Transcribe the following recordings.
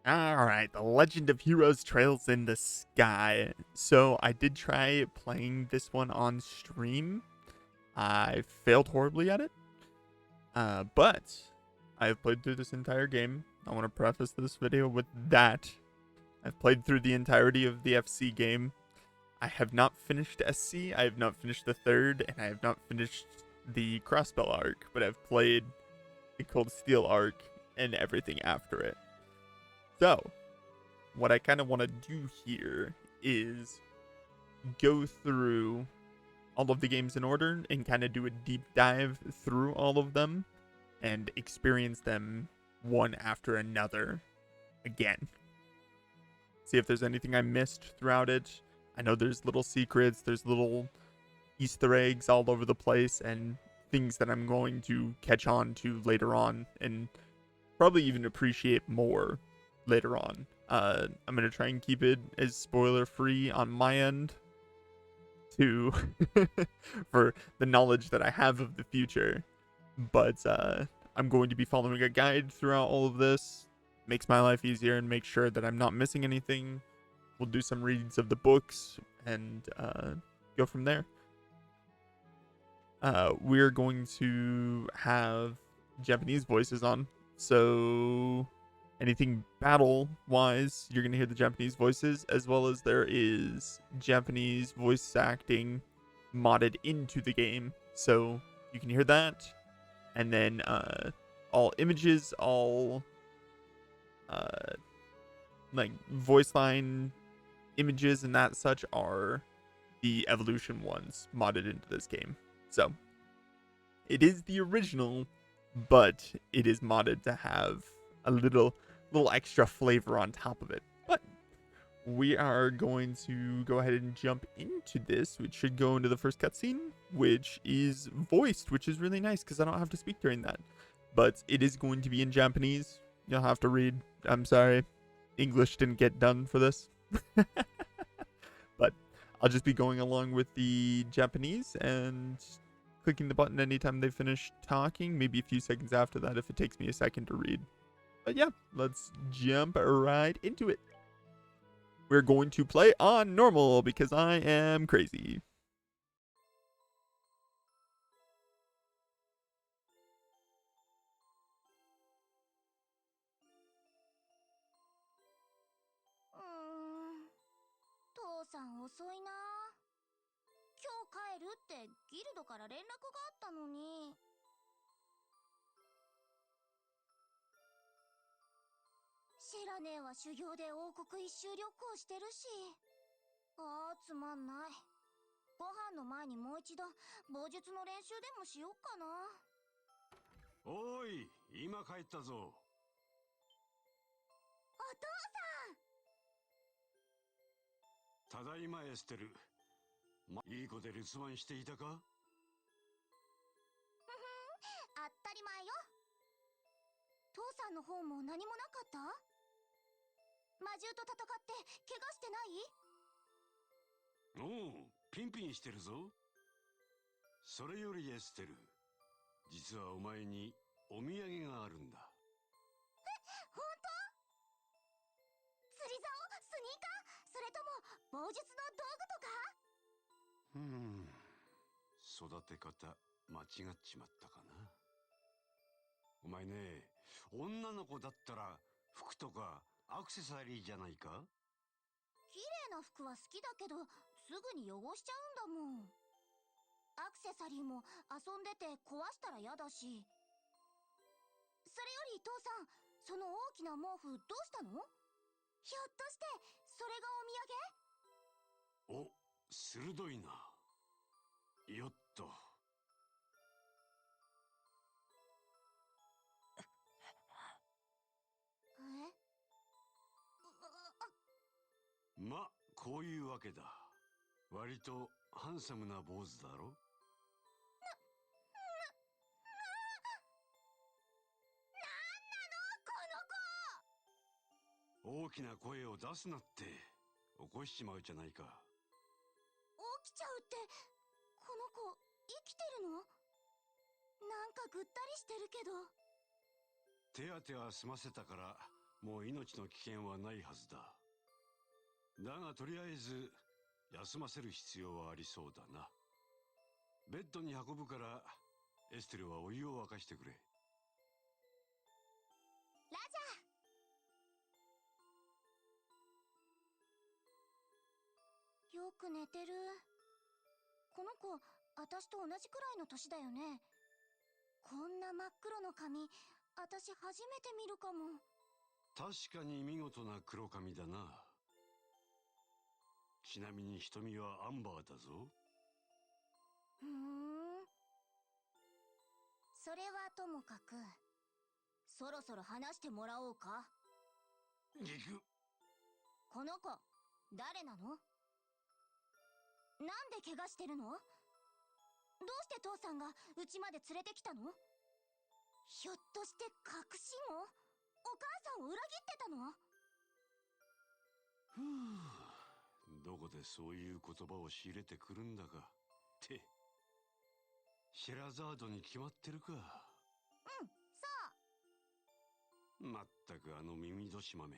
Alright, The Legend of Heroes Trails in the Sky. So I did try playing this one on stream. I failed horribly at it. But I've played through this entire game. I want to preface this video with that. I've played through the entirety of the FC game. I have not finished SC, I have not finished the third, and I have not finished the Crossbell arc, but I've played the Cold Steel arc and everything after it. So, what I kind of want to do here is go through all of the games in order and kind of do a deep dive through all of them and experience them one after another again. See if there's anything I missed throughout it. I know there's little secrets, there's little Easter eggs all over the place, and things that I'm going to catch on to later on and probably even appreciate more later on. I'm going to try and keep it as spoiler free on my end to for the knowledge that I have of the future. But I'm going to be following a guide throughout all of this. Makes my life easier and make sure that I'm not missing anything. We'll do some reads of the books and go from there. We're going to have Japanese voices on. So anything battle-wise, you're going to hear the Japanese voices, as well as there is Japanese voice acting modded into the game. So you can hear that. And then all images, all like voice line images and that such are the evolution ones modded into this game. So it is the original, but it is modded to have a little extra flavor on top of it. But we are going to go ahead and jump into this, which should go into the first cutscene, which is voiced, which is really nice because I don't have to speak during that. But it is going to be in Japanese. You'll have to read. I'm sorry. English didn't get done for this. But I'll just be going along with the Japanese and clicking the button anytime they finish talking, maybe a few seconds after that if it takes me a second to read. But yeah, let's jump right into it. We're going to play on normal because I am crazy. 父さん遅いな。今日帰るってギルドから連絡があったのに。知らねえは修行で王国一周旅行してるし。つまんない。ご飯の前にもう一度棒術の練習でもしよっかな。おい、今帰ったぞ。お父ただいまエステル。いい子で留守番していたか？当たり前よ。父さんの方も何もなかった？魔獣と戦って怪我してない？おう、ピンピンしてるぞ。それよりエステル、実はお前にお土産があるんだ。本当？釣り竿？スニーカー？それとも棒術の道具とか？育て方間違っちまったかな。お前ね、女の子だったら服とかアクセサリーじゃないか？綺麗な服は好きだけどすぐに汚しちゃうんだもん。アクセサリーも遊んでて壊したら嫌だし。それより父さん、その大きな毛布どうしたの？ひょっとしてそれがお土産？お、鋭いな。よっと。ま、こういうわけだ。割とハンサムな坊主だろ？大きな声を出すなって起こしちまうじゃないか。起きちゃうって、この子生きてるの？なんかぐったりしてるけど。手当ては済ませたからもう命の危険はないはずだ。だがとりあえず休ませる必要はありそうだな。ベッドに運ぶからエステルはお湯を沸かしてくれ。ラジャー。よく寝てる。この子、私と同じくらいの年だよね。こんな真っ黒の髪、私初めて見るかも。確かに見事な黒髪だな。ちなみに瞳はアンバーだぞ。ふーん。それはともかく、そろそろ話してもらおうか。行く。この子、誰なの？なんで怪我してるの？どうして父さんが家まで連れてきたの？ひょっとして隠し子？お母さんを裏切ってたの？ふぅ、どこでそういう言葉を仕入れてくるんだか。ってシェラザードに決まってるか。うん、そう。まったくあの耳年豆。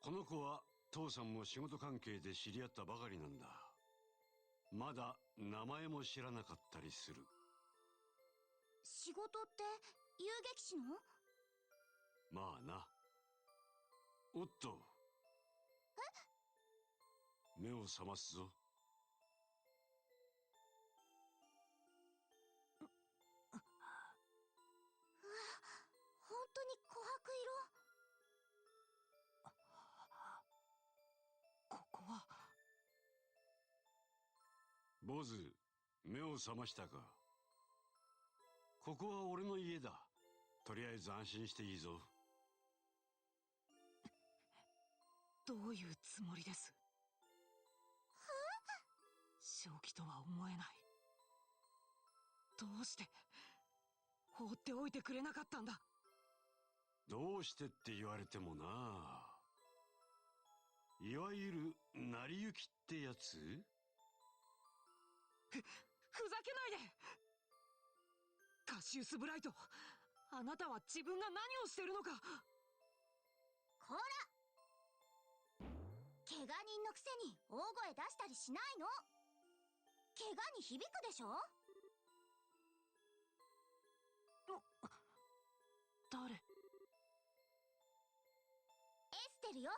この子は父さんも仕事関係で知り合ったばかりなんだ。まだ名前も知らなかったりする。仕事って遊撃士の？まあな。おっと。目を覚ますぞ。うわ、本当に琥珀色。ここは。坊主、目を覚ましたか。ここは俺の家だ。とりあえず安心していいぞ。どういうつもりです？正気とは思えない。どうして放っておいてくれなかったんだ。どうしてって言われてもな。いわゆる成り行きってやつ？ふざけないで。カシウス・ブライト、あなたは自分が何をしてるのか。こら、怪我人のくせに大声出したりしないの。怪我に響くでしょ。誰？エステルよ。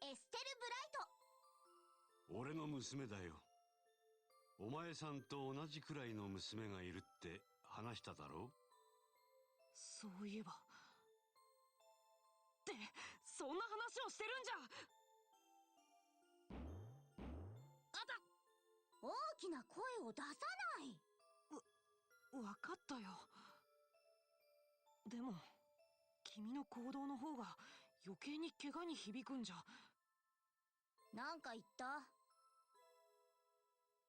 エステル・ブライト。俺の娘だよ。お前さんと同じくらいの娘がいるって話しただろ。そういえば。ってそんな話をしてるんじゃ。あた。大きな声を出さない。わかったよ。でも君の行動の方が余計に怪我に響くんじゃ。なんか言った？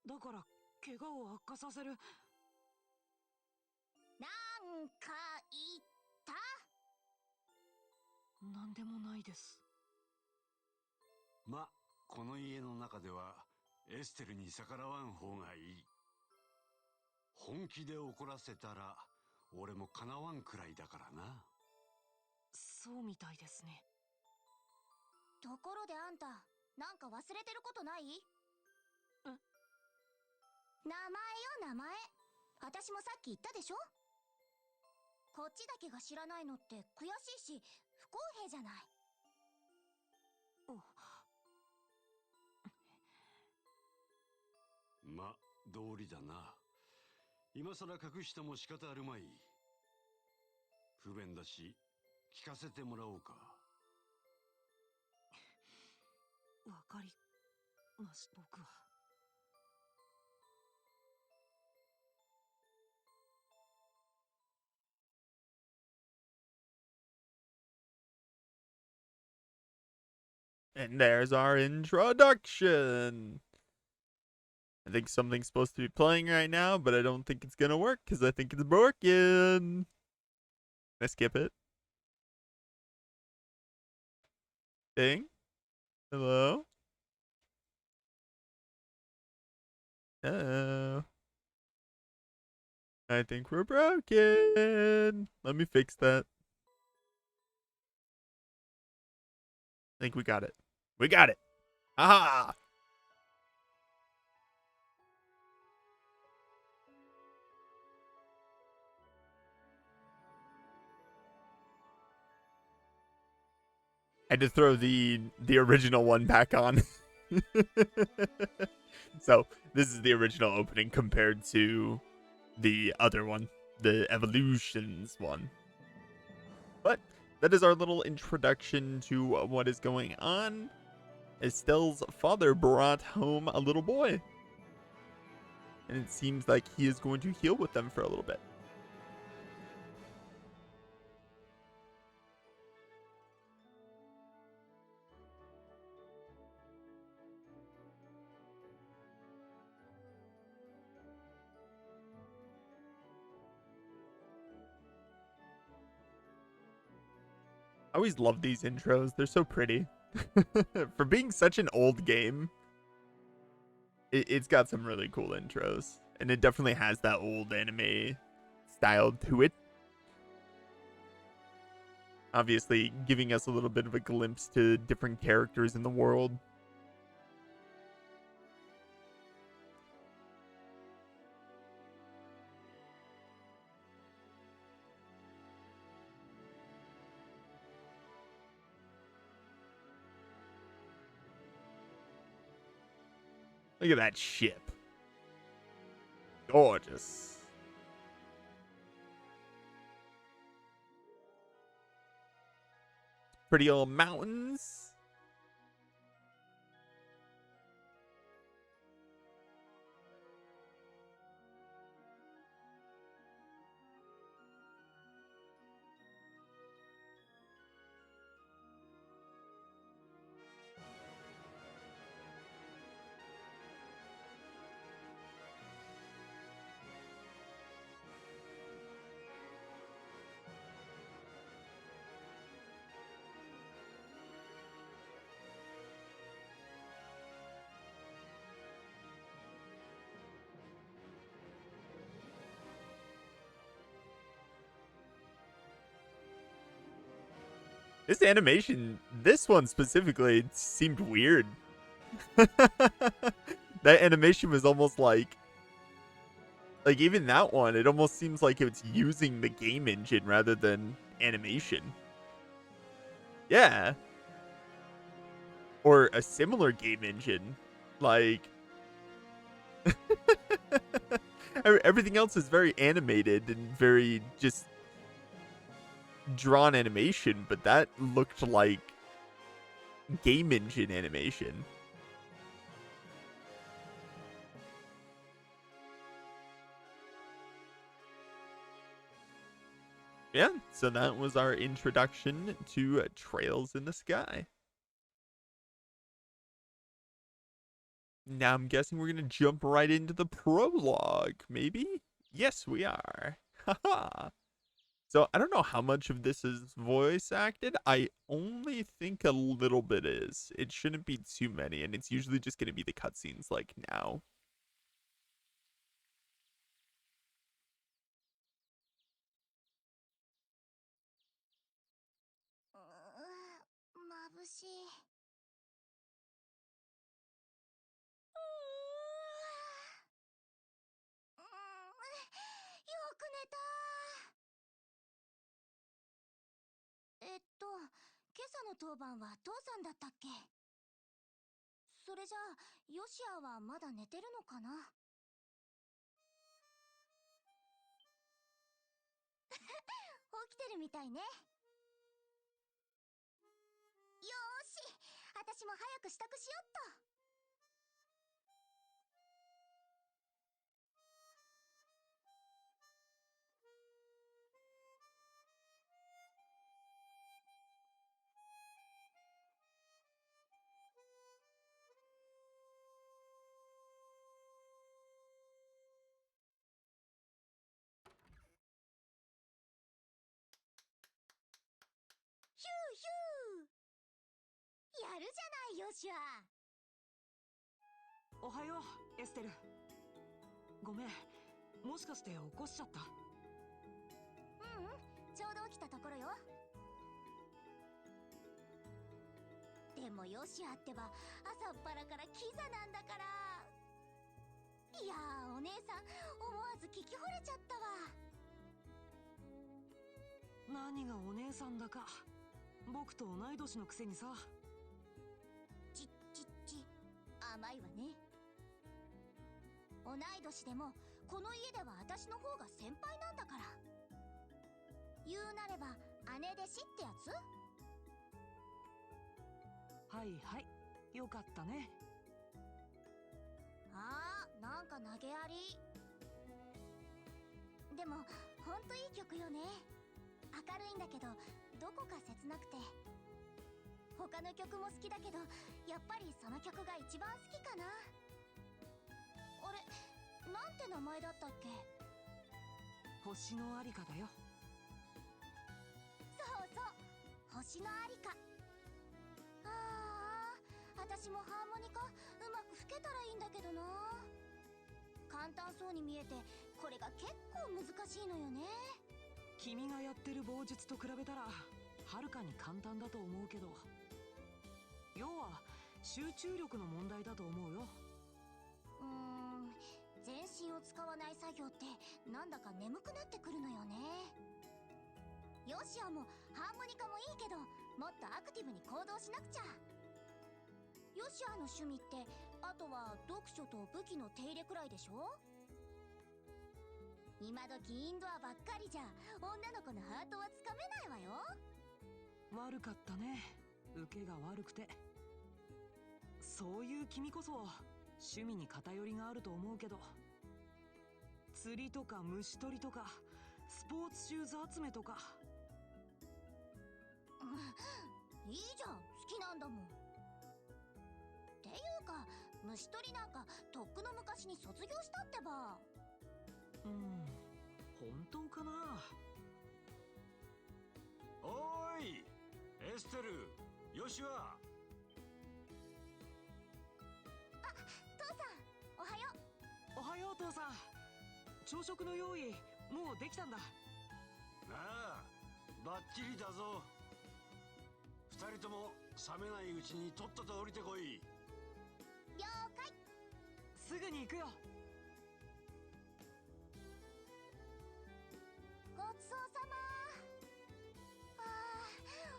だから怪我を悪化させる。なんか言った？なんでもないです。ま、この家の中ではエステルに逆らわん方がいい。本気で怒らせたら俺もかなわんくらいだからな。そうみたいですね。ところであんた、なんか忘れてることない？名前よ、名前。私もさっき言ったでしょ。こっちだけが知らないのって悔しいし不公平じゃない。ま、道理だな。今さら隠しても仕方あるまい。不便だし聞かせてもらおうか。わかりまし、僕は。And there's our introduction. I think something's supposed to be playing right now, but I don't think it's gonna work because I think it's broken. Let's skip it. Ding. Hello. Oh. I think we're broken. Let me fix that. I think we got it. We got it. Aha! I had to throw the original one back on. So this is the original opening compared to the other one, the Evolutions one. But that is our little introduction to what is going on. Estelle's father brought home a little boy, and it seems like he is going to heal with them for a little bit. I always love these intros. They're so pretty. For being such an old game, it's got some really cool intros. And it definitely has that old anime style to it. Obviously, giving us a little bit of a glimpse to different characters in the world. Look at that ship. Gorgeous. Pretty old mountains. This animation, this one specifically, seemed weird. That animation was almost like even that one, it almost seems like it's using the game engine rather than animation. Yeah. Or a similar game engine. Like, everything else is very animated and very just drawn animation, but that looked like game engine animation. Yeah, so that was our introduction to Trails in the Sky. Now I'm guessing we're going to jump right into the prologue, maybe? Yes, we are. Haha. So I don't know how much of this is voice acted. I only think a little bit is. It shouldn't be too many, and it's usually just going to be the cutscenes like now. Ohayo, Estelle. ごめん、もしかして起こしちゃった？ちょきたところよ。でもヨシアってば朝っぱらからキザなんだから。いやー、お姉さん思わず聞き惚れちゃったわ。何がお姉さんだか、僕と同い年のくせにさ。ち甘いわね。同い年でもこの家では私の方が先輩なんだから。言うなれば姉弟子ってやつ。はいはい、よかったね。あー、なんか投げやり。でもほんといい曲よね。明るいんだけどどこか切なくて。他の曲も好きだけどやっぱりその曲が一番好きかな。あれ、なんて名前だったっけ。星のありかだよ。そうそう、星のありか。ああ、私もハーモニカうまく吹けたらいいんだけどな。簡単そうに見えてこれが結構難しいのよね。君がやってる棒術と比べたらはるかに簡単だと思うけど、要は集中力の問題だと思うよ。全身を使わない作業ってなんだか眠くなってくるのよね。ヨシアもハーモニカもいいけどもっとアクティブに行動しなくちゃ。ヨシアの趣味ってあとは読書と武器の手入れくらいでしょ。今時インドアばっかりじゃ女の子のハートはつかめないわよ。悪かったね、受けが悪くて。そういう君こそ趣味に偏りがあると思うけど、釣りとか虫取りとかスポーツシューズ集めとか。いいじゃん、好きなんだもん。っていうか虫取りなんかとっくの昔に卒業したってば。本当かな。おーい、エステル、ヨシワ。父さんおはよう。おはよう父さん。朝食の用意もうできたんだ。ああ、バッチリだぞ。二人とも冷めないうちにとっとと降りてこい。了解。すぐに行くよ。ごちそうさま。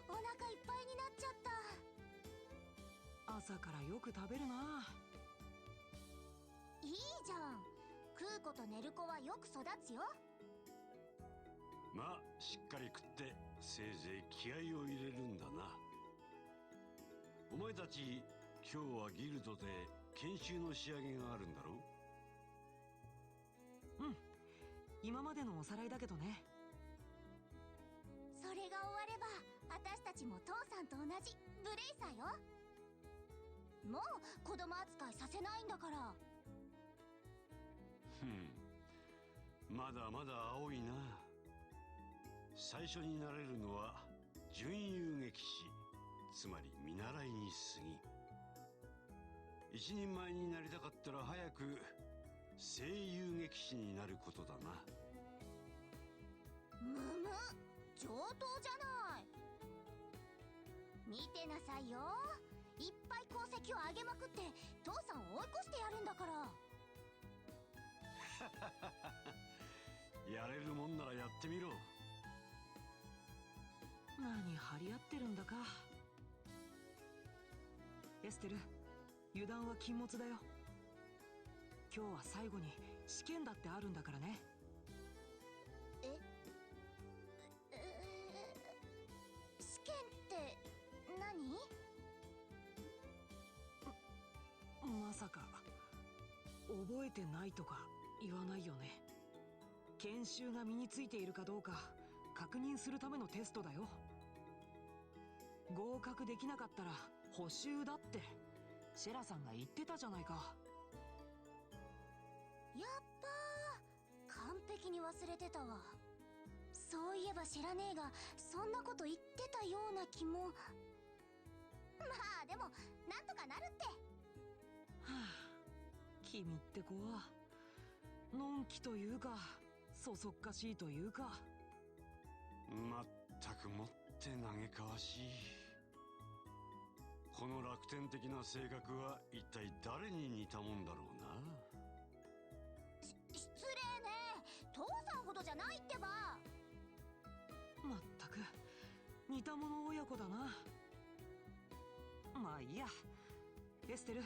お腹いっぱいになっちゃった。朝からよく食べるな。いいじゃん、食う子と寝る子はよく育つよ。まあしっかり食ってせいぜい気合を入れるんだな。お前たち今日はギルドで研修の仕上げがあるんだろう。今までのおさらいだけどね。それが終われば私たちも父さんと同じブレイサーよ。もう子供扱いさせないんだから。まだまだ青いな。最初になれるのは準遊撃士、つまり見習いに過ぎ。一人前になりたかったら早く正遊撃士になることだな。むむ、上等じゃない。見てなさいよ、いっぱい功績を上げまくって父さんを追い越してやるんだから。やれるもんならやってみろ。何張り合ってるんだか。エステル、油断は禁物だよ。今日は最後に試験だってあるんだからね。試験って何？まさか覚えてないとか言わないよね。研修が身についているかどうか確認するためのテストだよ。合格できなかったら補習だってシェラさんが言ってたじゃないか。やっばー、完璧に忘れてたわ。そういえば知らねえがそんなこと言ってたような気も。まあでもなんとかなるって。はあ、君って子はのんきというかそそっかしいというか。まったくもって嘆かわしい。この楽天的な性格は一体誰に似たもんだろうな。失礼ね。父さんほどじゃないってば。まったく似た者親子だな。まあいいや。エステル、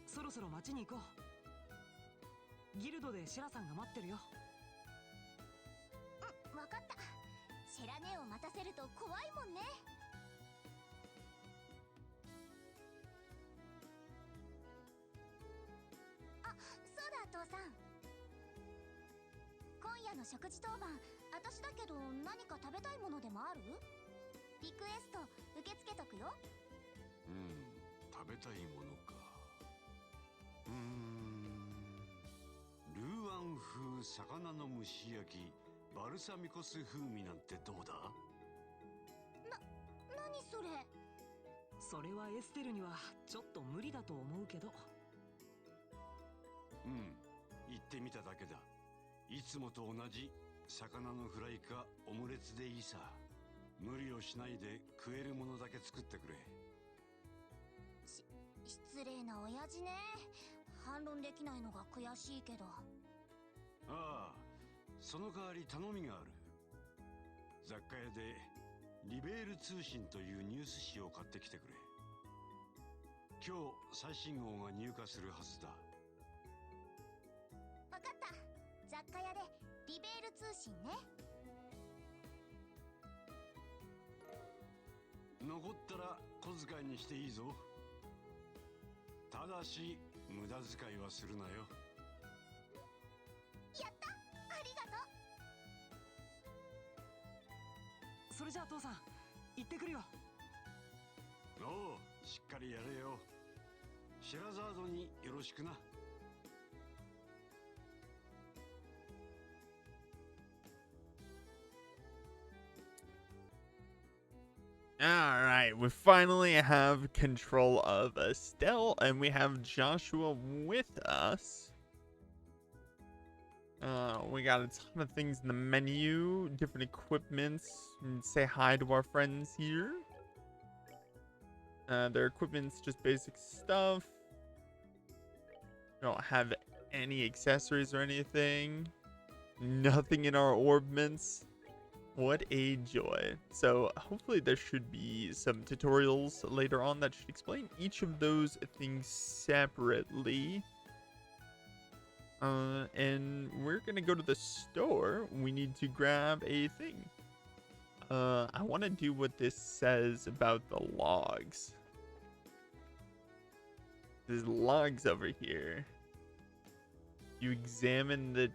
そろそろ町に行こう。ギルドでシェラさんが待ってるよ。うん、わかった。シェラ姉を待たせると怖いもんね。あ、そうだ父さん。今夜の食事当番、私だけど何か食べたいものでもある？リクエスト受け付けとくよ。食べたいものか。ルーアン風魚の蒸し焼きバルサミコ酢風味なんてどうだ？何それ？それはエステルにはちょっと無理だと思うけど。言ってみただけだ。いつもと同じ魚のフライかオムレツでいいさ。無理をしないで食えるものだけ作ってくれ。失礼な親父ね。反論できないのが悔しいけど。ああ、その代わり頼みがある。雑貨屋でリベール通信というニュース誌を買ってきてくれ。今日最新号が入荷するはずだ。わかった。雑貨屋でリベール通信ね。残ったら小遣いにしていいぞ。ただし無駄遣いはするなよ。やった、ありがとう。それじゃあ父さん、行ってくるよ。おう、しっかりやれよ。シェラザードによろしくな。Alright, we finally have control of Estelle, and we have Joshua with us. We got a ton of things in the menu, different equipments. Say hi to our friends here. Their equipment's just basic stuff. We don't have any accessories or anything. Nothing in our orbments. What a joy. So hopefully there should be some tutorials later on that should explain each of those things separately. And we're gonna go to the store. We need to grab a thing. I want to do what this says about the logs. There's logs over here. You examine the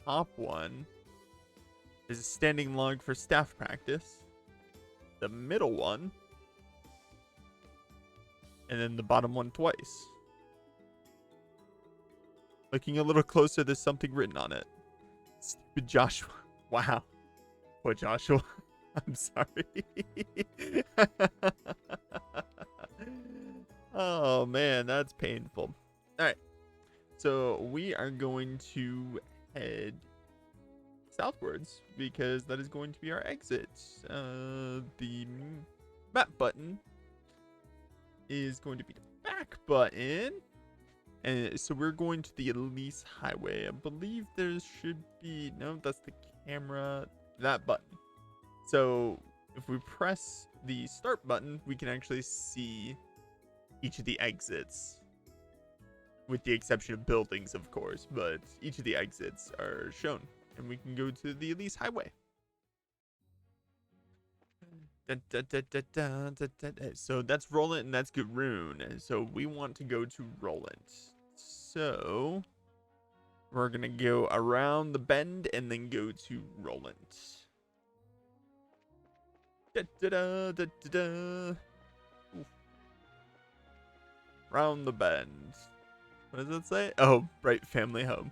top one. There's a standing log for staff practice. The middle one. And then the bottom one twice. Looking a little closer, there's something written on it. Stupid Joshua. Wow. Poor Joshua. I'm sorry. Oh, man, that's painful. All right. So we are going to head southwards because that is going to be our exit. The map button is going to be the back button. And so we're going to the Elise Highway. I believe there should be... No, that's the camera. That button. So if we press the start button, we can actually see each of the exits. With the exception of buildings, of course. But each of the exits are shown. And we can go to the Elise Highway. So that's Roland and that's Garoon. So we want to go to Roland. So we're going to go around the bend and then go to Roland. Round the bend. What does it say? Oh, Bright Family Home.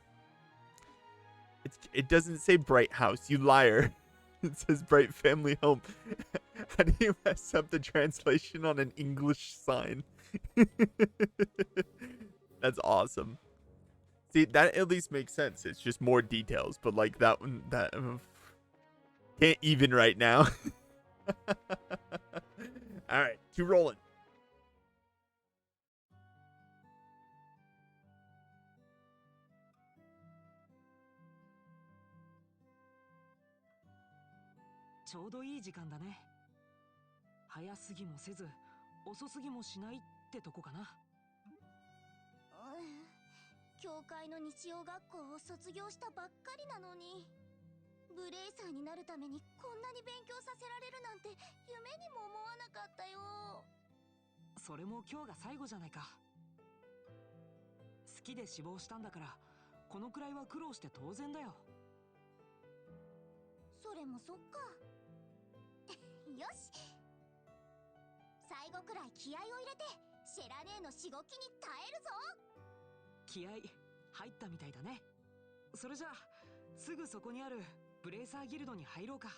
It doesn't say Bright House, you liar. It says Bright Family Home. How do you mess up the translation on an English sign? That's awesome. See, that at least makes sense. It's just more details, but like that one, Can't even right now. All right, 2 rolling.ちょうどいい時間だね。早すぎもせず、遅すぎもしないってとこかな。教会の日曜学校を卒業したばっかりなのに、ブレイサーになるためにこんなに勉強させられるなんて夢にも思わなかったよ。それも今日が最後じゃないか。好きで志望したんだから、このくらいは苦労して当然だよ。それもそっか。よし、最後くらい気合を入れてシェラ姉のしごきに耐えるぞ。気合入ったみたいだね。それじゃあすぐそこにあるブレイサーギルドに入ろうか。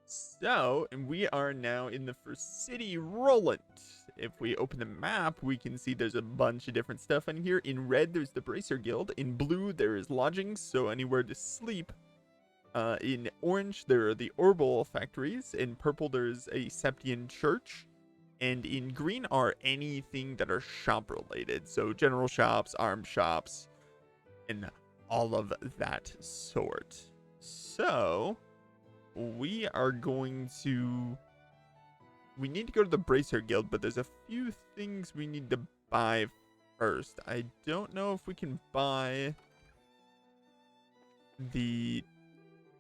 So, and we are now in the first city, Roland. If we open the map, we can see there's a bunch of different stuff in here. In red, there's the Bracer Guild. In blue, there is lodgings, so anywhere to sleep. In orange, there are the Orbal factories. In purple, there's a Septian church. And in green are anything that are shop related. So general shops, arms shops, and all of that sort. So we are going to... We need to go to the Bracer Guild, but there's a few things we need to buy first. I don't know if we can buy the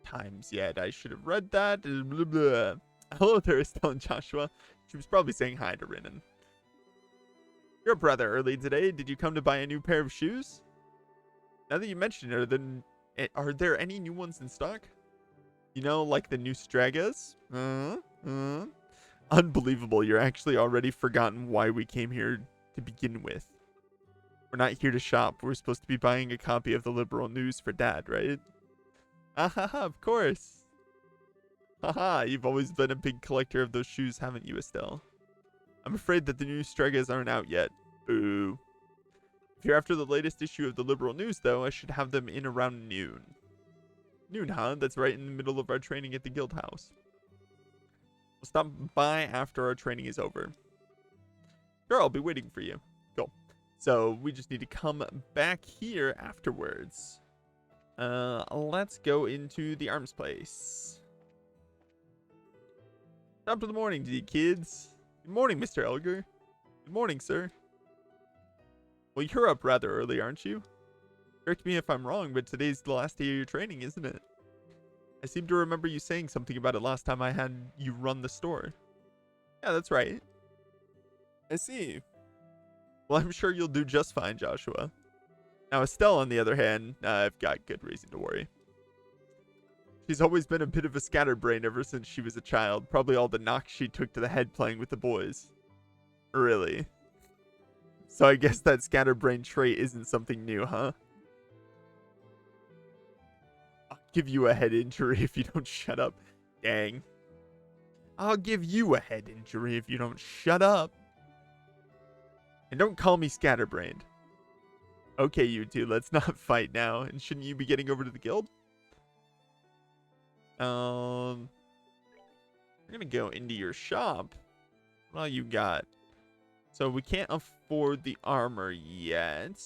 times yet. I should have read that. Blah, blah. Hello there, Estelle and Joshua. She was probably saying hi to Rinnan. You're up rather early today. Did you come to buy a new pair of shoes? Now that you mention it, are there any new ones in stock? You know, like the new Stragas? Unbelievable. You're actually already forgotten why we came here to begin with. We're not here to shop. We're supposed to be buying a copy of the Liberal News for Dad, right? Hahaha, of course. Haha, you've always been a big collector of those shoes, haven't you, Estelle? I'm afraid that the new Stragas aren't out yet. Boo. If you're after the latest issue of the Liberal News, though, I should have them in around noon. Noon, huh? That's right in the middle of our training at the guild house. We'll stop by after our training is over. Sure, I'll be waiting for you. Cool. So we just need to come back here afterwards. Let's go into the arms place. Top of the morning to you, kids. Good morning, Mr. Elgar. Good morning, sir. Well, you're up rather early, aren't you? Correct me if I'm wrong, but today's the last day of your training, isn't it? I seem to remember you saying something about it last time I had you run the store. Yeah, that's right. I see. Well, I'm sure you'll do just fine, Joshua. Now, Estelle, on the other hand, I've got good reason to worry. She's always been a bit of a scatterbrain ever since she was a child. Probably all the knocks she took to the head playing with the boys. Really? So I guess that scatterbrain trait isn't something new, huh? I'll give you a head injury if you don't shut up. Dang. I'll give you a head injury if you don't shut up. And don't call me scatterbrained. Okay, you two, let's not fight now. And shouldn't you be getting over to the guild? We're gonna go into your shop. Well, you got. So we can't afford the armor yet.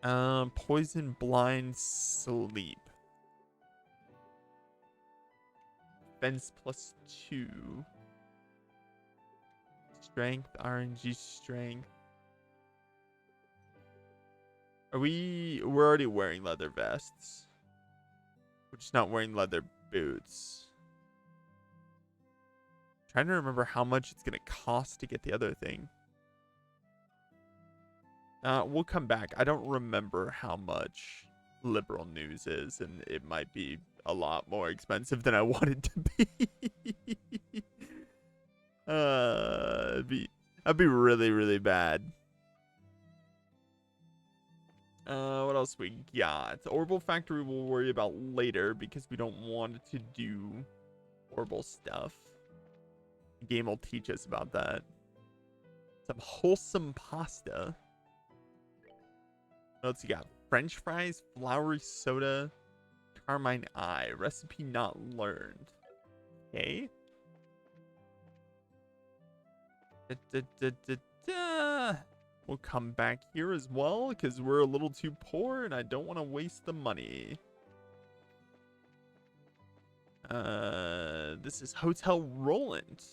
Poison, blind, sleep. Defense +2. Strength, RNG strength. We're already wearing leather vests. We're just not wearing leather boots. Trying to remember how much it's gonna cost to get the other thing. We'll come back. I don't remember how much Liberal News is, and it might be a lot more expensive than I want it to be. That'd be really, really bad. What else we got? Orbal Factory we'll worry about later because we don't want to do Orbal stuff. The game will teach us about that. Some wholesome pasta. What else you got? French fries, flowery soda, carmine eye. Recipe not learned. Okay. We'll come back here as well because we're a little too poor and I don't want to waste the money. This is Hotel Roland.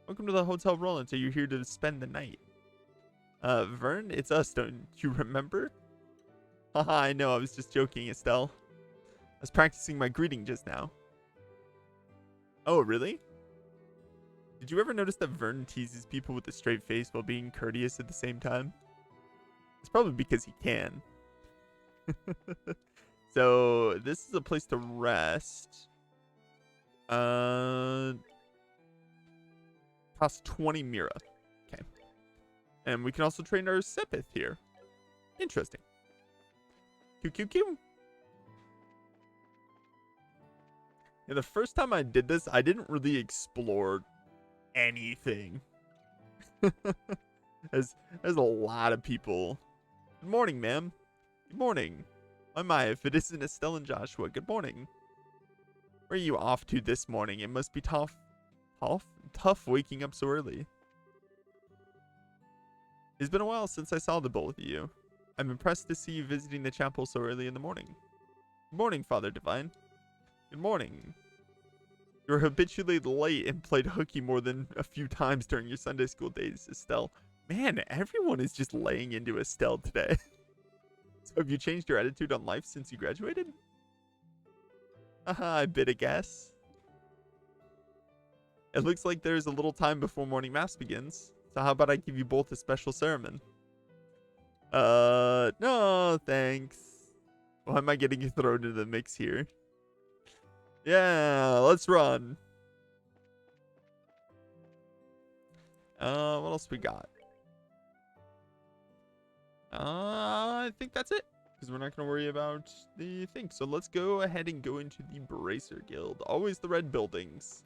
Welcome to the Hotel Roland. Are you here to spend the night? Vern, it's us. Don't you remember? Haha, I know. I was just joking, Estelle. I was practicing my greeting just now. Oh, really? Did you ever notice that Vern teases people with a straight face while being courteous at the same time? It's probably because he can. So, this is a place to rest. Costs 20 Mira. Okay. And we can also train our Sept here. Interesting. QQQ. Yeah, the first time I did this, I didn't really explore anything. There's a lot of people. Good morning, ma'am. Good morning. My, if it isn't Estelle and Joshua, good morning. Where are you off to this morning? It must be tough waking up so early. It's been a while since I saw the both of you. I'm impressed to see you visiting the chapel so early in the morning. Good morning, Father Divine. Good morning. You're habitually late and played hooky more than a few times during your Sunday school days, Estelle. Man, everyone is just laying into Estelle today. So have you changed your attitude on life since you graduated? Haha, I bid a guess. It looks like there's a little time before morning mass begins. So how about I give you both a special sermon? No, thanks. Why am I getting thrown into the mix here? Yeah, let's run. What else we got? I think that's it. Because we're not going to worry about the thing. So let's go ahead and go into the Bracer Guild. Always the red buildings.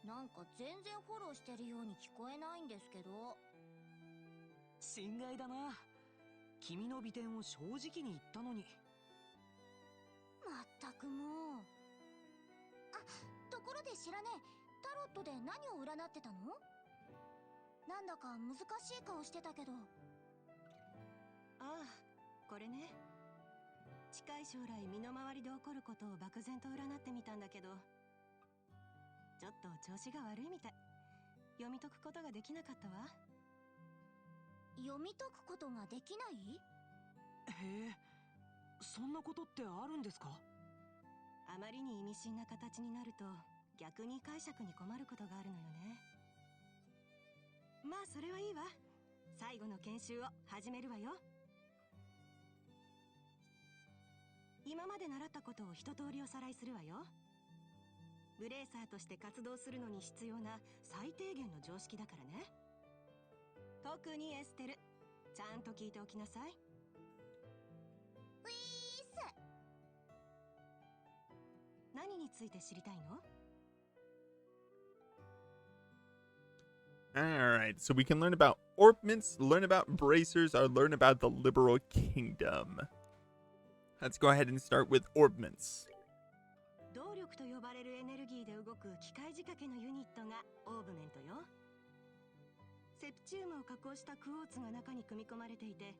なんか全然フォローしてるように聞こえないんですけど。心外だな。君の美点を正直に言ったのに。まったくもう。あ、ところで知らねえ、タロットで何を占ってたの？なんだか難しい顔してたけど。ああ、これね。近い将来身の回りで起こることを漠然と占ってみたんだけど、ちょっと調子が悪いみたい。読み解くことができなかったわ。読み解くことができない？へえ、そんなことってあるんですか？あまりに意味深な形になると逆に解釈に困ることがあるのよね。まあそれはいいわ。最後の研修を始めるわよ。今まで習ったことを一通りおさらいするわよ。ブレイサーとして活動するのに必要な最低限の常識だからね。特にエステル、ちゃんと聞いておきなさい。ウィース。何について知りたいの？ Alright, so we can learn about orbments, learn about bracers, or learn about the liberal kingdom. Let's go ahead and start with orbments. 動力と呼ばれるエネルギーで動く機械仕掛けのユニットがオーブメントよ。セプチウムを加工したクォーツが中に組み込まれていて、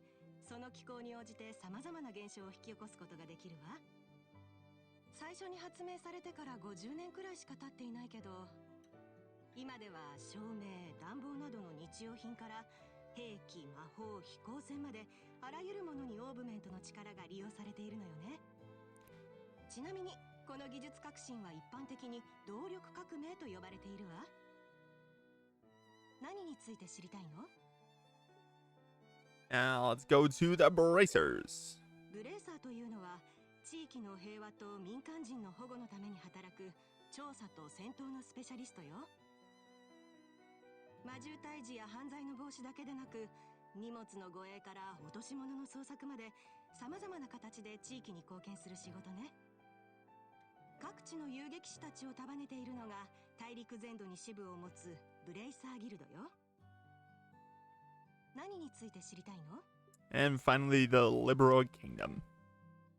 その気候に応じて様々な現象を引き起こすことができるわ。最初に発明されてから50年くらいしか経っていないけど、今では照明、暖房などの日用品から兵器、魔法、飛行船まであらゆるものにオーブメントの力が利用されているのよね。ちなみにこの技術革新は一般的に動力革命と呼ばれているわ。何について知りたいの？ Now let's go to the bracers. ブレーサーというのは地域の平和と民間人の保護のために働く調査と戦闘のスペシャリストよ。魔獣退治や犯罪の防止だけでなく、荷物の護衛から落とし物の捜索まで様々な形で地域に貢献する仕事ね。各地の遊撃士たちを束ねているのが大陸全土に支部を持つブレイサーギルドよ。何について知りたいの？ And finally, the liberal kingdom.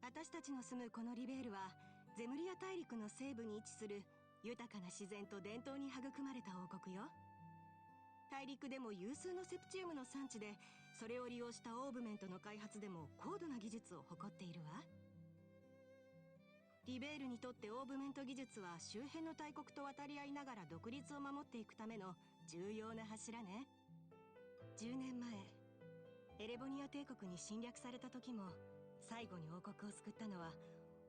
私たちの住むこのリベールはゼムリア大陸の西部に位置する豊かな自然と伝統に育まれた王国よ。大陸でも有数のセプチウムの産地で、それを利用したオーブメントの開発でも高度な技術を誇っているわ。リベールにとってオーブメント技術は周辺の大国と渡り合いながら独立を守っていくための重要な柱ね。10年前、エレボニア帝国に侵略された時も最後に王国を救ったのは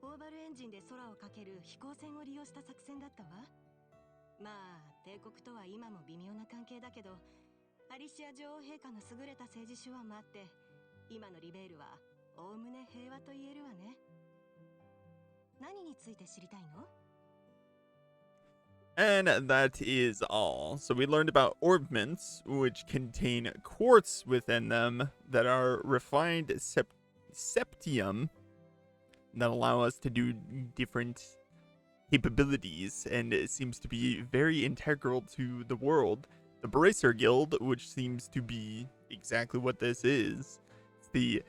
オーバルエンジンで空をかける飛行船を利用した作戦だったわ。まあ帝国とは今も微妙な関係だけど、アリシア女王陛下の優れた政治手腕もあって今のリベールはおおむね平和と言えるわね。何について知りたいの？ And that is all. So we learned about orbments, which contain quartz within them that are refined septium that allow us to do different capabilities, and it seems to be very integral to the world. The Bracer Guild, which seems to be exactly what this is. It's the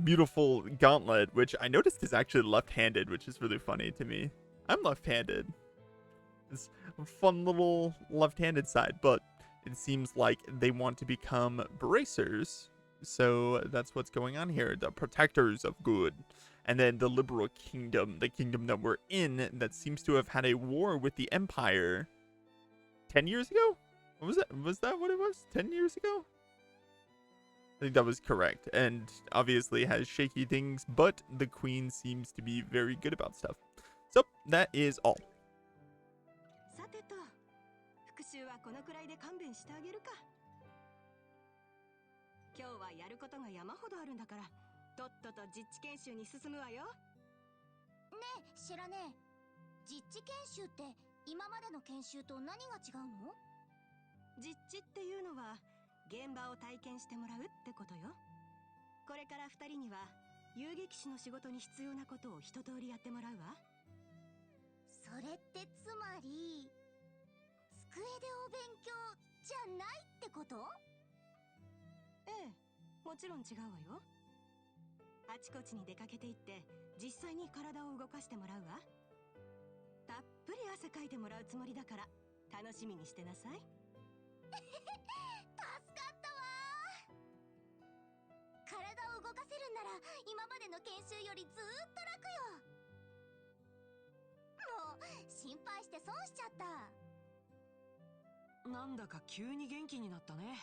beautiful gauntlet, which I noticed is actually left-handed, which is really funny to me. I'm left-handed. This fun little left-handed side, but it seems like they want to become bracers, so that's what's going on here. The protectors of good. And then the liberal kingdom, the kingdom that we're in, that seems to have had a war with the empire 10 years ago? What was that? Was that what it was? 10 years ago? I think that was correct. And obviously has shaky things, but the queen seems to be very good about stuff. So that is all. さてと、復習はこのくらいで勘弁してあげるか。今日はやることが山ほどあるんだから、とっとと実地研修に進むわよ。ねえ、知らねえ。実地研修って今までの研修と何が違うの？実地っていうのは現場を体験してもらうってことよ。これから2人には遊撃士の仕事に必要なことを一通りやってもらうわ。それってつまり作机でお勉強じゃないってこと？ええ、もちろん違うわよ。あちこちに出かけていって実際に体を動かしてもらうわ。たっぷり汗かいてもらうつもりだから楽しみにしてなさい。助かったわー。体を動かせるんなら今までの研修よりずーっと楽よ。もう心配して損しちゃった。なんだか急に元気になったね。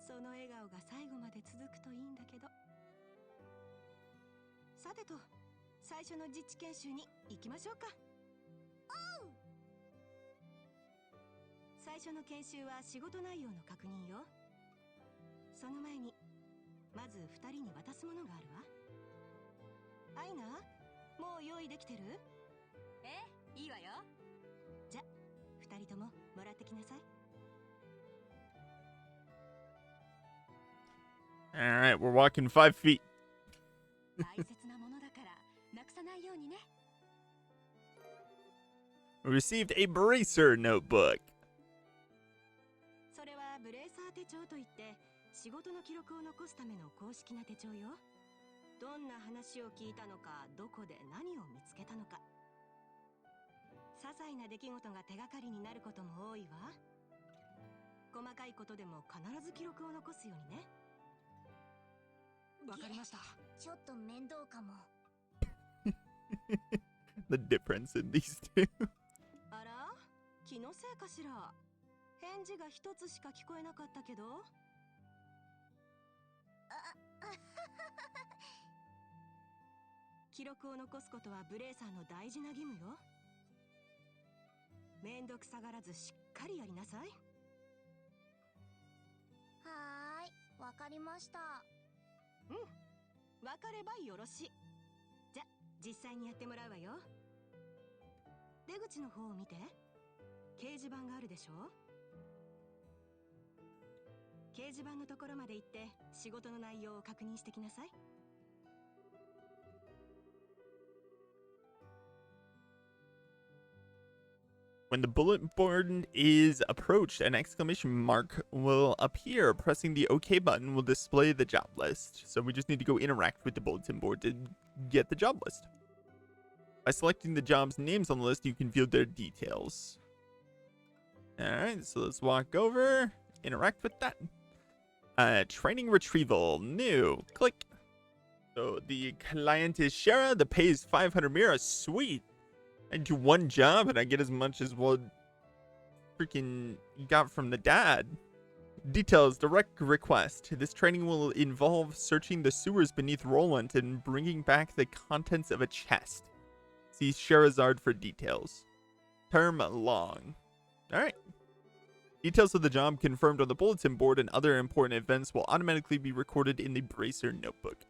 その笑顔が最後まで続くといいんだけど。さてと、最初の実地研修に行きましょうか。おう。最初の研修は仕事内容の確認よ。その前にまず2人に渡すものがあるわ。アイナ、もう用意できてる？え、いいわよ。じゃ、2人とももらってきなさい。Alright, we're walking 5 feet. 大切なものだからなくさないようにね。We received a bracer notebook. それはブレーサー手帳といって仕事の記録を残すための公式な手帳よ。どんな話を聞いたのか、どこで何を見つけたのか、些細な出来事が手がかりになることも多いわ。細かいことでも必ず記録を残すようにね。わかりました。ちょっと面倒かも。The difference in these two. あら、気のせいかしら。返事が一つしか聞こえなかったけど。記録を残すことはブレーサーの大事な義務よ。めんどくさがらずしっかりやりなさい。はーい、わかりました。うん、わかればよろしい。じゃ、実際にやってもらうわよ。出口の方を見て。掲示板があるでしょ。掲示板のところまで行って仕事の内容を確認してきなさい。When the bullet board is approached, an exclamation mark will appear. Pressing the OK button will display the job list. So we just need to go interact with the bulletin board to get the job list. By selecting the jobs' names on the list, you can view their details. Alright, so let's walk over, interact with that. Training retrieval, new, click. So the client is Shara, the pay is 500 Mira, sweet. I do one job and I get as much as what freaking got from the dad. Details, direct request. This training will involve searching the sewers beneath Roland and bringing back the contents of a chest. See Sherazard for details. Term long. Alright. Details of the job confirmed on the bulletin board and other important events will automatically be recorded in the Bracer notebook.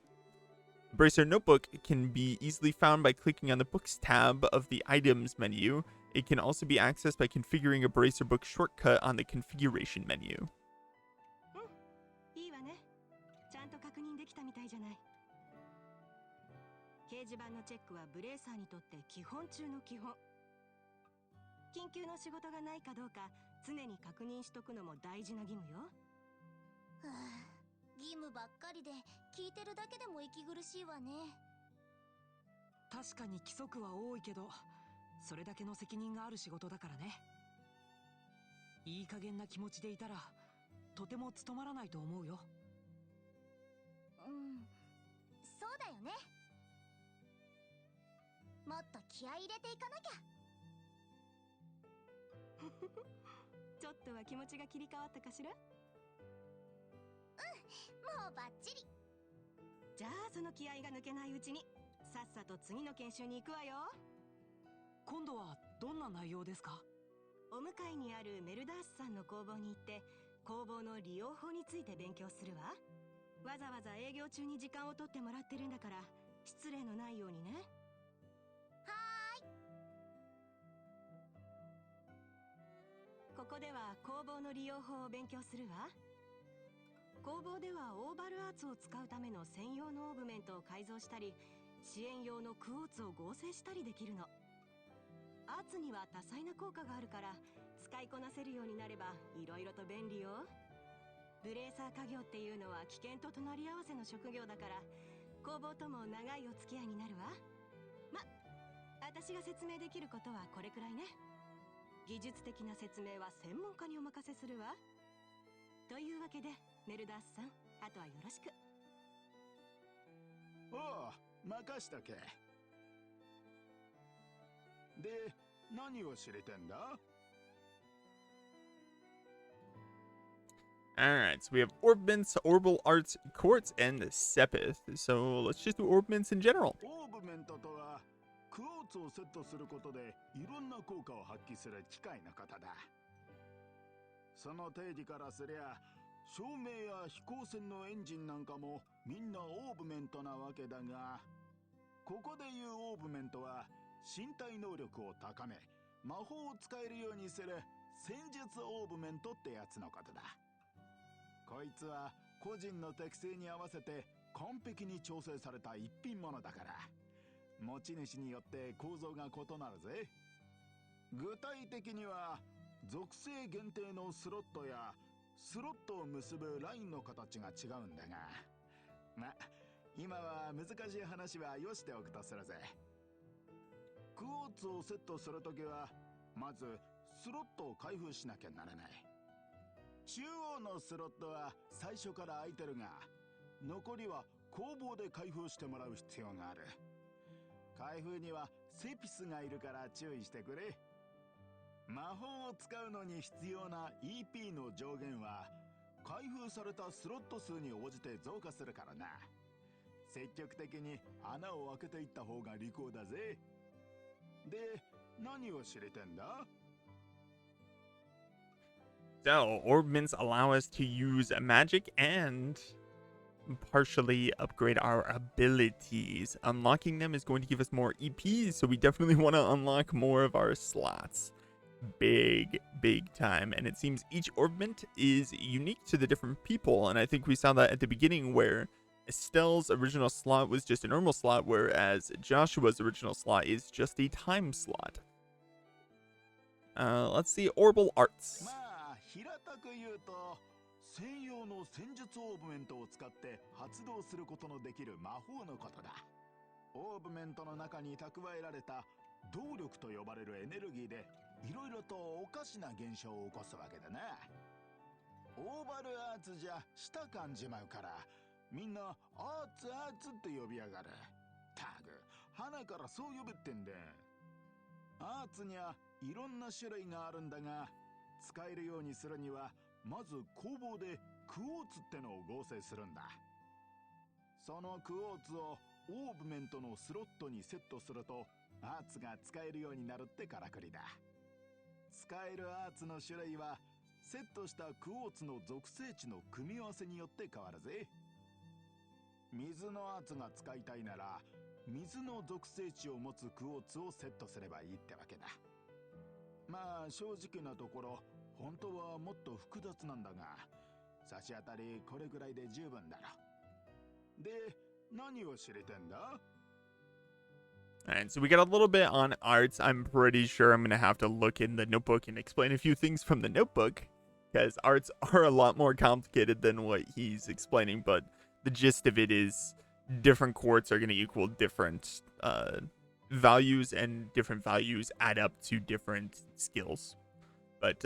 The Bracer notebook can be easily found by clicking on the Books tab of the Items menu. It can also be accessed by configuring a Bracer book shortcut on the Configuration menu. いいわね。ちゃんと確認できたみたいじゃない。掲示板のチェックはブレーサーにとって基本中の基本。緊急の仕事がないかどうか常に確認しとくのも大事な義務よ。ふぅ、義務ばっかりで聞いてるだけでも息苦しいわね。確かに規則は多いけど、それだけの責任がある仕事だからね。いい加減な気持ちでいたらとても務まらないと思うよ。うん、そうだよね。もっと気合い入れていかなきゃ。ちょっとは気持ちが切り替わったかしら。もうバッチリ。じゃあその気合が抜けないうちにさっさと次の研修に行くわよ。今度はどんな内容ですか？お向かいにあるメルダースさんの工房に行って工房の利用法について勉強するわ。わざわざ営業中に時間を取ってもらってるんだから失礼のないようにね。ここでは工房の利用法を勉強するわ。工房ではオーバルアーツを使うための専用のオーブメントを改造したり支援用のクォーツを合成したりできるの。アーツには多彩な効果があるから、使いこなせるようになればいろいろと便利よ。ブレーサー家業っていうのは危険と隣り合わせの職業だから、工房とも長いお付き合いになるわ。ま、私が説明できることはこれくらいね。技術的な説明は専門家にお任せするわ。というわけでメルダースさん、あとはよろしく。おう、任しとけ。で、何を知りてんだ？ Alright, so we have Orbments, Orbital Arts, Quartz, and Sept. So let's just do Orbments in general. オーブメントとはクォーツをセットすることでいろんな効果を発揮する機械のことだ。その定義からすりゃ、照明や飛行船のエンジンなんかもみんなオーブメントなわけだが、ここでいうオーブメントは身体能力を高め、魔法を使えるようにする戦術オーブメントってやつのことだ。こいつは個人の適性に合わせて完璧に調整された一品物だから、持ち主によって構造が異なるぜ。具体的には属性限定のスロットやスロットを結ぶラインの形が違うんだが、ま、今は難しい話はよしておくとするぜ。クォーツをセットするときはまずスロットを開封しなきゃならない。中央のスロットは最初から空いてるが、残りは工房で開封してもらう必要がある。開封にはセピスがいるから注意してくれ。魔法を使うのに必要な EP の上限は開封されたスロット数に応じて増加するからな。積極的に穴を開けていった方が利口だぜ。で、何を知りてんだSo, Orbments allow us to use magic and partially upgrade our abilities. Unlocking them is going to give us more EPs, so we definitely want to unlock more of our slots. Big time. And it seems each Orbment is unique to the different people, and I think we saw that at the beginning where Estelle's original slot was just a normal slot, whereas Joshua's original slot is just a time slot. Let's see, Orbital Arts. 平たく言うと、専用の戦術オーブメントを使って発動することのできる魔法のことだ。オーブメントの中に蓄えられた動力と呼ばれるエネルギーでいろいろとおかしな現象を起こすわけだな。オーバルアーツじゃ舌噛んじまうから、みんなアーツって呼びやがる。たく、花からそう呼べってんで。アーツにはいろんな種類があるんだが、使えるようにするにはまず工房でクォーツってのを合成するんだ。そのクォーツをオーブメントのスロットにセットするとアーツが使えるようになるってからくりだ。使えるアーツの種類はセットしたクォーツの属性値の組み合わせによって変わるぜ。水のアーツが使いたいなら水の属性値を持つクォーツをセットすればいいってわけだ。まあ正直なところ本当はもっと複雑なんだが、差し当たりこれぐらいで十分だろ。で、何を知りてんだAlright, so we got a little bit on arts. I'm pretty sure I'm going to have to look in the notebook and explain a few things from the notebook, because arts are a lot more complicated than what he's explaining, but the gist of it is different quartz are going to equal different values, and different values add up to different skills. But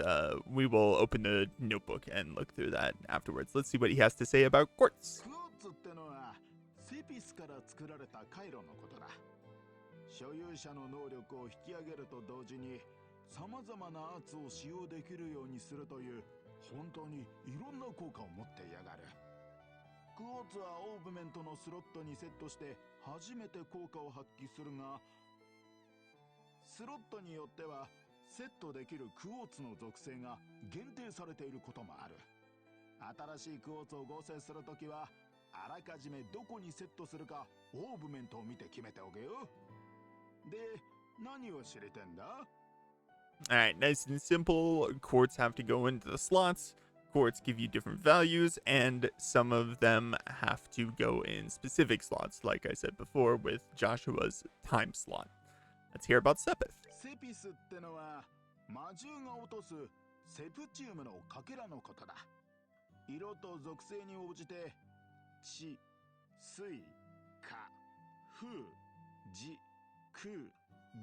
we will open the notebook and look through that afterwards. Let's see what he has to say about quartz. クォーツってのはセピスから作られた回路のことだ。所有者の能力を引き上げると同時に様々なアーツを使用できるようにするという本当にいろんな効果を持っていやがる。クォーツはオーブメントのスロットにセットして初めて効果を発揮するが、スロットによってはセットできるクォーツの属性が限定されていることもある。新しいクォーツを合成するときはあらかじめどこにセットするかオーブメントを見て決めておけよ。で、何を知りてんだAlright, nice and simple. Quartz have to go into the slots. Quartz give you different values, and some of them have to go in specific slots, like I said before with Joshua's time slot. Let's hear about Sepeth. セピスってのは魔獣が落とすセプチウムのかけらのことだ。色と属性に応じて地、水、火、風、地、空、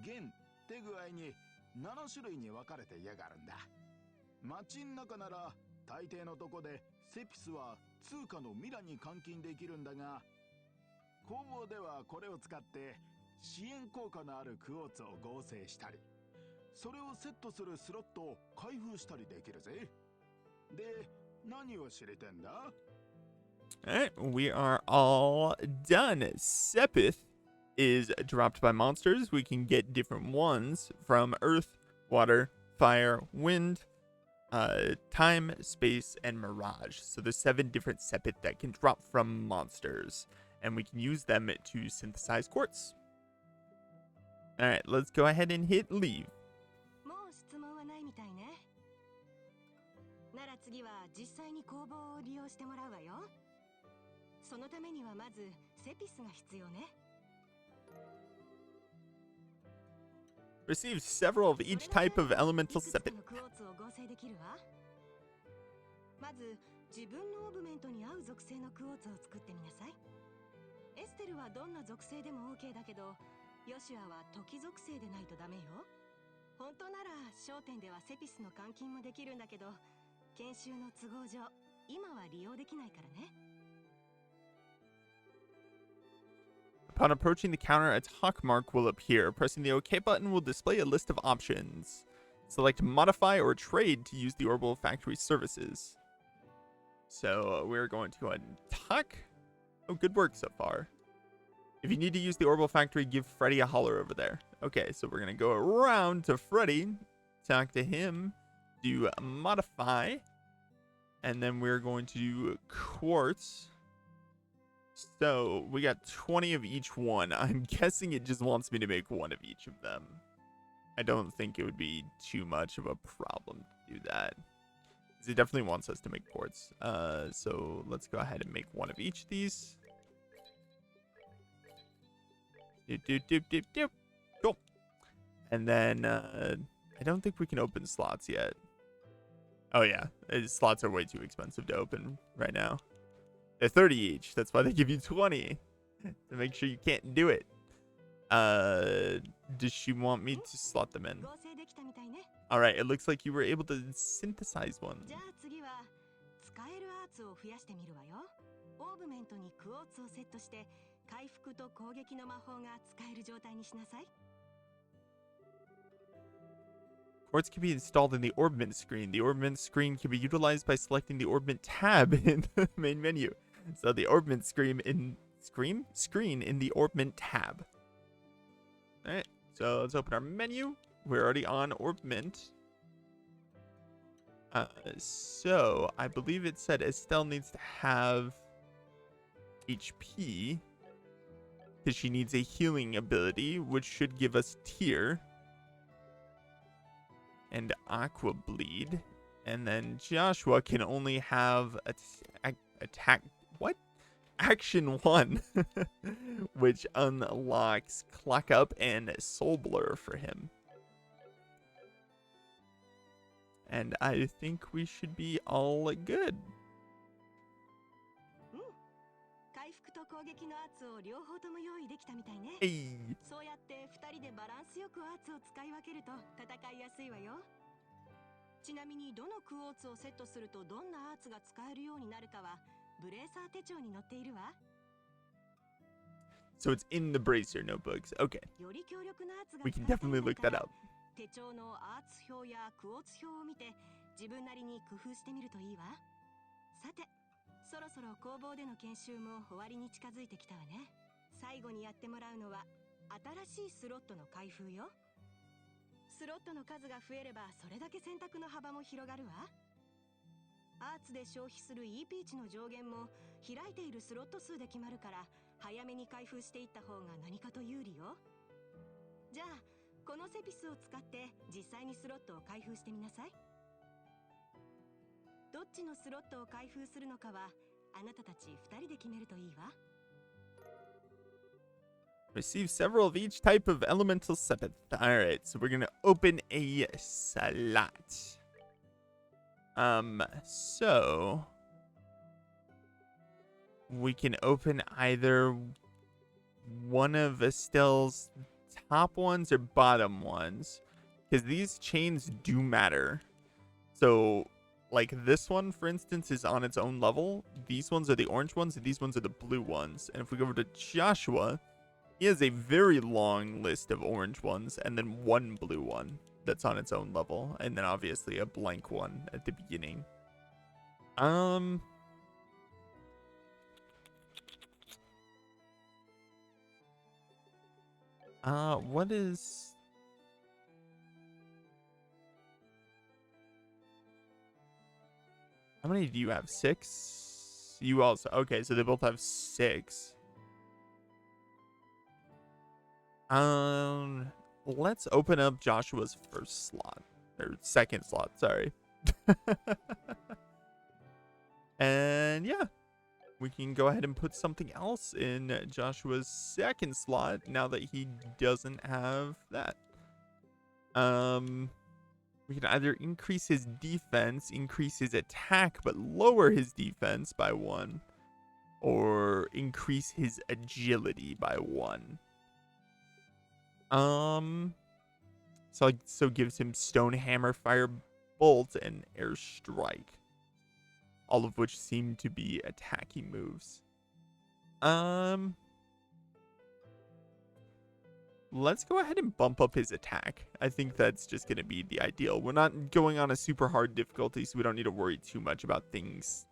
源って具合に7種類に分かれてやがるんだ。街ん中なら大抵のとこでセピスは通貨のミラに換金できるんだが、工房ではこれを使って支援効果のあるクォーツを合成したり、それをセットするスロットを開封したりできるぜ。で、何を知りてんだ？ Alright, we are all done. Sepeth is dropped by monsters. We can get different ones from earth, water, fire, wind, time, space, and mirage. So there's 7 different Sepeth that can drop from monsters, and we can use them to synthesize quartz. Alright, let's go ahead and hit leave. もう質問はないみたいね。なら次は実際に工房を利用してもらうわよ。そのためにはまずセピスが必要ね。Receive several of each type of elemental Sepeth. クォーツを合成できるわ。まず自分のオーブメントに合う属性のクォーツを作ってみなさい。エステルはどんな属性でも OK だけど、ヨシュアは時属性でないとダメよ。本当なら商店ではセピスの換金もできるんだけど、研修の都合上今は利用できないからね。Upon approaching the counter, a talk mark will appear. Pressing the OK button will display a list of options. Select modify or trade to use the Orbital Factory services. So we're going to go ahead and talk. Oh, good work so far. If you need to use the Orbital Factory, give Freddy a holler over there. Okay, so we're going to go around to Freddy, talk to him, do modify, and then we're going to do quartz. So we got 20 of each one. I'm guessing it just wants me to make one of each of them. I don't think it would be too much of a problem to do that. It definitely wants us to make quartz. So let's go ahead and make one of each of these. Cool. And then I don't think we can open slots yet. Oh yeah, slots are way too expensive to open right now. They're 30 each. That's why they give you 20 to make sure you can't do it. Does she want me to slot them in? All right, it looks like you were able to synthesize one. じゃあ次は使えるアーツを増やしてみるわよ。オーブメントにクォーツをセットして回復と攻撃の魔法が使える状態にしなさい。Quartz can be installed in the orbment screen. The orbment screen can be utilized by selecting the orbment tab in the main menu. So the orbment screen in the orbment tab. All right, so let's open our menu. We're already on orbment. So I believe it said Estelle needs to have HP because she needs a healing ability, which should give us Tear and Aqua Bleed. And then Joshua can only have attack. What? Action 1, which unlocks Clock Up and Soul Blur for him. And I think we should be all good. 回復と攻撃のアーツを両方とも用意できたみたいね。Hey. そうやって2人でバランスよくアーツを使い分けると戦いやすいわよ。ちなみにどのクォーツをセットするとどんなアーツが使えるようになるかはブレーサー手帳に載っているわ。So it's in the Bracer notebooks. Okay. より強力なアーツが We can definitely look that up. 手帳のアーツ表やクォーツ表を見て自分なりに工夫してみるといいわ。さて、そろそろ工房での研修も終わりに近づいてきたわね。最後にやってもらうのは新しいスロットの開封よ。スロットの数が増えればそれだけ選択の幅も広がるわ。アーツで消費する EP 値の上限も開いているスロット数で決まるから早めに開封していった方が何かと有利よ。じゃあこのセピスを使って実際にスロットを開封してみなさい。どっちのスロットを開封するのかはあなたたち2人で決めるといいわ。Receive several of each type of elemental Sept. Alright, so we're gonna open a slot. So we can open either one of Estelle's top ones or bottom ones, because these chains do matter. So like this one, for instance, is on its own level. These ones are the orange ones, and these ones are the blue ones. And if we go over to Joshua, he has a very long list of orange ones, and then one blue one that's on its own level, and then obviously a blank one at the beginning. What is... How many do you have? 6? You also... Okay, so they both have 6. Let's open up Joshua's first slot. Or second slot, sorry. And yeah, we can go ahead and put something else in Joshua's second slot now that he doesn't have that. We can either increase his defense, increase his attack, but lower his defense by 1, or increase his agility by 1. So gives him Stone Hammer, Fire Bolt, and Air Strike, all of which seem to be attacking moves. Let's go ahead and bump up his attack. I think that's just going to be the ideal. We're not going on a super hard difficulty, so we don't need to worry too much about things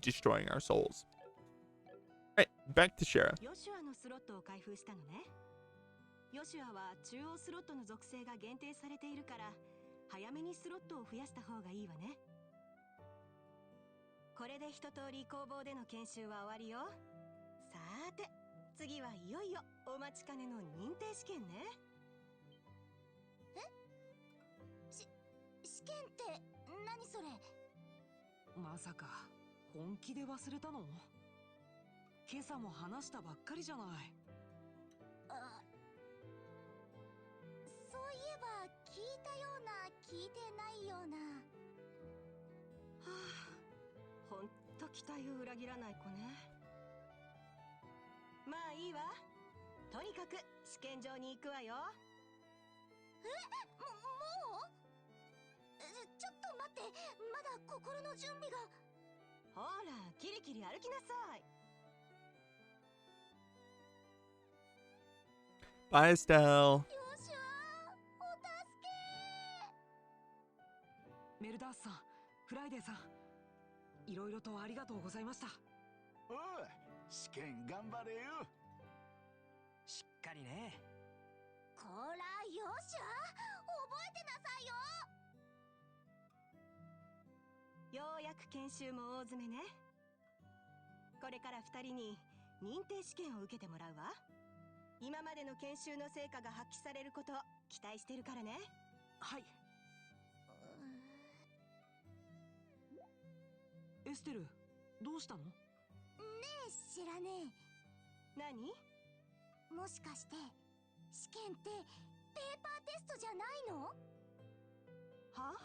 destroying our souls. Alright, back to Shara. ヨシュアは中央スロットの属性が限定されているから早めにスロットを増やした方がいいわね。これで一通り工房での研修は終わりよ。さーて、次はいよいよお待ちかねの認定試験ね。え？試験って何それ？まさか本気で忘れたの？今朝も話したばっかりじゃない。そういえば聞いたような聞いてないような。はあ、ほんと期待を裏切らない子ね。まあいいわ。とにかく試験場に行くわよ。もう？ちょっと待って、まだ心の準備が。ほら、キリキリ歩きなさい。Bye, Estelle. メルダースさん、フライデーさん、いろいろとありがとうございました。おい、試験頑張れよ。しっかりね。こら、よっしゃ、覚えてなさいよ。ようやく研修も大詰めね。これから2人に認定試験を受けてもらうわ。今までの研修の成果が発揮されること期待してるからね。はい。エステル、どうしたの？ねえ、知らねえ。何？もしかして試験ってペーパーテストじゃないの？は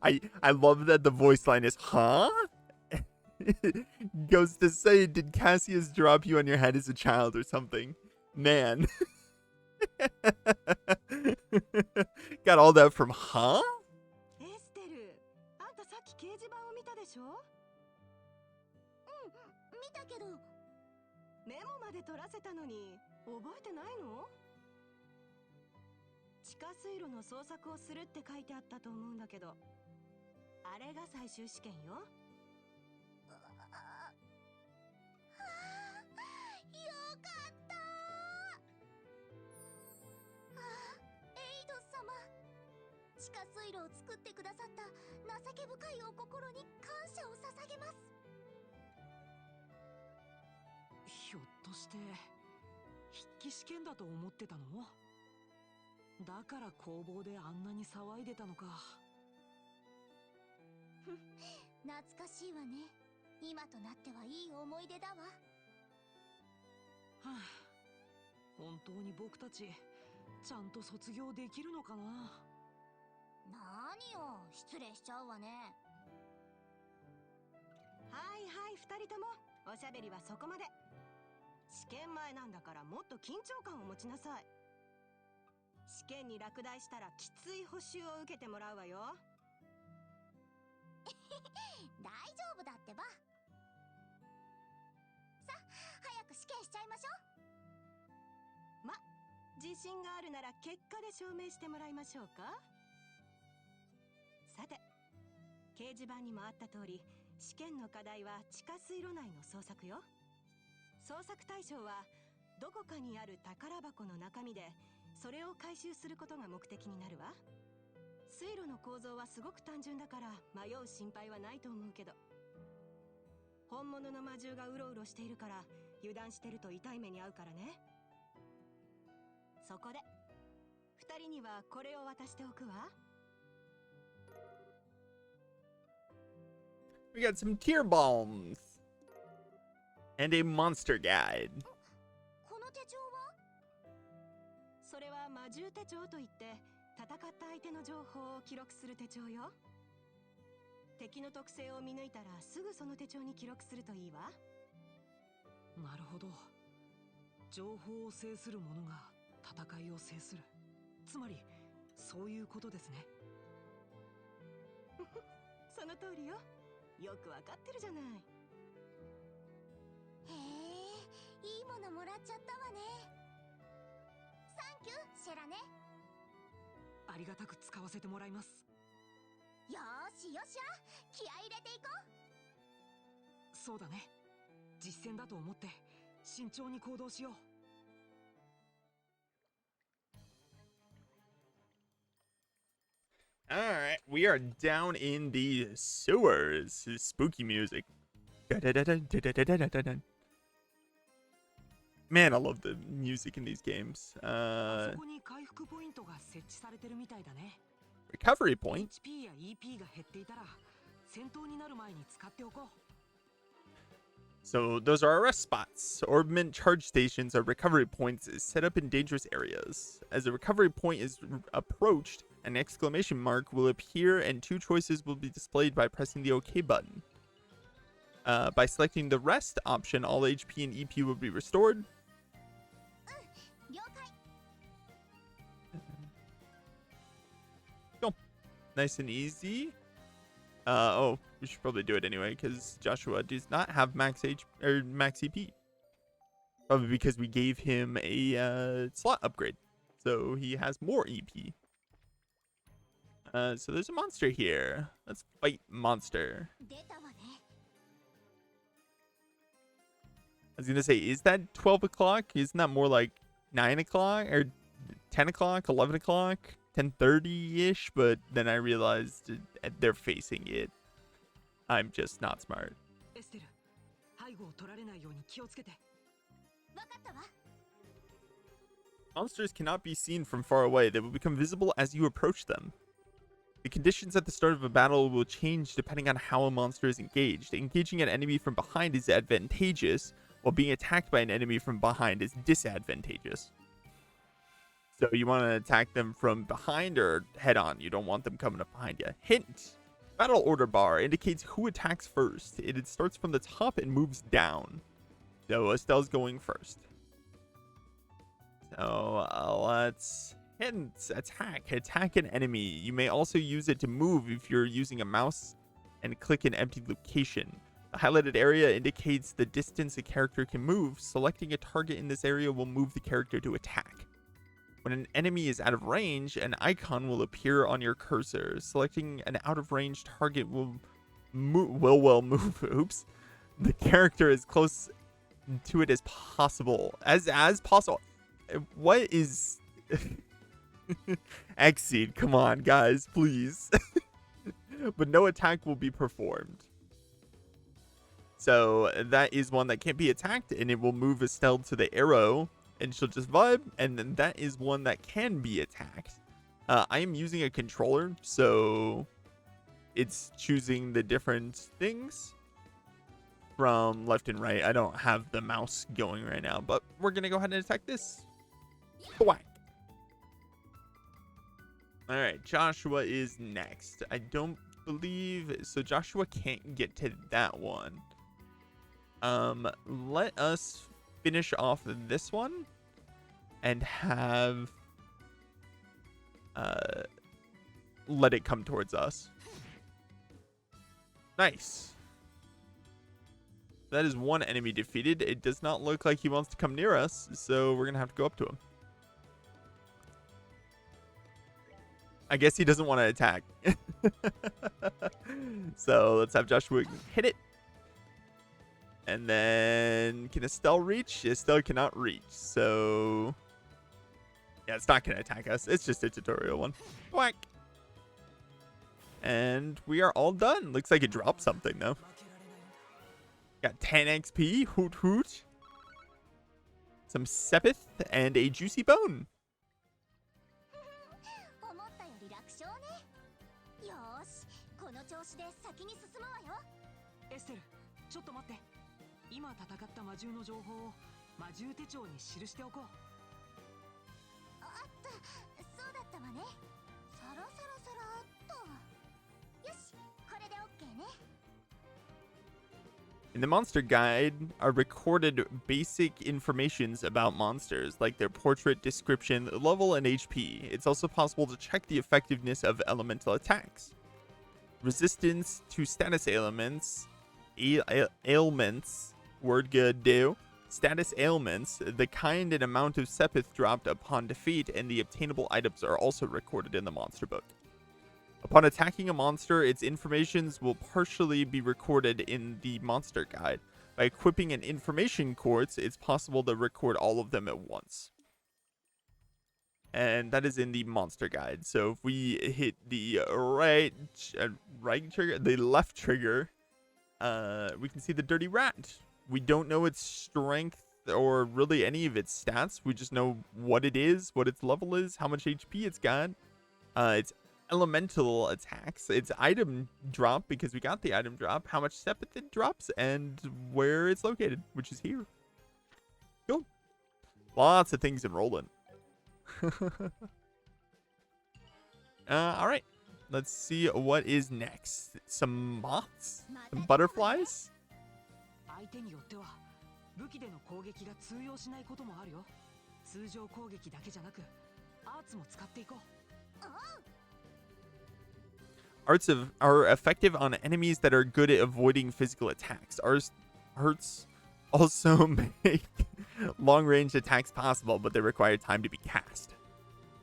I love that the voice line is, huh? Goes to say, did Cassius drop you on your head as a child or something? Man. Got all that from, huh? エステル、あんたさっき掲示板を見たでしょ？うん、見たけど。メモまで取らせたのに覚えてないの？地下水路の捜索をするって書いてあったと思うんだけど、あれが最終試験よ。地下水路を作ってくださった情け深いお心に感謝を捧げます。ひょっとして筆記試験だと思ってたの？だから工房であんなに騒いでたのか。懐かしいわね。今となってはいい思い出だわ。はあ、本当に僕たちちゃんと卒業できるのかな。何よ、失礼しちゃうわね。はいはい、2人ともおしゃべりはそこまで。試験前なんだからもっと緊張感を持ちなさい。試験に落第したらきつい補習を受けてもらうわよ。大丈夫だってば。さ、早く試験しちゃいましょう。ま、自信があるなら結果で証明してもらいましょうか。さて、掲示板にもあった通り、試験の課題は地下水路内の捜索よ。捜索対象はどこかにある宝箱の中身で、それを回収することが目的になるわ。水路の構造はすごく単純だから迷う心配はないと思うけど、本物の魔獣がうろうろしているから油断してると痛い目に遭うからね。そこで2人にはこれを渡しておくわ。We got some tear bombs and a monster guide. この手帳は？それは魔獣手帳といって、戦った相手の情報を記録する手帳よ。敵の特性を見抜いたらすぐその手帳に記録するといいわ。なるほど。情報を制する者が戦いを制する。つまりそういうことですね。その通りよ。よくわかってるじゃない。へえ、いいものもらっちゃったわね。サンキュー、シェラね。ありがたく使わせてもらいます。よーしよっしゃ、気合い入れていこう。そうだね。実践だと思って慎重に行動しよう。Alright, we are down in the sewers. This is spooky music. Man, I love the music in these games. そこに回復ポイントが設置されてるみたいだね。Recovery point? HP や EP が減っていたら戦闘になる前に使っておこう。So those are our rest spots. Orbment charge stations are recovery points set up in dangerous areas. As a recovery point is approached, an exclamation mark will appear and two choices will be displayed by pressing the OK button. By selecting the rest option, all HP and EP will be restored. 了解。 Cool. Nice and easy. Oh, we should probably do it anyway because Joshua does not have max EP. Probably because we gave him a slot upgrade, so he has more EP. So there's a monster here. Let's fight monster. 出たわね。 I was gonna say, is that 12 o'clock? Isn't that more like 9 o'clock or 10 o'clock, 11 o'clock, 10:30-ish? But then I realized they're facing it. I'm just not smart. エステル、背後を取られないように気をつけて。わかったわ。 Monsters cannot be seen from far away. They will become visible as you approach them. The conditions at the start of a battle will change depending on how a monster is engaged. Engaging an enemy from behind is advantageous, while being attacked by an enemy from behind is disadvantageous. So you want to attack them from behind or head on. You don't want them coming up behind you. Hint. Battle order bar indicates who attacks first. It starts from the top and moves down. So Estelle's going first. So let's hint. Attack an enemy. You may also use it to move if you're using a mouse and click an empty location. The highlighted area indicates the distance a character can move. Selecting a target in this area will move the character to attack. When an enemy is out of range, an icon will appear on your cursor. Selecting an out-of-range target will move. Oops. The character as close to it as possible. As possible. What is... Exceed. Come on, guys. Please. But no attack will be performed. So that is one that can't be attacked, and it will move Estelle to the arrow, and she'll just vibe. And then that is one that can be attacked. I am using a controller, so it's choosing the different things. from left and right. I don't have the mouse going right now, but we're going to go ahead and attack this. Whack. All right, Joshua is next. I don't believe so. Joshua can't get to that one. Let us finish off this one and have let it come towards us. Nice. That is one enemy defeated. It does not look like he wants to come near us, so we're gonna have to go up to him. I guess he doesn't want to attack. So let's have Joshua hit it. And then can Estelle reach? Estelle cannot reach. So yeah, it's not gonna attack us. It's just a tutorial one. Whack. And we are all done. Looks like it dropped something though. Got 10 XP. Hoot hoot. Some Sept and a juicy bone. 思ったより楽勝ね。よーし、この調子で先に進むわよ。エステル、ちょっと待って。今戦った魔獣の情報を魔獣手帳に記しておこう。あった、そうだったわね。サラサラサラっと。よし、これでオッケーね。In the monster guide are recorded basic informations about monsters, like their portrait, description, level, and HP. It's also possible to check the effectiveness of elemental attacks. Resistance to status ailments, ailments, word good do, status ailments, the kind and amount of Sepith dropped upon defeat, and the obtainable items are also recorded in the monster book. Upon attacking a monster, its informations will partially be recorded in the monster guide. By equipping an information quartz, it's possible to record all of them at once. And that is in the monster guide. So if we hit the right trigger, the left trigger, we can see the dirty rat. We don't know its strength or really any of its stats. We just know what it is, what its level is, how much HP it's got. Its elemental attacks, its item drop, because we got the item drop, how much Sepith it drops, and where it's located, which is here. Cool. Lots of things enrolling. All right. Let's see what is next. Some moths? Some butterflies? 相手によっては武器での攻撃が通用しないこともあるよ。通常攻撃だけじゃなくアーツも使っていこう。Arts are effective on enemies that are good at avoiding physical attacks. Arts also make long-range attacks possible, but they require time to be cast.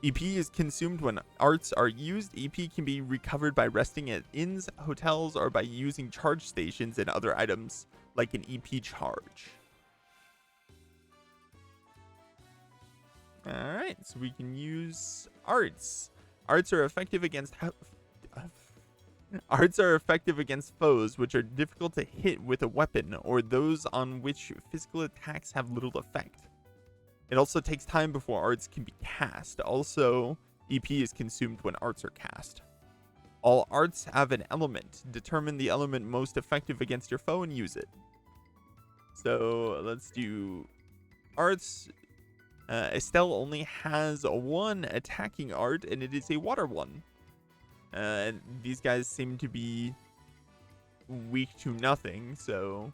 EP is consumed when arts are used. EP can be recovered by resting at inns, hotels, or by using charge stations and other items like an EP charge. Alright, so we can use arts. Arts are effective against foes which are difficult to hit with a weapon, or those on which physical attacks have little effect. It also takes time before arts can be cast. Also, EP is consumed when arts are cast. All arts have an element. Determine the element most effective against your foe and use it. So let's do arts. Estelle only has one attacking art, and it is a water one. And these guys seem to be weak to nothing, so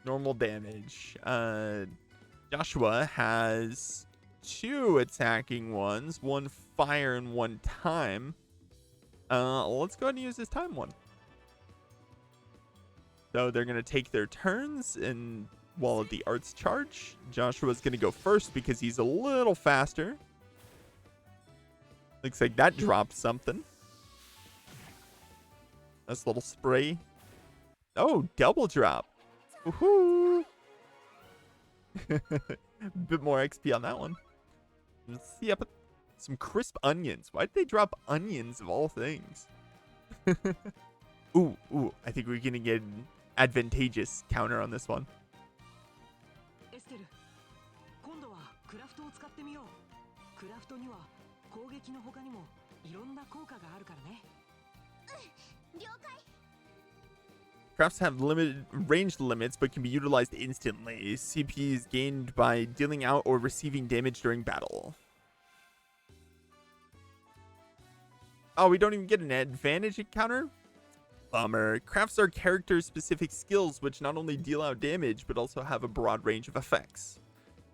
normal damage. Joshua has two attacking ones, one fire and one time. Let's go ahead and use this time one. So they're going to take their turns, and while the arts charge, Joshua's going to go first because he's a little faster. Looks like that dropped something. Nice little spray. Oh, double drop. Woohoo! Bit more XP on that one. Let's see up some crisp onions. Why did they drop onions of all things? Ooh, I think we're gonna get an advantageous counter on this one. エステル、今度はクラフトを使ってみよう。クラフトには攻撃の他にもいろんな効果があるからね。了解。Crafts have limited range limits but can be utilized instantly. CP is gained by dealing out or receiving damage during battle. Oh, we don't even get an advantage encounter? Bummer. Crafts are character-specific skills which not only deal out damage but also have a broad range of effects.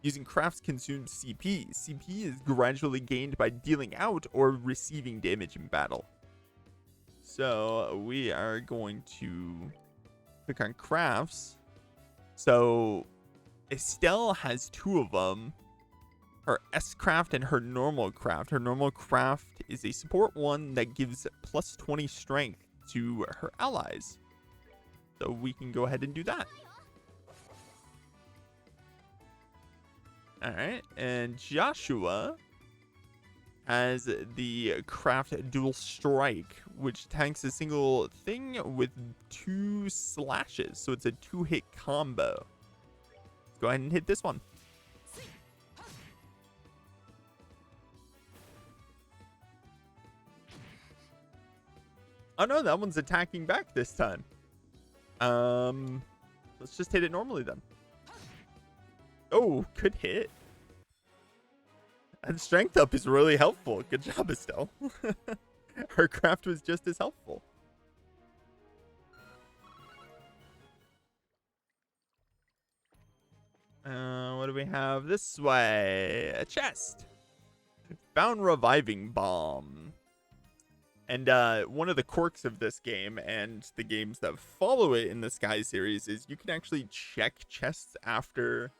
Using crafts consumes CP. CP is gradually gained by dealing out or receiving damage in battle. So we are going to click on crafts. So Estelle has 2 of them. Her S craft and her normal craft. Her normal craft is a support one that gives plus 20 strength to her allies. So we can go ahead and do that. All right, and Joshua has the craft dual strike, which tanks a single thing with 2 slashes. So it's a 2-hit combo. Let's go ahead and hit this one. Oh no, that one's attacking back this time. Let's just hit it normally then. Oh, good hit. And strength up is really helpful. Good job, Estelle. Her craft was just as helpful. What do we have this way? A chest. Found reviving bomb. And one of the quirks of this game and the games that follow it in the Sky series is you can actually check chests after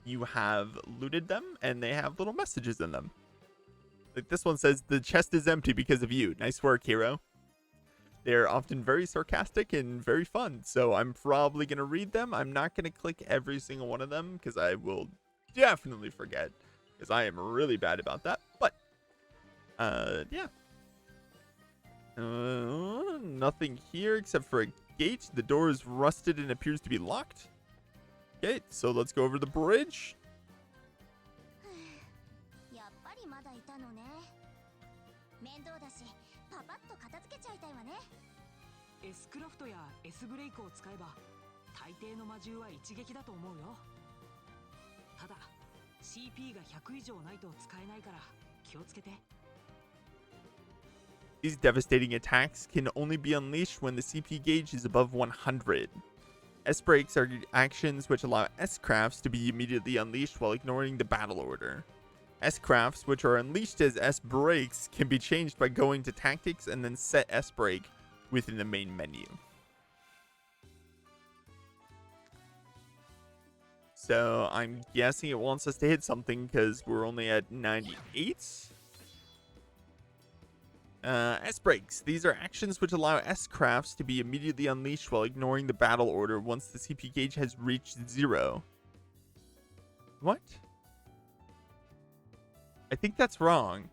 you have looted them, and they have little messages in them. Like this one says, "The chest is empty because of you. Nice work, hero." They're often very sarcastic and very fun, so I'm probably going to read them. I'm not going to click every single one of them because I will definitely forget, because I am really bad about that. But, yeah. Nothing here except for a gate. The door is rusted and appears to be locked. Okay, so let's go over the bridge. やっぱりまだいたのね。面倒だし、パパッと片付けちゃいたいわね。S クラフトや S ブレイクを使えば大抵の魔獣は一撃だと思うよ。ただ CP が100以上ないと使えないから気をつけて。 These devastating attacks can only be unleashed when the CP gauge is above 100. S breaks are actions which allow S crafts to be immediately unleashed while ignoring the battle order. S crafts, which are unleashed as S breaks, can be changed by going to tactics and then set S break within the main menu. So I'm guessing it wants us to hit something because we're only at 98. S breaks. These are actions which allow S crafts to be immediately unleashed while ignoring the battle order once the CP gauge has reached 0. What? I think that's wrong.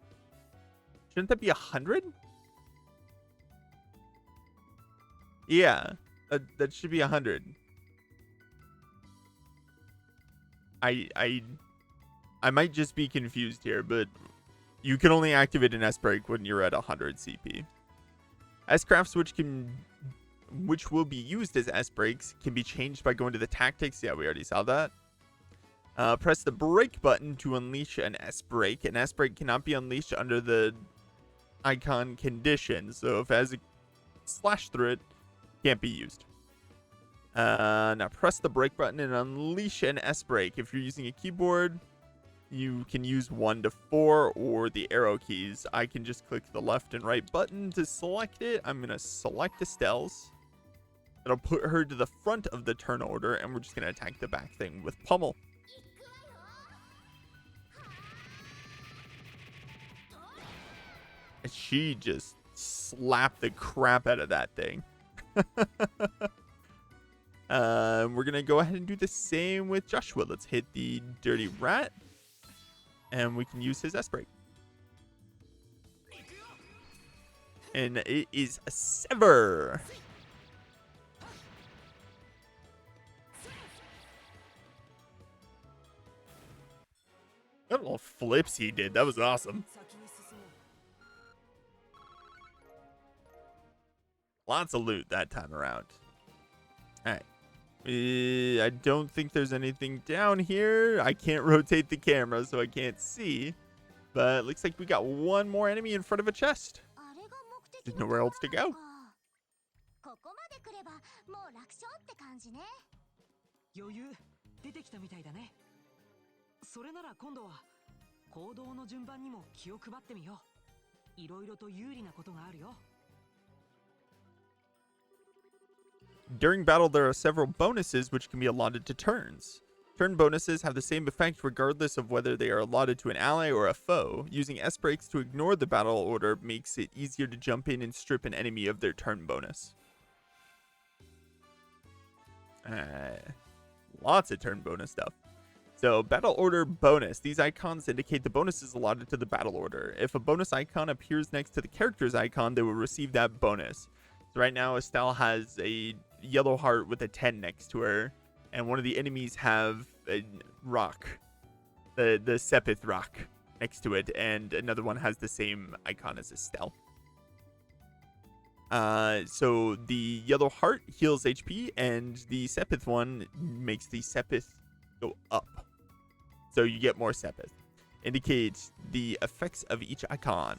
Shouldn't that be 100? Yeah, that should be 100. I might just be confused here, but you can only activate an S break when you're at 100 CP. S crafts which will be used as S breaks can be changed by going to the tactics. Yeah, we already saw that. Press the break button to unleash an S break. An S break cannot be unleashed under the icon condition. So if it has a slash through it, can't be used. Now press the break button and unleash an S break. If you're using a keyboard, you can use 1 to 4 or the arrow keys. I can just click the left and right button to select it. I'm going to select Estelle's. It'll put her to the front of the turn order, and we're just going to attack the back thing with Pummel. And she just slapped the crap out of that thing. We're going to go ahead and do the same with Joshua. Let's hit the Dirty Rat. And we can use his S break. And it is a Sever. What little flips he did. That was awesome. Lots of loot that time around. Alright. I don't think there's anything down here. I can't rotate the camera, so I can't see. But it looks like we got one more enemy in front of a chest. あれが目的 There's の nowhere else to ところな go. のか。ここまで来ればもう楽勝って感じね。余裕出てきたみたいだね。それなら今度は行動の順番にも気を配ってみよう。いろいろと有利なことがあるよ。During battle, there are several bonuses which can be allotted to turns. Turn bonuses have the same effect regardless of whether they are allotted to an ally or a foe. Using S breaks to ignore the battle order makes it easier to jump in and strip an enemy of their turn bonus. Lots of turn bonus stuff. So, battle order bonus. These icons indicate the bonuses allotted to the battle order. If a bonus icon appears next to the character's icon, they will receive that bonus. So right now, Estelle has a yellow heart with a 10 next to her, and one of the enemies have a rock, the Sept rock next to it, and another one has the same icon as Estelle. So the yellow heart heals HP, and the Sept one makes the Sept go up. So you get more Sept. Indicates the effects of each icon.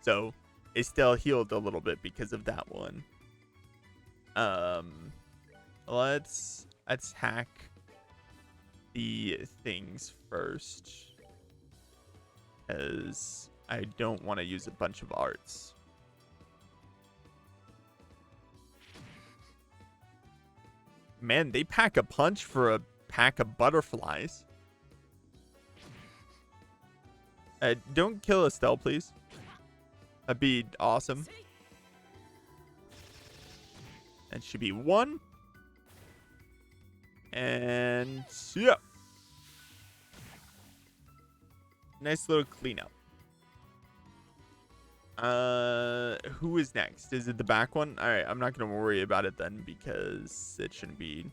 So Estelle healed a little bit because of that one. Let's attack the things first, as I don't want to use a bunch of arts. Man, they pack a punch for a pack of butterflies. Don't kill Estelle, please. That'd be awesome. That should be one. And yeah. Nice little cleanup. Who is next? Is it the back one? Alright, I'm not gonna worry about it then because it shouldn't be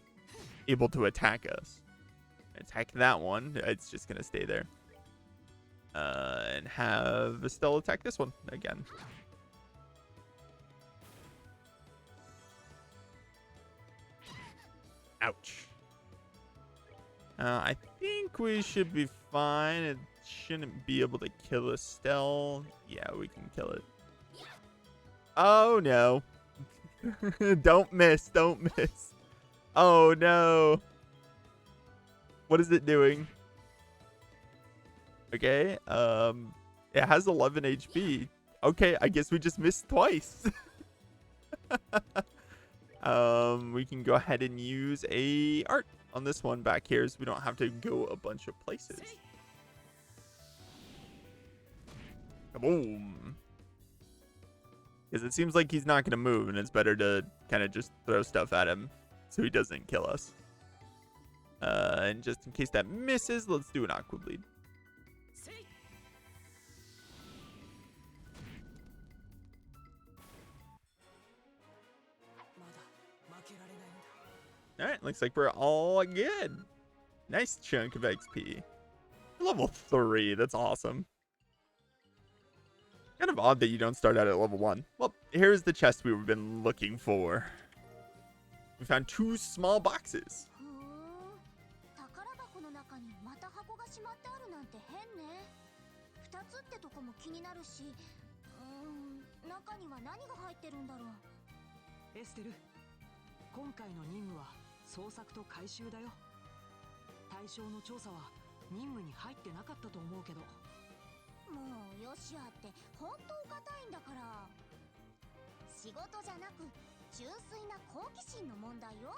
able to attack us. Attack that one. It's just gonna stay there. And have Estelle attack this one again. Ouch. I think we should be fine. It shouldn't be able to kill Estelle. Yeah, we can kill it. Oh, no. Don't miss. Don't miss. Oh, no. What is it doing? Okay. It has 11 HP. Okay, I guess we just missed twice. We can go ahead and use a art on this one back here so we don't have to go a bunch of places. Boom. Because it seems like he's not going to move, and it's better to kind of just throw stuff at him so he doesn't kill us. And just in case that misses, let's do an Aqua Bleed. Alright, looks like we're all good. Nice chunk of XP. Level 3, that's awesome. Kind of odd that you don't start out at level 1. Well, here's the chest we've been looking for. We found 2 small boxes. 宝箱の中にまた箱がしまってあるなんて変ね。2つってとこも気になるし、中には何が入ってるんだろう。エステル、今回の任務は捜索と回収だよ。対象の調査は任務に入ってなかったと思うけど。もうよしあって本当硬いんだから。仕事じゃなく純粋な好奇心の問題よ。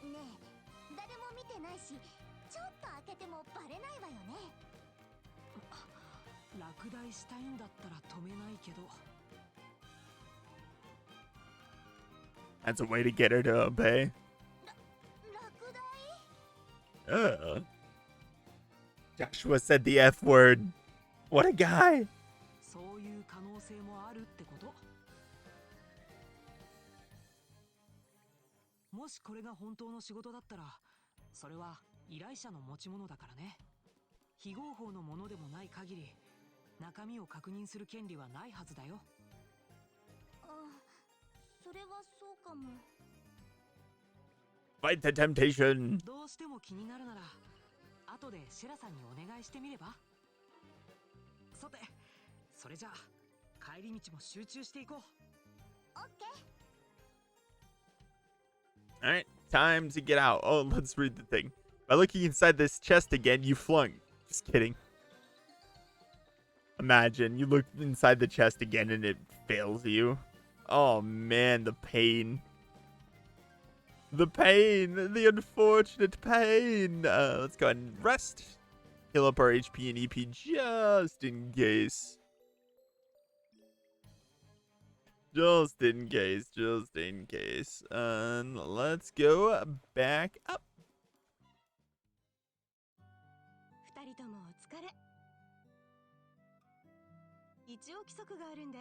ねえ、誰も見てないし、ちょっと開けてもバレないわよね。落第したいんだったら止めないけど。That's a way to get her to obey. 落第Joshua said the F word. What a guy. そういう可能性もあるってこと。もしこれが本当の仕事だったら、それは依頼者の持ち物だからね。非合法のものでもない限り、中身を確認する権利はないはずだよ。それはそうかも。 Fight the temptation. どうしても気になるなら後でシェラさんにお願いしてみれば。さて、それじゃあ帰り道も集中していこう。オッケー。 All right, time to get out. Oh, let's read the thing. By looking inside this chest again, you flung. Just kidding. Imagine you look inside the chest again and it fails you. Oh man, the pain. The pain. The unfortunate pain. Let's go ahead and rest. Heal up our HP and EP just in case. Just in case. Just in case. And let's go back up. 二人ともお疲れ。一応規則があるんで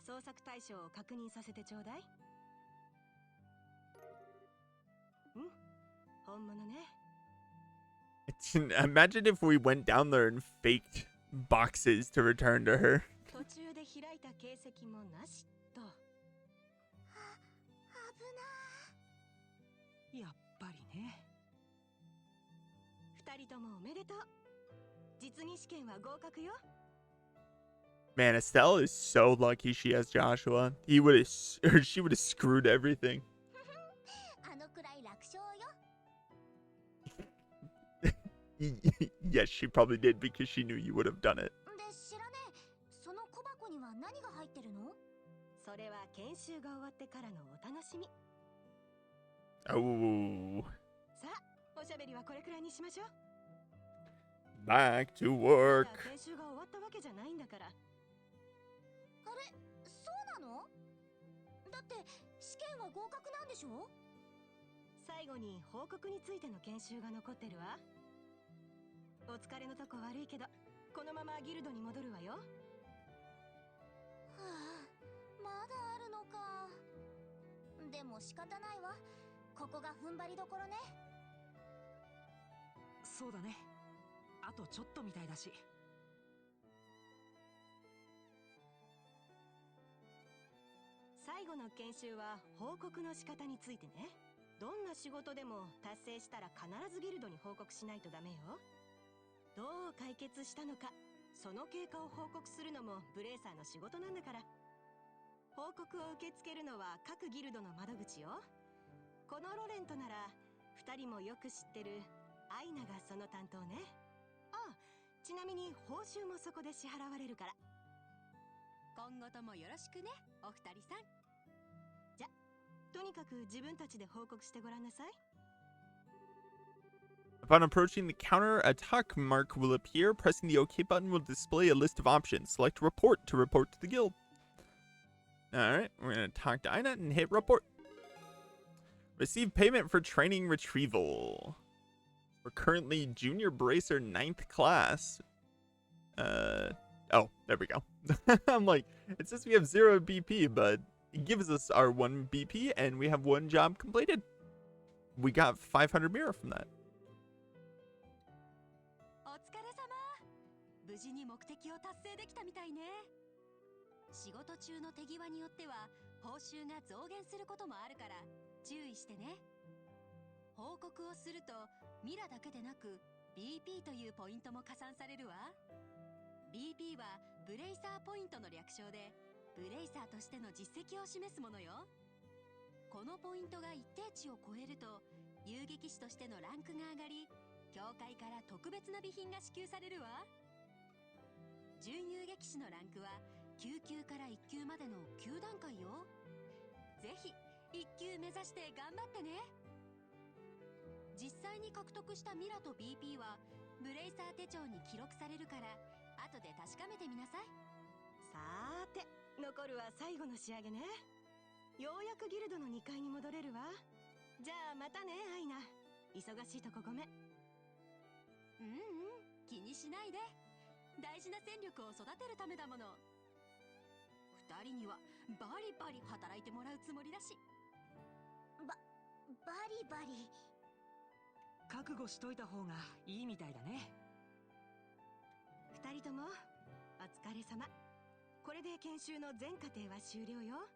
捜索対象を確認させてちょうだい。本物ね。Imagine if we went down there and faked boxes to return to her. 途中で開いた形跡もなしと。やっぱりね。二人ともおめでとう。実技試験は合格よ。 Man, Estelle is so lucky she has Joshua. He would have, or she would have screwed everything. あのくらい楽勝よ。 Yes, she probably did because she knew you would have done it. で、知らねえ。その小箱には何が入ってるの？それは研修が終わってからのお楽しみ。 Oh, さあ、おしゃべりはこれくらいにしましょう。 back to ま work. だ研修が終わったわけじゃないんだから。あれ、そうなの？だって試験は合格なんでしょ？最後に報告についての研修が残ってるわ。お疲れのとこ悪いけど、このままギルドに戻るわよ。はあ、まだあるのか。でも仕方ないわ。ここが踏ん張りどころね。そうだね。あとちょっとみたいだし。最後の研修は報告の仕方についてね。どんな仕事でも達成したら必ずギルドに報告しないとダメよ。どう解決したのか、その経過を報告するのもブレイサーの仕事なんだから。報告を受け付けるのは各ギルドの窓口よ。このロレントなら2人もよく知ってるアイナがその担当ね。ああ、ちなみに報酬もそこで支払われるから。今後ともよろしくね、お二人さん。じゃ、とにかく自分たちで報告してごらんなさい。 Upon approaching the counter, a talk mark will appear. Pressing the OK button will display a list of options. Select report to report to the guild. Alright, we're going to talk to Ina and hit report. Receive payment for training retrieval. We're currently junior bracer 9th class. Oh, there we go. I'm like, it says we have 0 BP, but it gives us our 1 BP and we have 1 job completed. We got 500 mirror from that. お疲れ様。無事に目的を達成できたみたいね。仕事中の手際によっては報酬が増減することもあるから注意してね。報告をするとミラだけでなく BP というポイントも加算されるわ。 BP はブレイサーポイントの略称で、ブレイサーとしての実績を示すものよ。このポイントが一定値を超えると遊撃士としてのランクが上がり、教会から特別な備品が支給されるわ。準遊撃士のランクは9級から1級までの9段階よ。ぜひ1級目指して頑張ってね。実際に獲得したミラと BP はブレイサー手帳に記録されるから後で確かめてみなさい。さーて、残るは最後の仕上げね。ようやくギルドの2階に戻れるわ。じゃあまたね、アイナ。忙しいとこごめん。気にしないで。大事な戦力を育てるためだもの。2人にはバリバリ働いてもらうつもりだし。バリバリ。覚悟しといた方がいいみたいだね。2人ともお疲れ様。これで研修の全過程は終了よ。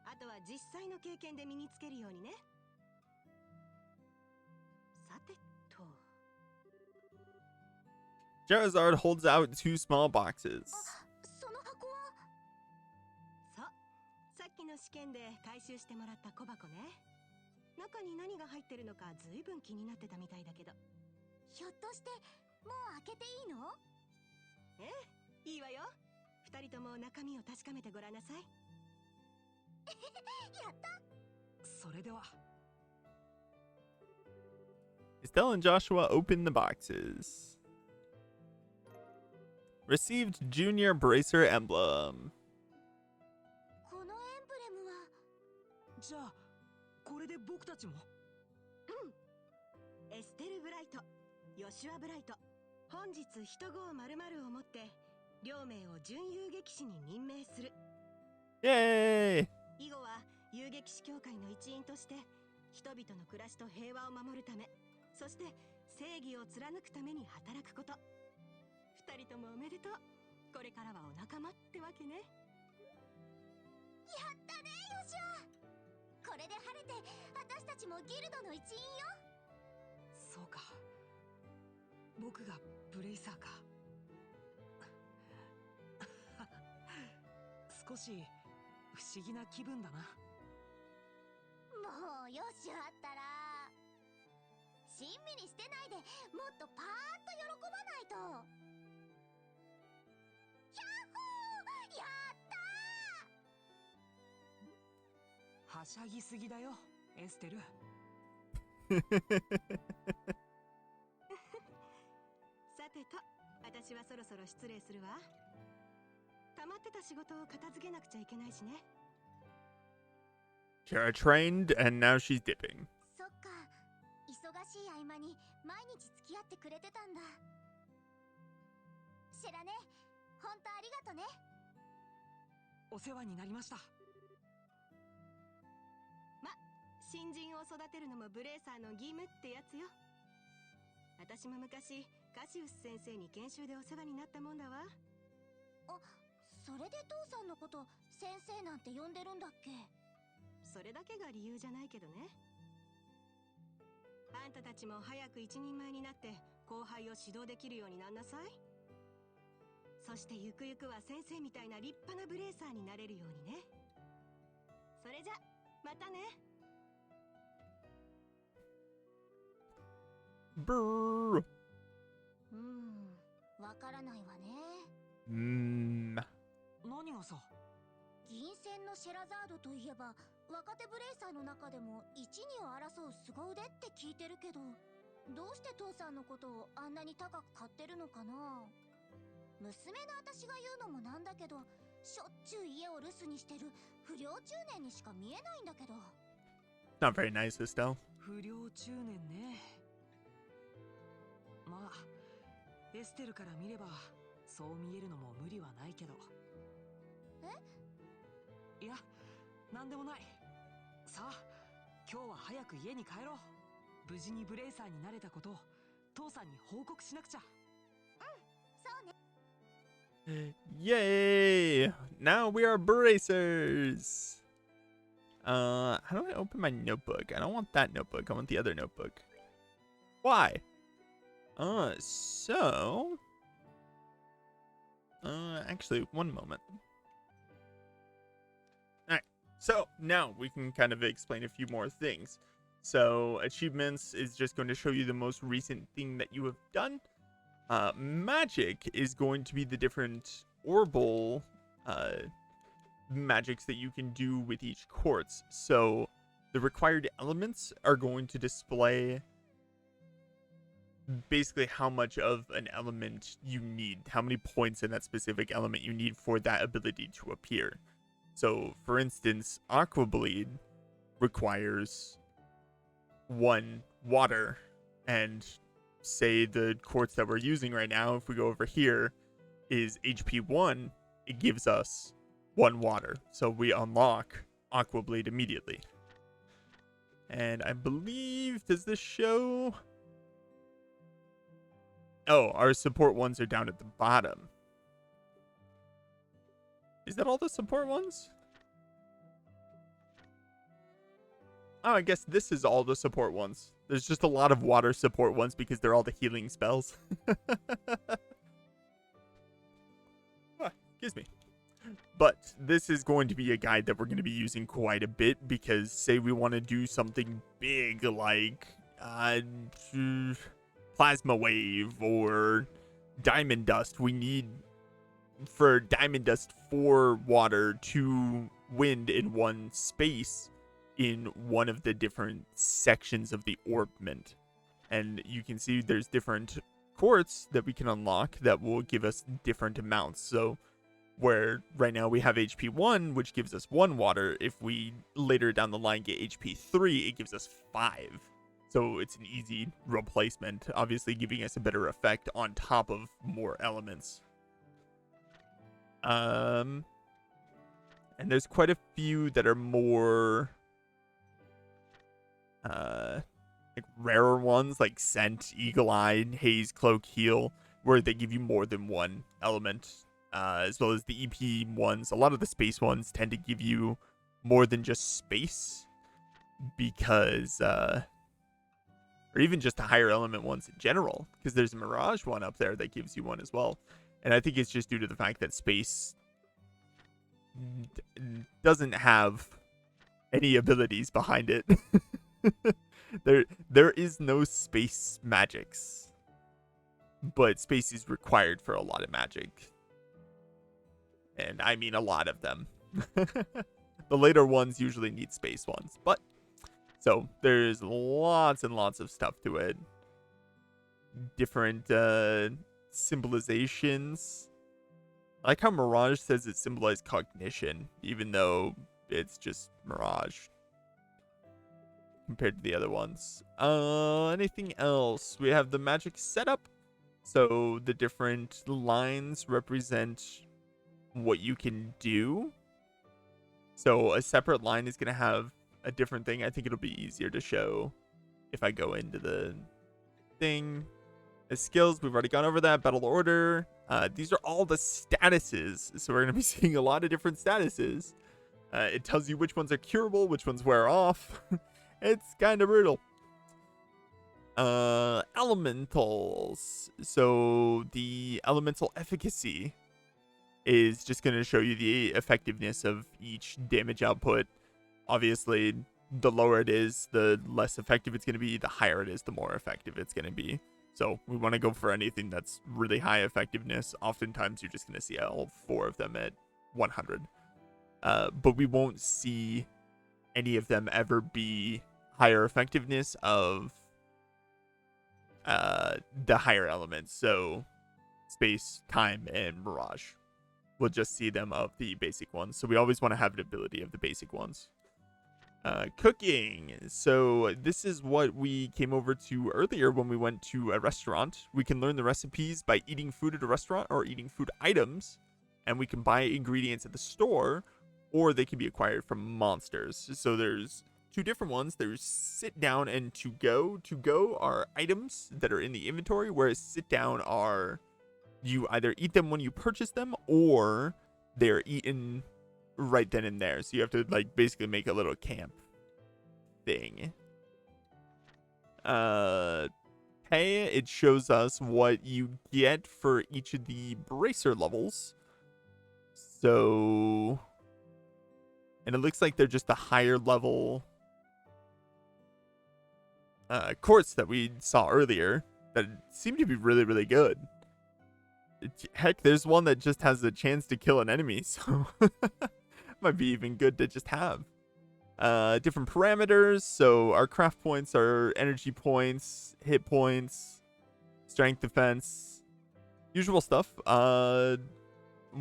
あとは実際の経験で身につけるようにね。さてと。 Charizard holds out 2 small boxes. その箱は。そう、さっきの試験で回収してもらった小箱ね。中に何が入ってるのかずいぶん気になってたみたいだけど。ひょっとしてもう開けていいの？ええ、いいわよ。二人とも中身を確かめてごらんなさい。やった。それでは。 Estelle and Joshua open the boxes. Received Junior Bracer Emblem. このエンブレムは。じゃあこれで僕たちも。エステル・ブライト、ヨシュア・ブライト、本日一号〇〇をもって両名を準遊撃士に任命する。 Yay! 以後は遊撃士協会の一員として人々の暮らしと平和を守るため、そして正義を貫くために働くこと。二人ともおめでとう。これからはお仲間ってわけね。やったね、ヨシュア。これで晴れて私たちもギルドの一員よ。そうか、僕がブレイサーか。少し不思議な気分だな。もうヨシュアったらしんみりしてないでもっとパーッと喜ばないと。キャッホー、やったはしゃぎすぎだよエステル。さてと、私はそろそろ失礼するわ。溜まってた仕事を片付けなくちゃいけないしね。Kara trained, and now she's dipping. そっか、忙しい合間に毎日付き合ってくれてたんだ。シェラね、ほんとありがとね。お世話になりました。ま、新人を育てるのもブレイサーの義務ってやつよ。私も昔カシウス先生に研修でお世話になったもんだわ。あ、それで父さんのこと先生なんて呼んでるんだっけ？それだけが理由じゃないけどね。あんたたちも早く一人前になって後輩を指導できるようになんなさい。そしてゆくゆくは先生みたいな立派なブレイサーになれるようにね。それじゃまたね。Brrr. わからないわね。何がさ。銀線のシェラザードといえば若手ブレイサーの中でも一二を争う凄腕って聞いてるけど、どうして父さんのことをあんなに高く買ってるのかな。娘の私が言うのもなんだけど、しょっちゅう家を留守にしてる不良中年にしか見えないんだけど。 Not very nice, Estelle. 不良中年ね。まあエステルから見ればそう見えるのも無理はないけど。いや、なんでもない。さあ今日は早く家に帰ろう。無事にブレイサーになれたことを父さんに報告しなくちゃ。そうね。Yay! Now we are bracers! How do I open my notebook? I don't want that notebook. I want the other notebook. Why? Actually, one moment. Alright, so now we can kind of explain a few more things. So, achievements is just going to show you the most recent thing that you have done. Magic is going to be the different orbal magics that you can do with each quartz. So the required elements are going to display basically how much of an element you need, how many points in that specific element you need for that ability to appear. So for instance, Aqua Bleed requires 1 water, and say the quartz that we're using right now, if we go over here, is HP 1, it gives us 1 water. So we unlock Aqua Blade immediately. And I believe, does this show? Oh, our support ones are down at the bottom. Is that all the support ones? Oh, I guess this is all the support ones. There's just a lot of water support ones because they're all the healing spells. Excuse me. But this is going to be a guide that we're going to be using quite a bit because say we want to do something big like plasma wave or diamond dust. We need for diamond dust 4 water, 2 wind in 1 space in one of the different sections of the orbment. And you can see there's different quartz that we can unlock that will give us different amounts. So where right now we have HP 1, which gives us 1 water. If we later down the line get HP 3, it gives us 5. So it's an easy replacement, obviously giving us a better effect on top of more elements. And there's quite a few that are more like rarer ones, like Scent, Eagle Eye, Haze, Cloak, Heal, where they give you more than 1 element. As well as the EP ones. A lot of the space ones tend to give you more than just space because, or even just the higher element ones in general, because there's a Mirage one up there that gives you 1 as well. And I think it's just due to the fact that space doesn't have any abilities behind it. There is no space magics, but space is required for a lot of magic. And I mean a lot of them. The later ones usually need space ones. But, so, there's lots and lots of stuff to it. Different symbolizations. I like how Mirage says it symbolizes cognition, even though it's just Mirage. Compared to the other ones. Anything else? We have the magic setup. So, the different lines represent what you can do. So a separate line is going to have a different thing. I think it'll be easier to show if I go into the thing. The skills, we've already gone over that. Battle order. These are all the statuses. So we're going to be seeing a lot of different statuses. It tells you which ones are curable, which ones wear off. It's kind of brutal. Elementals. So the elemental efficacy is just going to show you the effectiveness of each damage output. Obviously, the lower it is, the less effective it's going to be. The higher it is, the more effective it's going to be. So we want to go for anything that's really high effectiveness. Oftentimes, you're just going to see all 4 of them at 100. But we won't see any of them ever be higher effectiveness of the higher elements. So space, time, and mirage. We'll just see them of the basic ones. So we always want to have an ability of the basic ones. Cooking. So this is what we came over to earlier when we went to a restaurant. We can learn the recipes by eating food at a restaurant or eating food items. And we can buy ingredients at the store, or they can be acquired from monsters. So there's 2 different ones. There's sit down and to go. To go are items that are in the inventory, whereas sit down are you either eat them when you purchase them or they're eaten right then and there. So you have to like basically make a little camp thing. Pay, it shows us what you get for each of the bracer levels. So, and it looks like they're just the higher level quartz that we saw earlier that seem to be really, really good. Heck, there's one that just has a chance to kill an enemy, so might be even good to just have. Different parameters, so our craft points are energy points, hit points, strength, defense, usual stuff.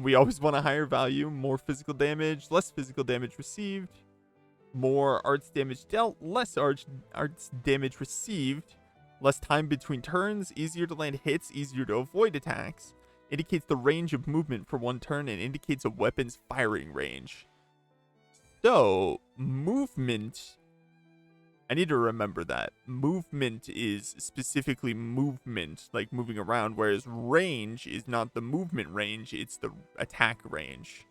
We always want a higher value, more physical damage, less physical damage received, more arts damage dealt, less arts damage received, less time between turns, easier to land hits, easier to avoid attacks. Indicates the range of movement for 1 turn and indicates a weapon's firing range. So, movement, I need to remember that. Movement is specifically movement, like moving around, whereas range is not the movement range, it's the attack range.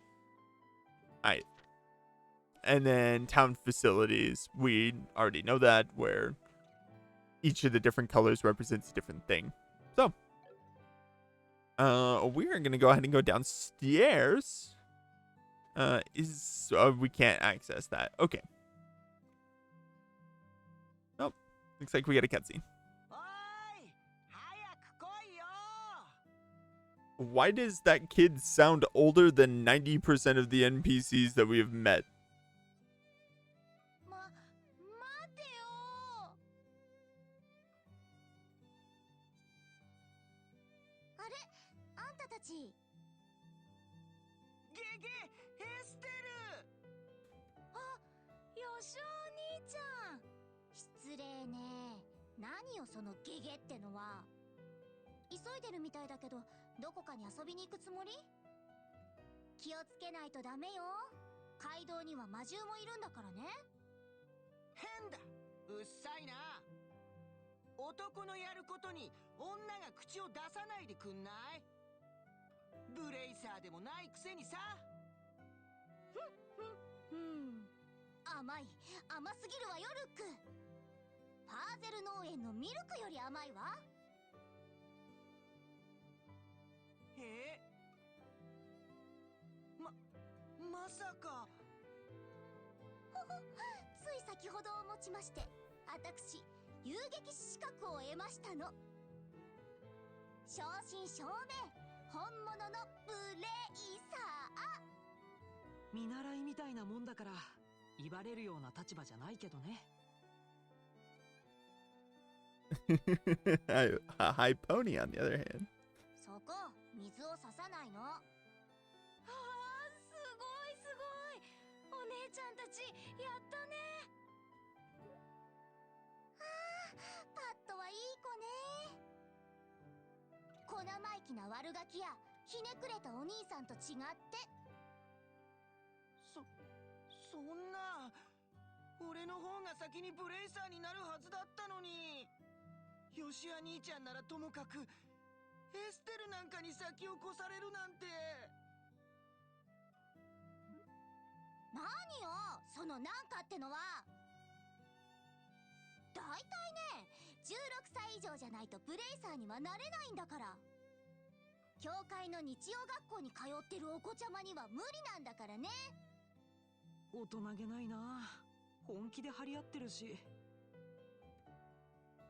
And then town facilities, we already know that, where each of the different colors represents a different thing. So, we are gonna go ahead and go downstairs. We can't access that. Okay. Oh, looks like we got a cutscene. Why does that kid sound older than 90% of the NPCs that we have met? 待てよ。あれ、あんたたち。ゲゲ、エステル。あ、ヨシオ兄ちゃん。失礼ね。何よそのゲゲってのは。急いでるみたいだけど、どこかに遊びに行くつもり？気をつけないとダメよ。街道には魔獣もいるんだからね。変だ。うっさいな。男のやることに女が口を出さないでくんない？ブレイサーでもないくせにさ。甘い。甘すぎるわよ、ルック。パーゼル農園のミルクより甘いわ。まさか。つい先ほどをもちまして、私、遊撃士資格を得ましたの。正真正銘、本物のブレイサー。見習いみたいなもんだから、言われるような立場じゃないけどね。A high pony, on the other hand. そこ、水を差さないの。すごいすごい。お姉ちゃんたち、やったね。パッドはいい子ね。小生意気な悪ガキやひねくれたお兄さんと違って。そんな。俺の方が先にブレイサーになるはずだったのに。ヨシア兄ちゃんならともかく、エステルなんかに先を越されるなんて。何よそのなんかってのは。だいたいね、16歳以上じゃないとブレイサーにはなれないんだから。教会の日曜学校に通ってるお子ちゃまには無理なんだからね。大人げないな。本気で張り合ってるし。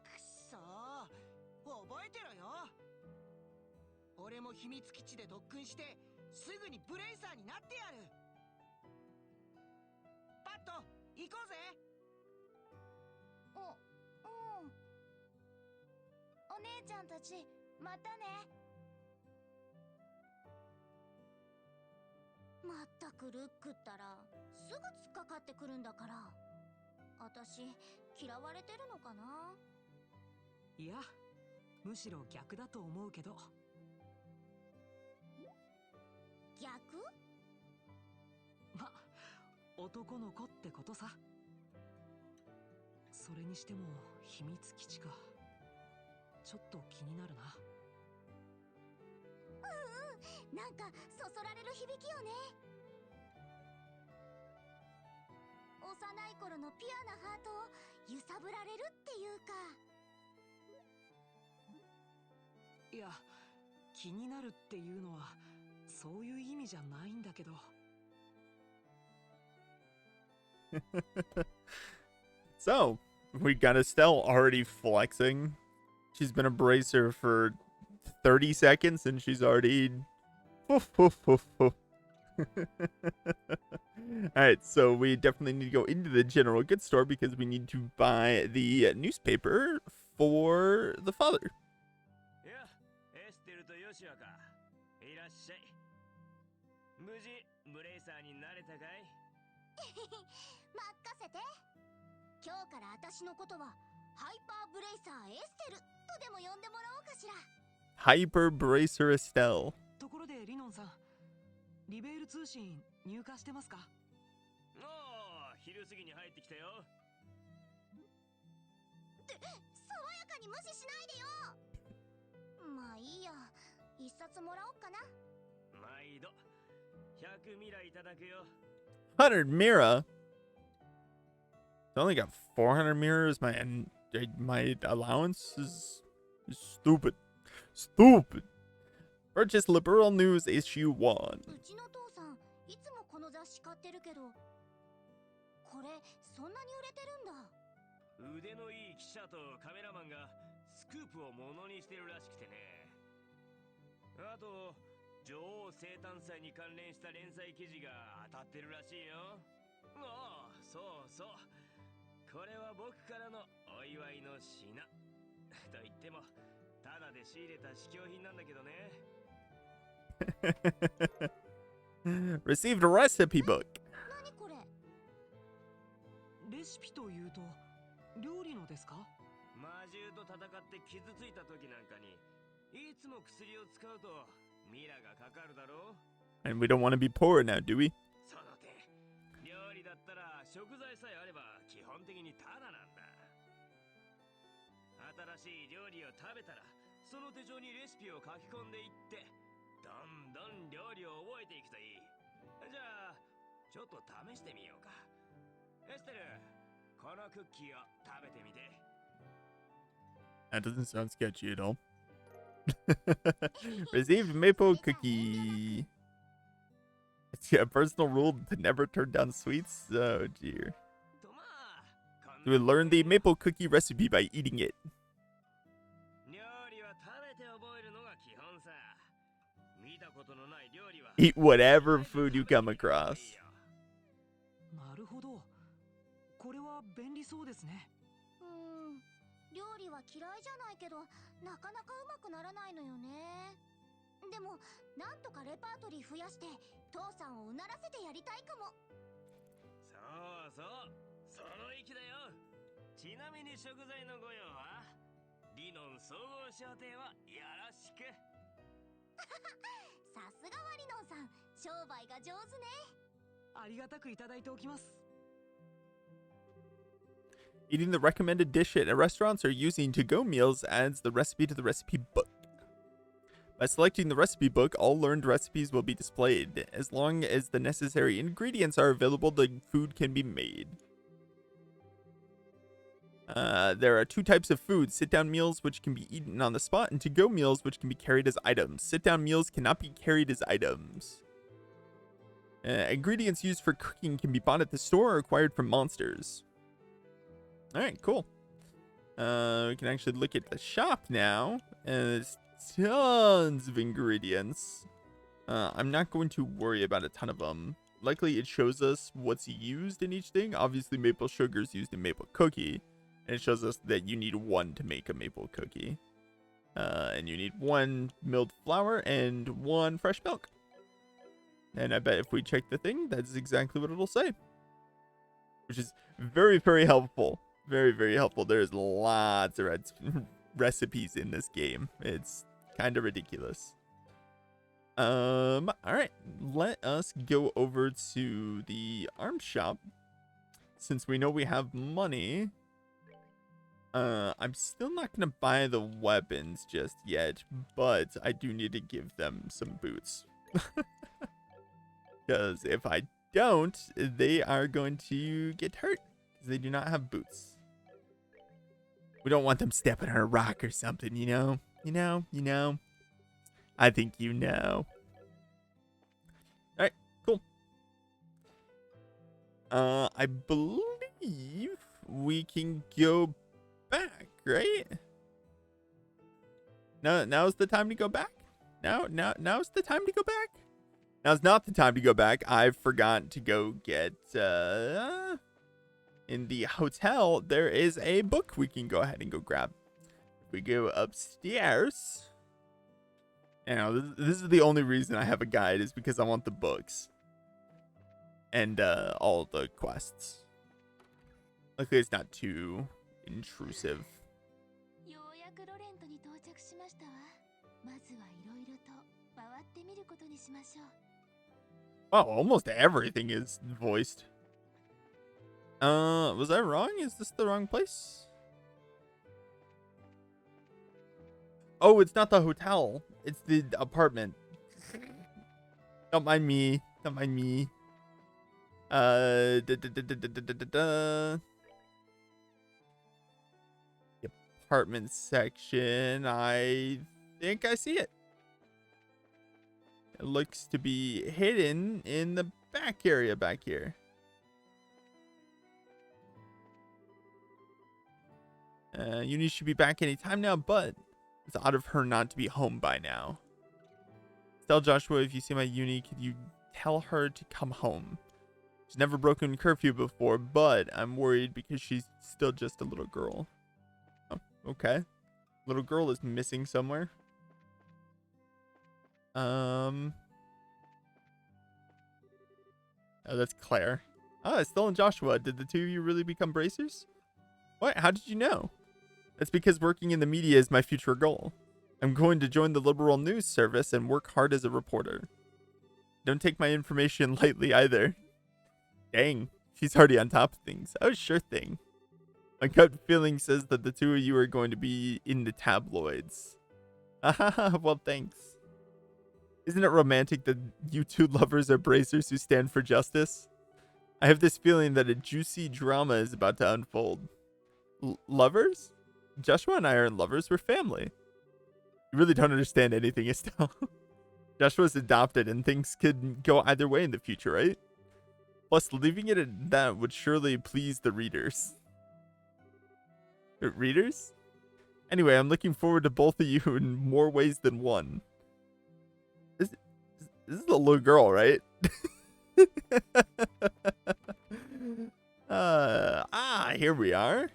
くそー、覚えてろよ。俺も秘密基地で特訓してすぐにブレイサーになってやる。パッと行こうぜ。お姉ちゃんたち、またね。まったくルックったらすぐ突っかかってくるんだから。私嫌われてるのかな。いや、むしろ逆だと思うけど。逆？ま、男の子ってことさ。それにしても秘密基地か。ちょっと気になるな。なんかそそられる響きよね。幼い頃のピュアなハートを揺さぶられるっていうか。いや、気になるっていうのはそういう意味じゃないんだけど。So, we got Estelle already flexing. She's been a bracer for 30 seconds and she's already... Woof, woof, woof, woof. Alright, so we definitely need to go into the general goods store because we need to buy the newspaper for the father. Yeah, Estelle とヨシアか。いらっしゃい。無事、ブレイサーになれたかい？任せて。今日から私のことはハイパーブレイサーエステルとでも呼んでもらおうかしら。Hyper Bracer Estelle. ところでリノンさん、リベール通信入荷してますか？おー、昼過ぎに入ってきたよ。爽やかに無視しないでよ。まあいいや、一冊もらおっかな。毎度100ミラいただくよ。100 Mira? I only got 400 mirrors. My allowance is stupid. Stupid. Purchase Liberal News Issue 1. うちの父さんいつもこの雑誌買ってるけど、これそんなに売れてるんだ。腕のいい記者とカメラマンがスクープをものにしてるらしくてね。あと女王生誕祭に関連した連載記事が当たってるらしいよ。ああ、そうそう。これは僕からのお祝いの品と言ってもただで仕入れた試供品なんだけどね。Received a recipe book. 何これ？レシピというと料理のですか？魔獣と戦って傷ついた時なんかにいつも薬を使うとミラがかかるだろう。 And we don't want to be poor now, do we? その点料理だったら食材さえあれば基本的にタダなんだ。新しい料理を食べたらその手帳にレシピを書き込んでいってどんどん料理を覚えていくといい。じゃあちょっと試してみようか。エステル、このクッキーを食べてみて。 That doesn't sound sketchy at all. Received maple cookie. It's a personal rule to never turn down sweets. Oh dear. とまあ、 We learn the maple cookie recipe by eating it. 料理は食べて覚えるのが基本さ。見たことのない料理は Eat whatever food you come across. なるほど。これは便利そうですね。料理は嫌いじゃないけど、なかなかうまくならないのよね。でもなんとかレパートリー増やして父さんをうならせてやりたいかも。そうそう、その意気だよ。ちなみに食材のご用はリノン総合商店はよろしく。さすがはリノンさん、商売が上手ね。ありがたくいただいておきます。Eating the recommended dish at restaurants or using to-go meals adds the recipe to the recipe book. By selecting the recipe book, all learned recipes will be displayed. As long as the necessary ingredients are available, the food can be made. There are two types of food: sit-down meals, which can be eaten on the spot, and to-go meals, which can be carried as items. Sit-down meals cannot be carried as items. Ingredients used for cooking can be bought at the store or acquired from monsters. Alright, cool. We can actually look at the shop now. There's tons of ingredients. I'm not going to worry about a ton of them. Likely it shows us what's used in each thing. Obviously maple sugar is used in maple cookie. And it shows us that you need 1 to make a maple cookie. And you need 1 milled flour and 1 fresh milk. And I bet if we check the thing, that's exactly what it'll say. Which is very, very helpful. Very, very helpful. There's lots of recipes in this game. It's kind of ridiculous. Alright. Let us go over to the arms shop. Since we know we have money. I'm still not going to buy the weapons just yet. But I do need to give them some boots. Because if I don't, they are going to get hurt. Because they do not have boots. We don't want them stepping on a rock or something, you know? You know? I think you know. Alright, cool. I believe we can go back, right? Now's the time to go back? Now's the time to go back? Now's not the time to go back. I forgot to go get, in the hotel, there is a book we can go ahead and go grab. If we go upstairs. Now, this is the only reason I have a guide, is because I want the books. And, all the quests. Luckily, it's not too intrusive. ようやくロレントに到着しましたわ。まずはいろいろと回ってみることにしましょう。 Wow, almost everything is voiced. Was I wrong? Is this the wrong place? Oh, it's not the hotel. It's the apartment. Don't mind me. Don't mind me. apartment section. I think I see it. It looks to be hidden in the back area back here. Uni should be back any time now, but it's odd of her not to be home by now. Tell Joshua if you see my Uni, could you tell her to come home? She's never broken curfew before, but I'm worried because she's still just a little girl. Oh, okay. Little girl is missing somewhere. Oh, that's Claire. Oh, Estelle and Joshua. Did the two of you really become bracers? What? How did you know? That's because working in the media is my future goal. I'm going to join the liberal news service and work hard as a reporter. Don't take my information lightly either. Dang, she's already on top of things. Oh, sure thing. My gut feeling says that the two of you are going to be in the tabloids. Hahaha, well, thanks. Isn't it romantic that you two lovers are bracers who stand for justice? I have this feeling that a juicy drama is about to unfold. Lovers? Joshua and I aren't lovers, we're family. You really don't understand anything, Estelle. Joshua's adopted and things could go either way in the future, right? Plus, leaving it at that would surely please the readers. Readers? Anyway, I'm looking forward to both of you in more ways than one. This is a little girl, right? Here we are.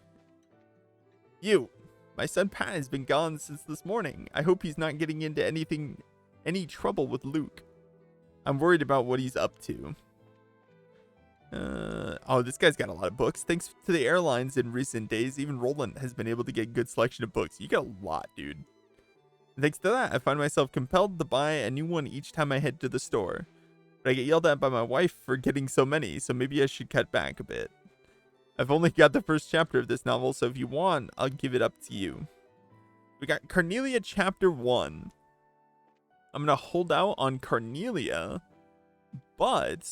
You. My son Pat has been gone since this morning. I hope he's not getting into any trouble with Luke. I'm worried about what he's up to. Oh, this guy's got a lot of books. Thanks to the airlines in recent days, even Roland has been able to get a good selection of books. You got a lot, dude. And thanks to that, I find myself compelled to buy a new one each time I head to the store. But I get yelled at by my wife for getting so many, so maybe I should cut back a bit. I've only got the first chapter of this novel, so if you want, I'll give it up to you. We got Carnelia Chapter 1. I'm going to hold out on Carnelia, but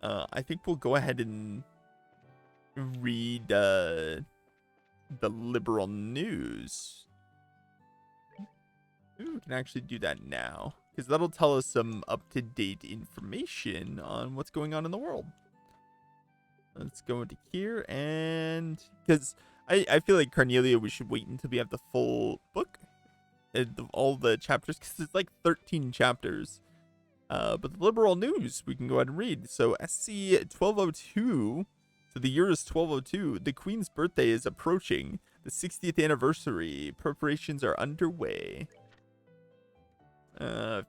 I think we'll go ahead and read the liberal news. Ooh, we can actually do that now, because that'll tell us some up-to-date information on what's going on in the world. Let's go into here, and because I feel like Carnelia, we should wait until we have the full book, all the chapters, because it's like 13 chapters. But the liberal news, we can go ahead and read. So SC 1202, so the year is 1202. The Queen's birthday is approaching. The 60th anniversary. Preparations are underway.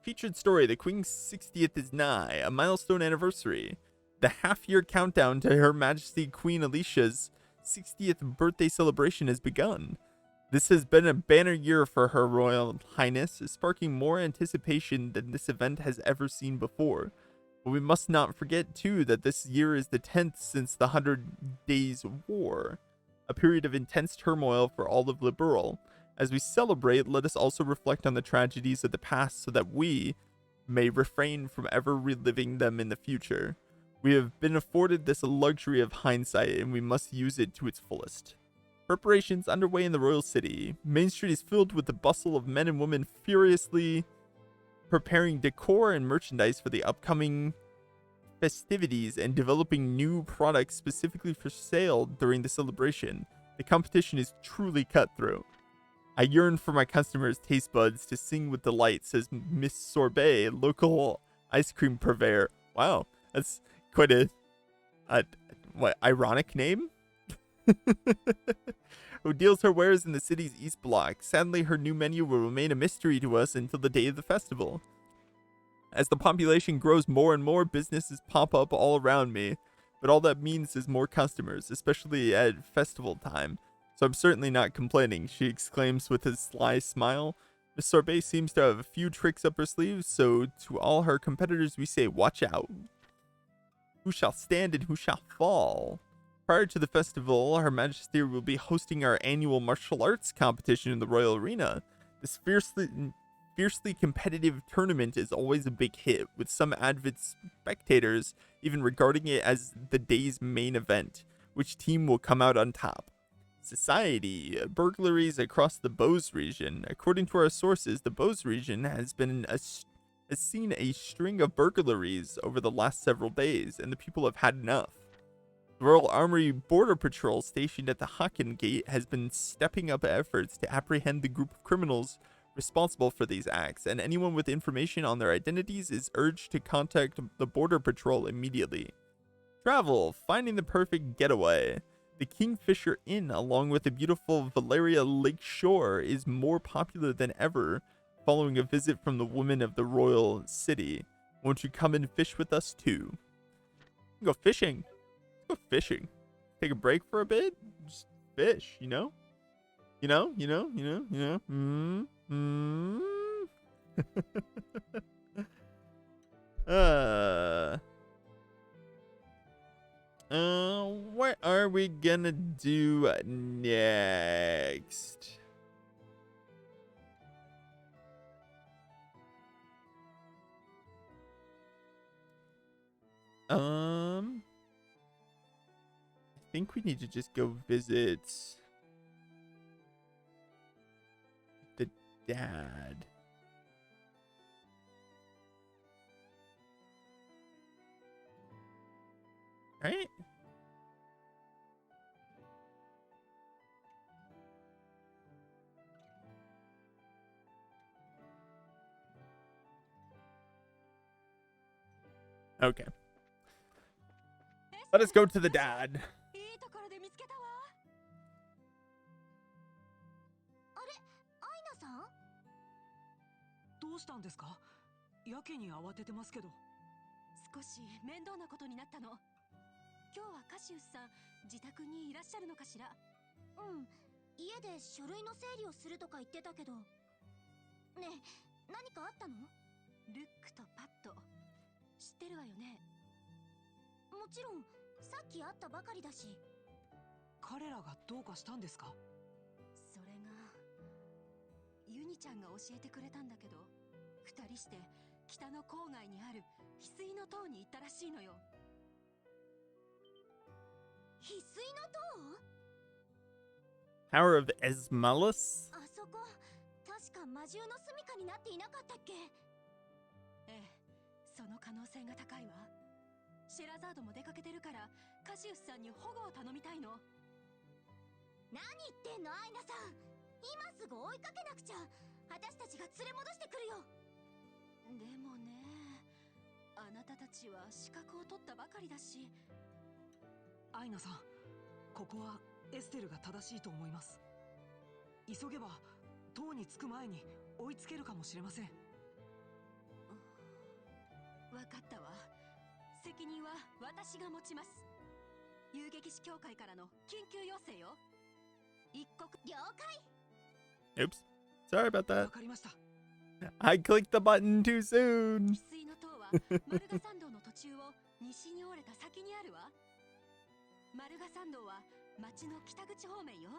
Featured story, the Queen's 60th is nigh, a milestone anniversary. The half-year countdown to Her Majesty Queen Alicia's 60th birthday celebration has begun. This has been a banner year for Her Royal Highness, sparking more anticipation than this event has ever seen before. But we must not forget, too, that this year is the 10th since the 100 Days' War, a period of intense turmoil for all of Liberal. As we celebrate, let us also reflect on the tragedies of the past so that we may refrain from ever reliving them in the future. We have been afforded this luxury of hindsight, and we must use it to its fullest. Preparations underway in the royal city. Main Street is filled with the bustle of men and women furiously preparing decor and merchandise for the upcoming festivities and developing new products specifically for sale during the celebration. The competition is truly cutthroat. I yearn for my customers' taste buds to sing with delight, says Miss Sorbet, local ice cream purveyor. Wow, that's quite a ironic name? Who deals her wares in the city's East Block. Sadly, her new menu will remain a mystery to us until the day of the festival. As the population grows more and more, businesses pop up all around me. But all that means is more customers, especially at festival time. So I'm certainly not complaining, she exclaims with a sly smile. Miss Sorbet seems to have a few tricks up her sleeves, so to all her competitors we say, watch out. Who shall stand and who shall fall? Prior to the festival, Her Majesty will be hosting our annual martial arts competition in the Royal Arena. This fiercely competitive tournament is always a big hit, with some avid spectators even regarding it as the day's main event. Which team will come out on top? Society. Burglaries across the Bose region. According to our sources, the Bose region has seen a string of burglaries over the last several days, and the people have had enough. The Royal Armory Border Patrol stationed at the Haken Gate has been stepping up efforts to apprehend the group of criminals responsible for these acts, and anyone with information on their identities is urged to contact the Border Patrol immediately. Travel. Finding the perfect getaway. The Kingfisher Inn, along with the beautiful Valeria Lake Shore, is more popular than ever following a visit from the women of the royal city. Won't you come and fish with us too? Go fishing. Go fishing. Take a break for a bit. Just fish, you know? You know? What are we gonna do next? I think we need to just go visit the dad. Right? Okay. Let us go to the dad. いいところで見つけたわ。あれ、アイナさん？どうしたんですか？やけに慌ててますけど。少し面倒なことになったの。今日はカシウスさん自宅にいらっしゃるのかしら？うん、家で書類の整理をするとか言ってたけど。ねえ、何かあったの？ルックとパット知ってるわよね？もちろん、さっき会ったばかりだし。彼らがどうかしたんですか？それがユニちゃんが教えてくれたんだけど、二人して北の郊外にある翡翠の塔に行ったらしいのよ。翡翠の塔？ Tower of Esmalus? あそこ、確か魔獣の住処になっていなかったっけ？ええ、その可能性が高いわ。シェラザードも出かけてるから、カシウスさんに保護を頼みたいの。何言ってんの、アイナさん。今すぐ追いかけなくちゃ。私たちが連れ戻してくるよ。でもね、あなたたちは資格を取ったばかりだし。アイナさん、ここはエステルが正しいと思います。急げば塔に着く前に追いつけるかもしれません。わかったわ。責任は私が持ちます。遊撃士協会からの緊急要請よ。一刻了解。 Oops. Sorry about わ that. かりました。I clicked the button too soon. 翡翠の塔はマルガ山道の途中を西に折れた先にあるわ。マルガ山道は町の北口方面よ。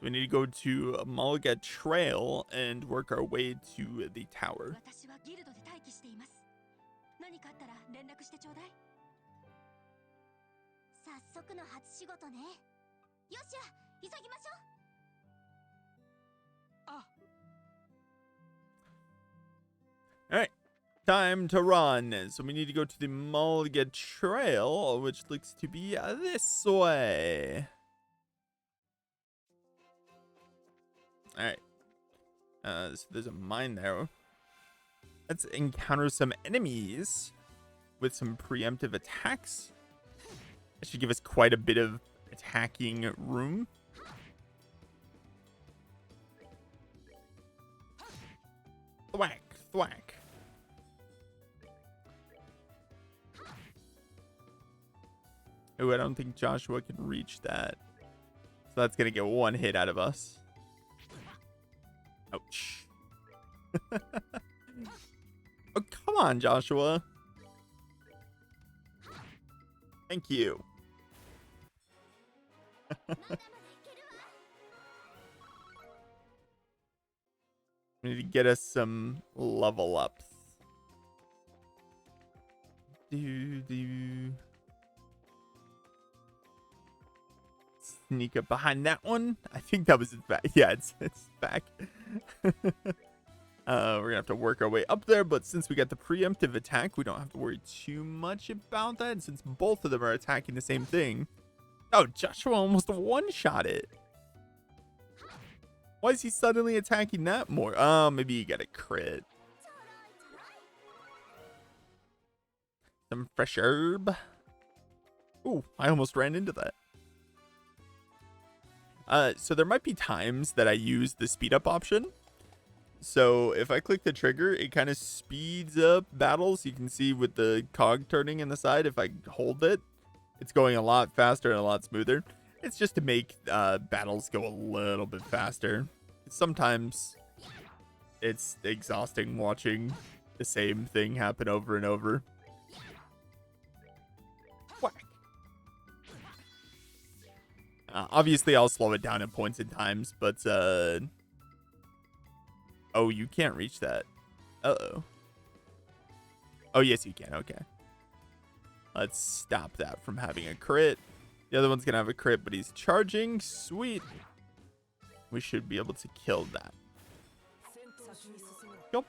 So we need to go to Malga Trail and work our way to the tower. 私はギルドで待機しています。何かあったら連絡してちょうだい。早速の初仕事ね。よっしゃ、急ぎましょう。あ、Alright. Time to run. So we need to go to the Malga Trail, which looks to be this way. Alright. So there's a mine there. Let's encounter some enemies with some preemptive attacks. That should give us quite a bit of attacking room. Thwack, thwack. Oh, I don't think Joshua can reach that. So that's going to get one hit out of us. Ouch. Oh, come on, Joshua. Thank you. We need to get us some level ups. sneak up behind that one. I think that was its back. Yeah, it's back. We're gonna have to work our way up there, but since we got the preemptive attack, we don't have to worry too much about that. And since both of them are attacking the same thing. Oh, Joshua almost one-shot it. Why is he suddenly attacking that more? Oh, maybe he got a crit. Some fresh herb. Ooh, I almost ran into that. So there might be times that I use the speed up option. So if I click the trigger, it kind of speeds up battles. You can see with the cog turning in the side, if I hold it, it's going a lot faster and a lot smoother. It's just to make battles go a little bit faster. Sometimes it's exhausting watching the same thing happen over and over. Whack. Obviously, I'll slow it down at points and times, but oh, you can't reach that. Uh-oh. Oh, yes, you can. Okay. Let's stop that from having a crit. The other one's going to have a crit, but he's charging. Sweet. We should be able to kill that. Yep.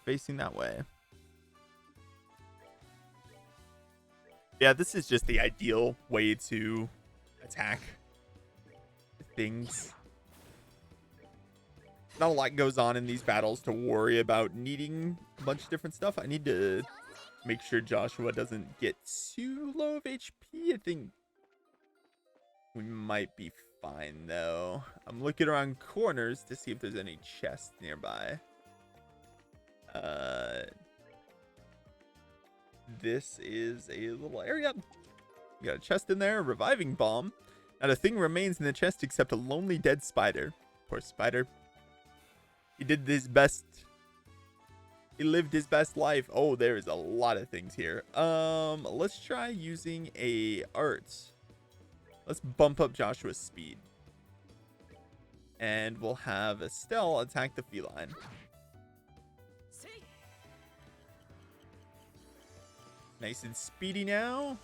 Facing that way. Yeah, this is just the ideal way to attack things. Not a lot goes on in these battles to worry about needing a bunch of different stuff. I need to make sure Joshua doesn't get too low of HP. I think we might be fine, though. I'm looking around corners to see if there's any chests nearby. This is a little area. You got a chest in there, a reviving bomb. Not a thing remains in the chest except a lonely dead spider. Poor spider. He did his best. He lived his best life. Oh, there is a lot of things here. Let's try using a art. Let's bump up Joshua's speed. And we'll have Estelle attack the feline. Nice and speedy now.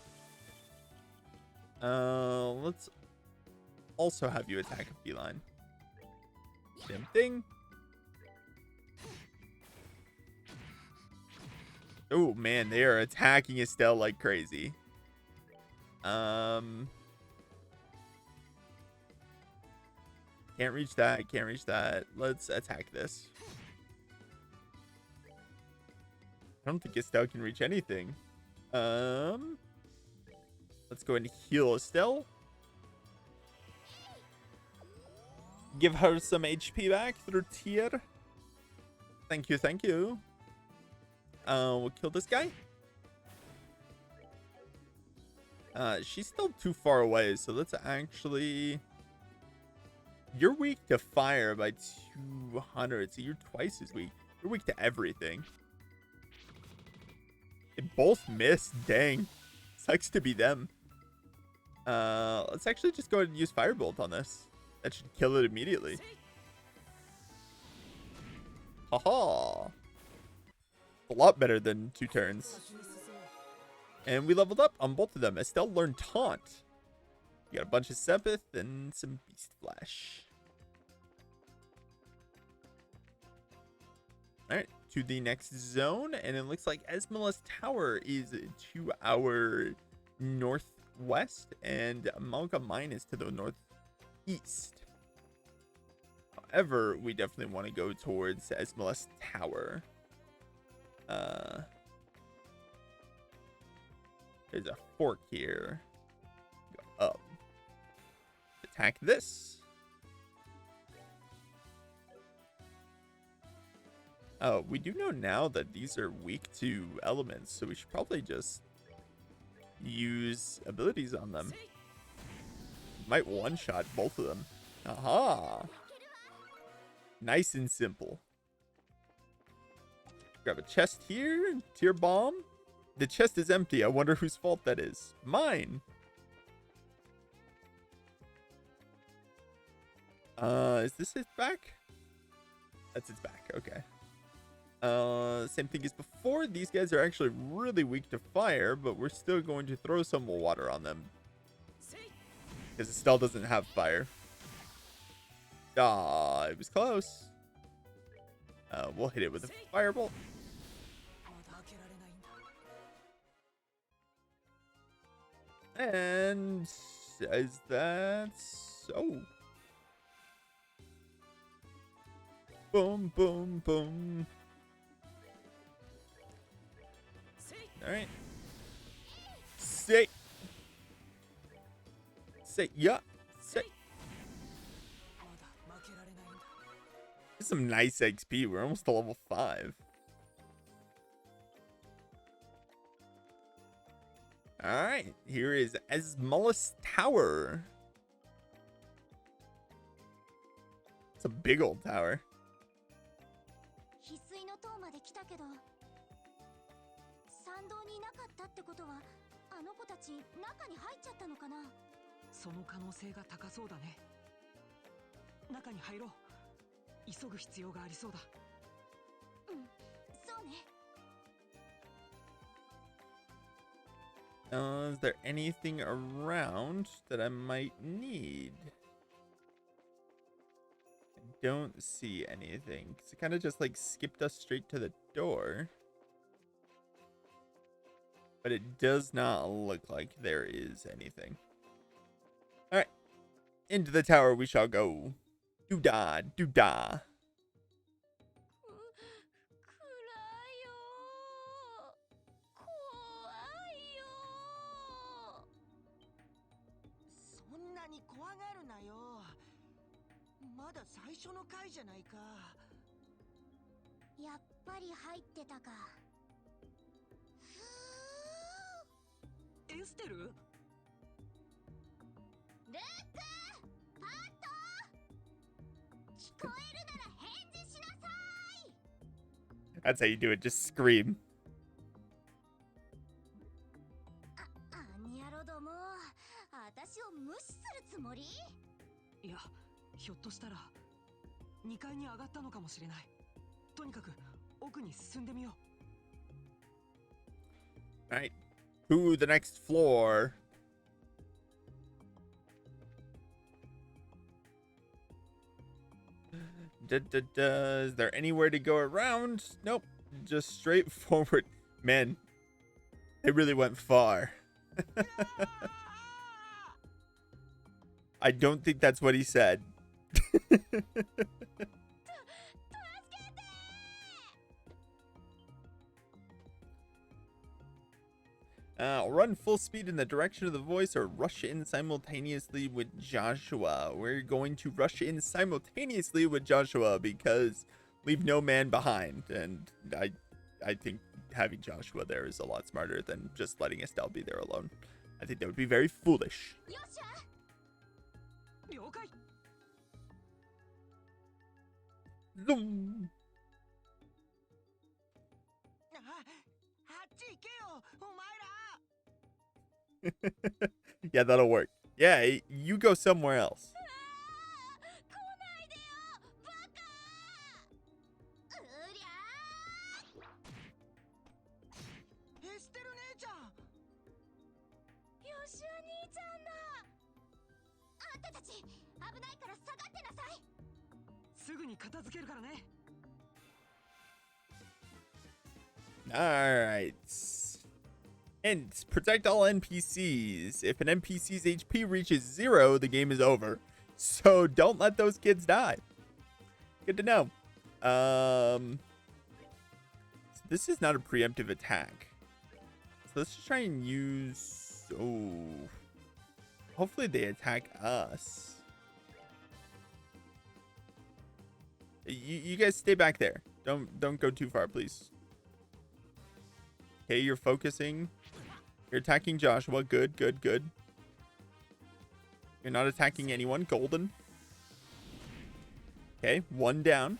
Let's also have you attack a feline. Same thing. Oh man, they are attacking Estelle like crazy. Can't reach that. Can't reach that. Let's attack this. I don't think Estelle can reach anything. Let's go ahead and heal Estelle. Give her some HP back through tier. Thank you, thank you. We'll kill this guy. She's still too far away, so let's actually... You're weak to fire by 200, so you're twice as weak. You're weak to everything. They both missed. Dang. Sucks to be them. Let's actually just go ahead and use Firebolt on this. That should kill it immediately. Haha. A lot better than 2 turns. And we leveled up on both of them. Estelle learned Taunt. You got a bunch of Sept and some Beast Flesh. Alright, to the next zone. And it looks like Esmala's Tower is to our northwest. And Amalgam Mine is to the northeast. However, we definitely want to go towards Esmala's Tower. There's a fork here. Go up. Attack this. Oh, we do know now that these are weak to elements, so we should probably just use abilities on them. Might one-shot both of them. Aha! Nice and simple. Grab a chest here. Tier bomb. The chest is empty. I wonder whose fault that is. Mine. Is this its back? That's its back. Okay. Same thing as before. These guys are actually really weak to fire, but we're still going to throw some water on them. Because Estelle doesn't have fire. Ah, it was close. We'll hit it with a firebolt. And is that so? Boom, boom, boom. All right. Say, yeah. Say. This is some nice XP. We're almost to level 5. All right. Here is Asmolus Tower. It's a big old tower. 翡翠の塔まで来たけど、参道にいなかったってことは、あの子たち中に入っちゃったのかな。その可能性が高そうだね。中に入ろう。急ぐ必要がありそうだ。うん、そうね。Is there anything around that I might need? I don't see anything. 'Cause it kind of just like skipped us straight to the door. But it does not look like there is anything. Alright. Into the tower we shall go. Doo-dah, doo-dah. そんなに怖がるなよ。まだ最初の回じゃないか。やっぱり入ってたか。エステル？ルーク、パット、聞こえるなら返事しなさい。 That's how you do it. Just scream. あんやろども、私を無視するつもり？いや、ひょっとしたら2階に上がったのかもしれない。とにかく奥に進んでみよう。Alright. To the next floor. Is there anywhere to go around? Nope. Just straight forward. Man, they really went far. I don't think that's what he said. Run full speed in the direction of the voice or rush in simultaneously with Joshua. We're going to rush in simultaneously with Joshua because leave no man behind. And I think having Joshua there is a lot smarter than just letting Estelle be there alone. I think that would be very foolish. 了解。 Zoom. あっち行けよ、お前ら。 Yeah, that'll work. Yeah, you go somewhere else. 来ないでよ、バカ。うりゃエステル姉ちゃん。ー、ヨシュア兄ちゃんだ。あんたたち危ないから下がってなさい。すぐに片付けるからね。 Alright. And protect all NPCs. If an NPC's HP reaches 0, the game is over. So don't let those kids die. Good to know. So this is not a preemptive attack. So let's just try and use... Oh. Hopefully they attack us. You guys stay back there. Don't go too far, please. Okay, you're focusing. You're attacking Joshua. Good, good, good. You're not attacking anyone. Golden. Okay, one down.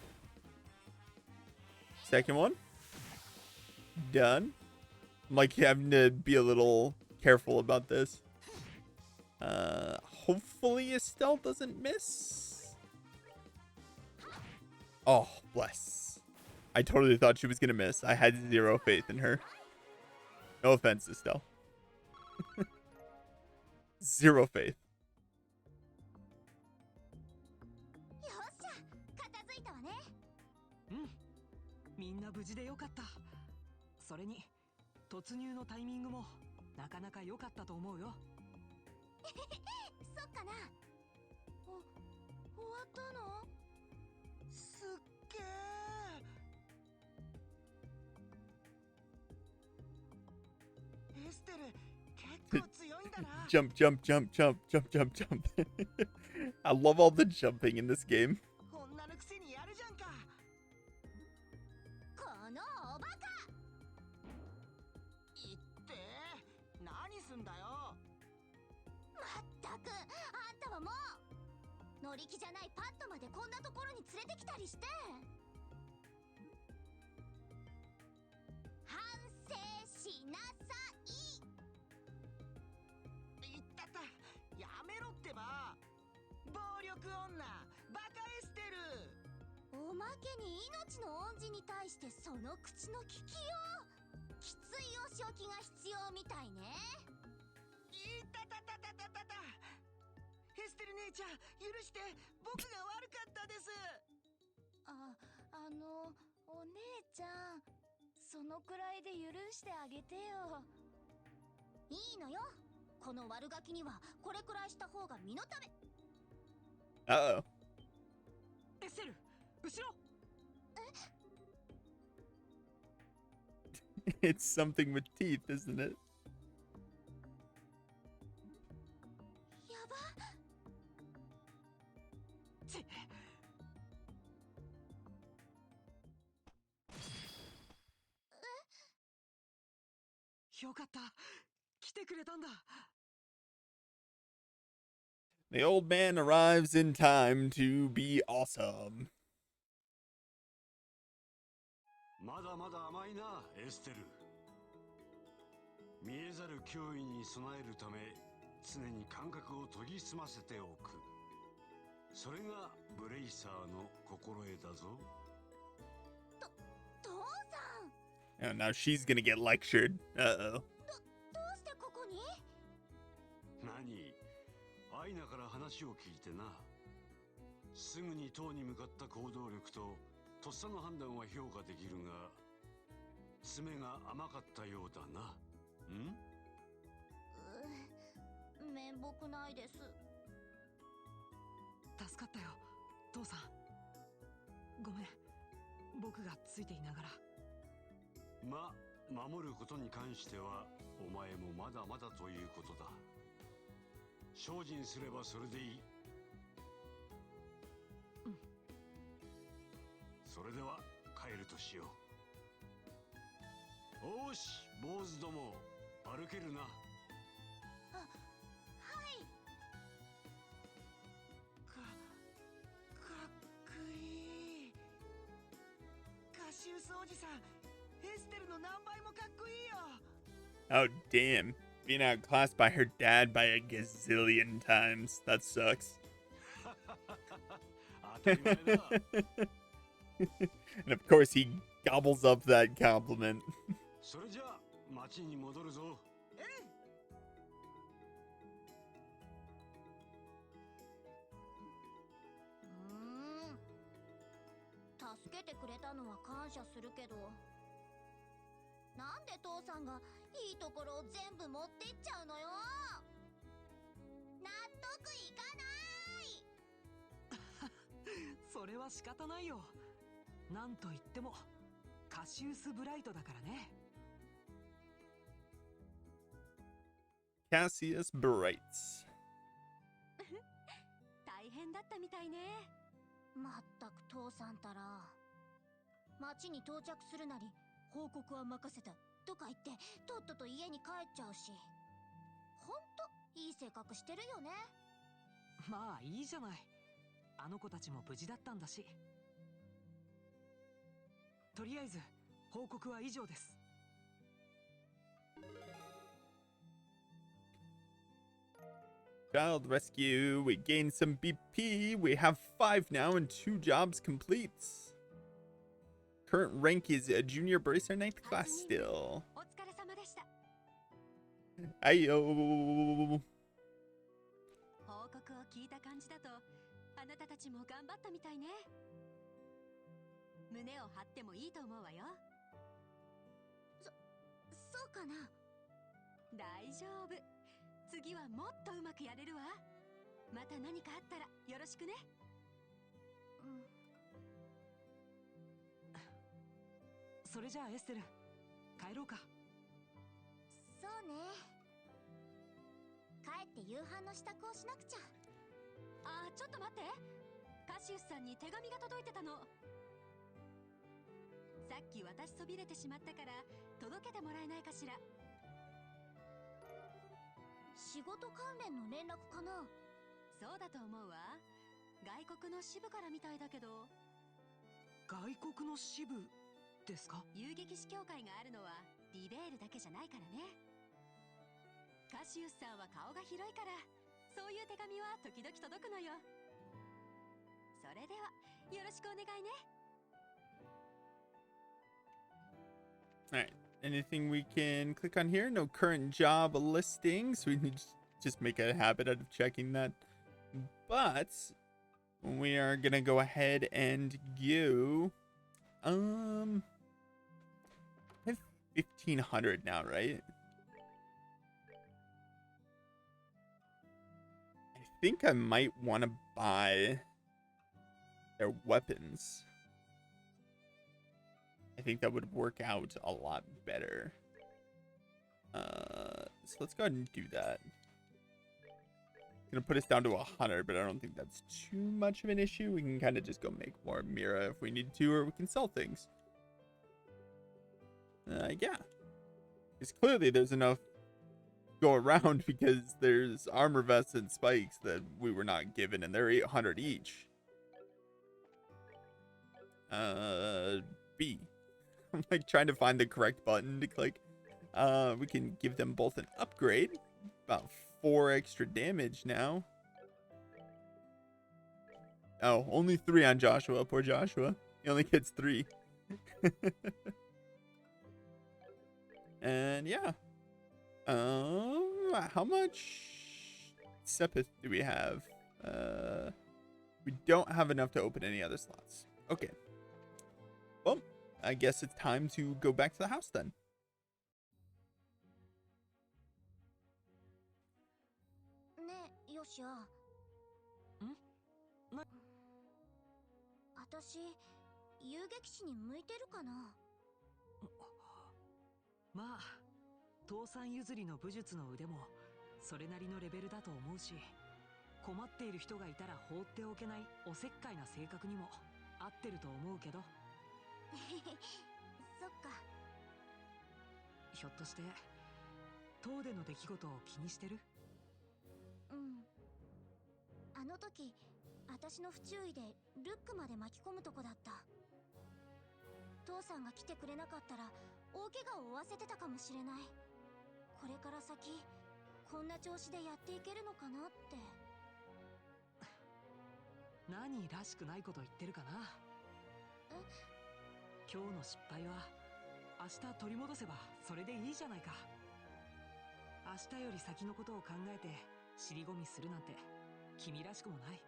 Second one. Done. I'm like having to be a little careful about this. Hopefully Estelle doesn't miss. Oh, bless. I totally thought she was gonna miss. I had zero faith in her. No offense, Estelle. Zero faith. よっしゃ、片付いたわね。うん、みんな無事でよかった。それに突入のタイミングもなかなか良かったと思うよ。そっかな。終わったの？すっげえ。エステル、結構強いんだな。Jump, jump, jump, jump, jump, jump, jump. I love all the jumping in this game. 女のくせにやるじゃんか。このおバカ。言って何すんだよ。まったく、あんたはもう乗り気じゃないパッドまでこんなところに連れてきたりして。反省しなさい。言ったった、やめろってば。暴力女、バカエステル。おまけに命の恩人に対してその口の利きよう。きついお仕置きが必要みたいね。いたたたたたたた。エステル姉ちゃん、許して、僕が悪かったです。お姉ちゃん、そのくらいで許してあげてよ。いいのよ。この悪ガキにはこれくらいした方が身のため。Uh-oh. エステル、後ろ。It's something with teeth, isn't it? やば。ちよかった。来てくれたんだ。The old man arrives in time to be awesome. まだまだ甘いな、エステル。見えざる脅威に備えるため、常に感覚を研ぎ澄ませておく。それがブレイサーの心得だぞ。父さん。 Oh, now she's gonna get lectured. Uh-oh. どうしてここに？何？アイナから話を聞いてな。すぐに塔に向かった行動力ととっさの判断は評価できるが、爪が甘かったようだな。面目ないです。助かったよ、父さん。ごめん、僕がついていながら。守ることに関してはお前もまだまだということだ。精進すればそれでいい。うん。それでは帰るとしよう。おーし、坊主ども、歩けるな。はい。かっこいい。カシウスおじさん、エステルの何倍もかっこいいよ。 Oh, damn. Being outclassed by her dad by a gazillion times. That sucks. And of course, he gobbles up that compliment. それじゃあ町に戻るぞ。助けてくれたのは感謝するけど、なんで父さんがいいところを全部持ってっちゃうのよ。納得いかない。それは仕方ないよ。なんといってもカシウスブライトだからね。Cassius Brights. 大変だったみたいね。まったく父さんたら。町に到着するなり報告は任せたとか言ってとっとと家に帰っちゃうし、ほんといい性格してるよね。まあいいじゃない。あの子たちも無事だったんだし。とりあえず報告は以上です。Child rescue. We gained some BP. We have 5 now and 2 jobs complete. Current rank is a junior bracer, 9th class still. お疲れ様でした。 Ayo. 報告を聞いた感じだと、あなたたちも頑張ったみたいね。胸を張ってもいいと思うわよ。そうかな。大丈夫。次はもっとうまくやれるわ。また何かあったらよろしくね。それじゃあエステル、帰ろうか。そうね。帰って夕飯の支度をしなくちゃ。あー、ちょっと待って。カシウスさんに手紙が届いてたの。さっき渡しそびれてしまったから届けてもらえないかしら。仕事関連の連絡かな。そうだと思うわ。外国の支部からみたいだけど。外国の支部ですか？遊撃士協会があるのはリベールだけじゃないからね。カシウスさんは顔が広いから、そういう手紙は時々届くのよ。それではよろしくお願いね。Alright. Anything we can click on here? No current job listings. We need to just make a habit out of checking that. But we are gonna go ahead and go. I have 1,500 now, right? I think I might want to buy their weapons. I think that would work out a lot better. So let's go ahead and do that. It's gonna put us down to 100, but I don't think that's too much of an issue. We can kind of just go make more Mira if we need to, or we can sell things. Yeah. Because clearly there's enough to go around because there's armor vests and spikes that we were not given, and they're 800 each. B. I'm like trying to find the correct button to click. We can give them both an upgrade. About 4 extra damage now. Oh, only 3 on Joshua. Poor Joshua. He only gets 3. And yeah. How much Sept do we have? We don't have enough to open any other slots. Okay. Well, I guess it's time to go back to the house then. ねえ、ヨシア。私、遊撃士に向いてるかな。まあ、父さん譲りの武術の腕もそれなりのレベルだと思うし、困っている人がいたら放っておけないおせっかいな性格にも合ってると思うけど。そっか。ひょっとして塔での出来事を気にしてる？うん。あの時、私の不注意でルックまで巻き込むとこだった。父さんが来てくれなかったら大怪我を負わせてたかもしれない。これから先こんな調子でやっていけるのかなって。何らしくないこと言ってるかな。今日の失敗は明日取り戻せばそれでいいじゃないか。明日より先のことを考えて尻込みするなんて君らしくもない。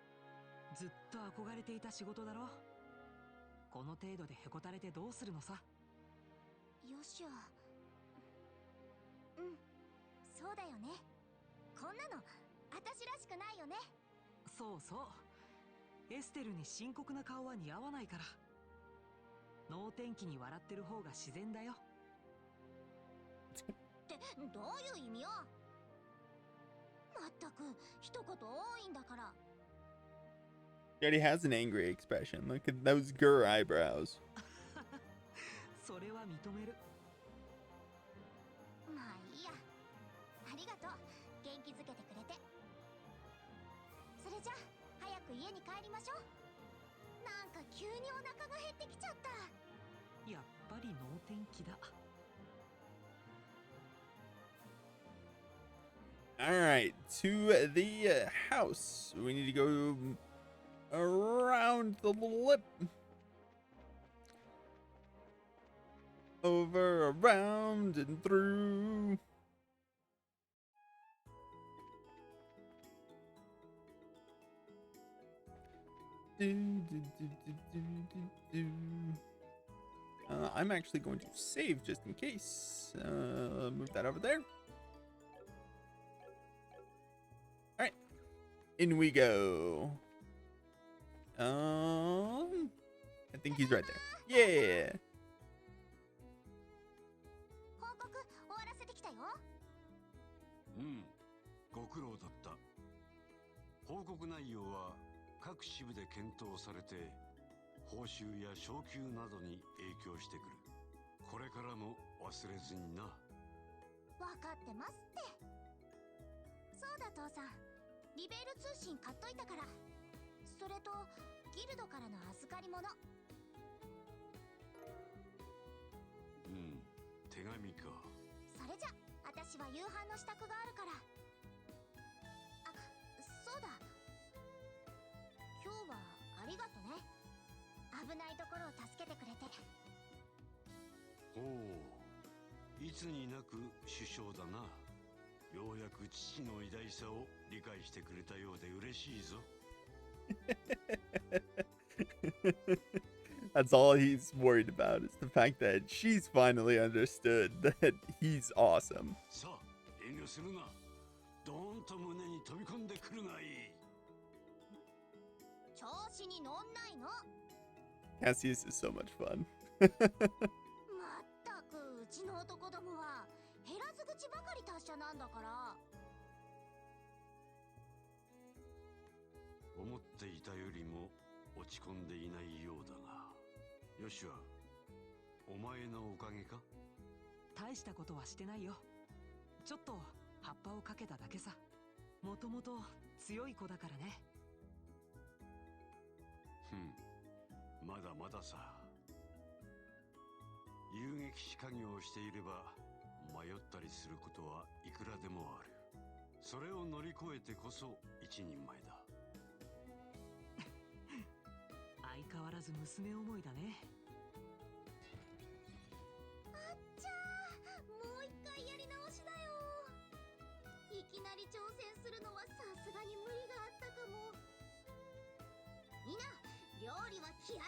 ずっと憧れていた仕事だろ。この程度でへこたれてどうするのさ。よしゃ。うん、そうだよね。こんなの私らしくないよね。そうそう。エステルに深刻な顔は似合わないから。能天気に笑ってる方が自然だよ。ってどういう意味よ。まったく一言多いんだから。He already has an angry expression. Look at those Gur eyebrows. それは認める。まあいいや。ありがとう。元気づけてくれて。それじゃ早く家に帰りましょう。なんか急にお腹が減ってきちゃった。やっぱり能天気だ。Alright, to the house. We need to go around the lip. Over, around, and through. I'm actually going to save just in case. Move that over there. All right, in we go. I think he's right there. Yeah. 報告終わらせてきたよ。うん、ご苦労だった。報告内容は各支部で検討されて、報酬や昇給などに影響してくる。これからも忘れずにな。わかってますって。そうだ父さん、リベール通信買っといたから。それとギルドからの預かり物。うん、手紙か。それじゃ私は夕飯の支度があるから。あ、そうだ、今日はありがとね。危ないところを助けてくれて。おお、いつになく首相だな。ようやく父の偉大さを理解してくれたようで嬉しいぞ。That's all he's worried about is the fact that she's finally understood that he's awesome. さあ、遠慮するな。ドーンと胸に飛び込んでくるがいい。調子に乗んないの。Cassius is so much fun. まったくうちの男どもは減らず口ばかり達者なんだから。思っていたよりも落ち込んでいないようだな。ヨシュア、お前のおかげか？大したことはしてないよ。ちょっと葉っぱをかけただけさ。もともと強い子だからね。まだまださ。遊撃士家業をしていれば迷ったりすることはいくらでもある。それを乗り越えてこそ一人前だ。相変わらず娘思いだね。あっちゃー、もう一回やり直しだよ。いきなり挑戦するのはさすがに無理があったかも。みんな料理は嫌い。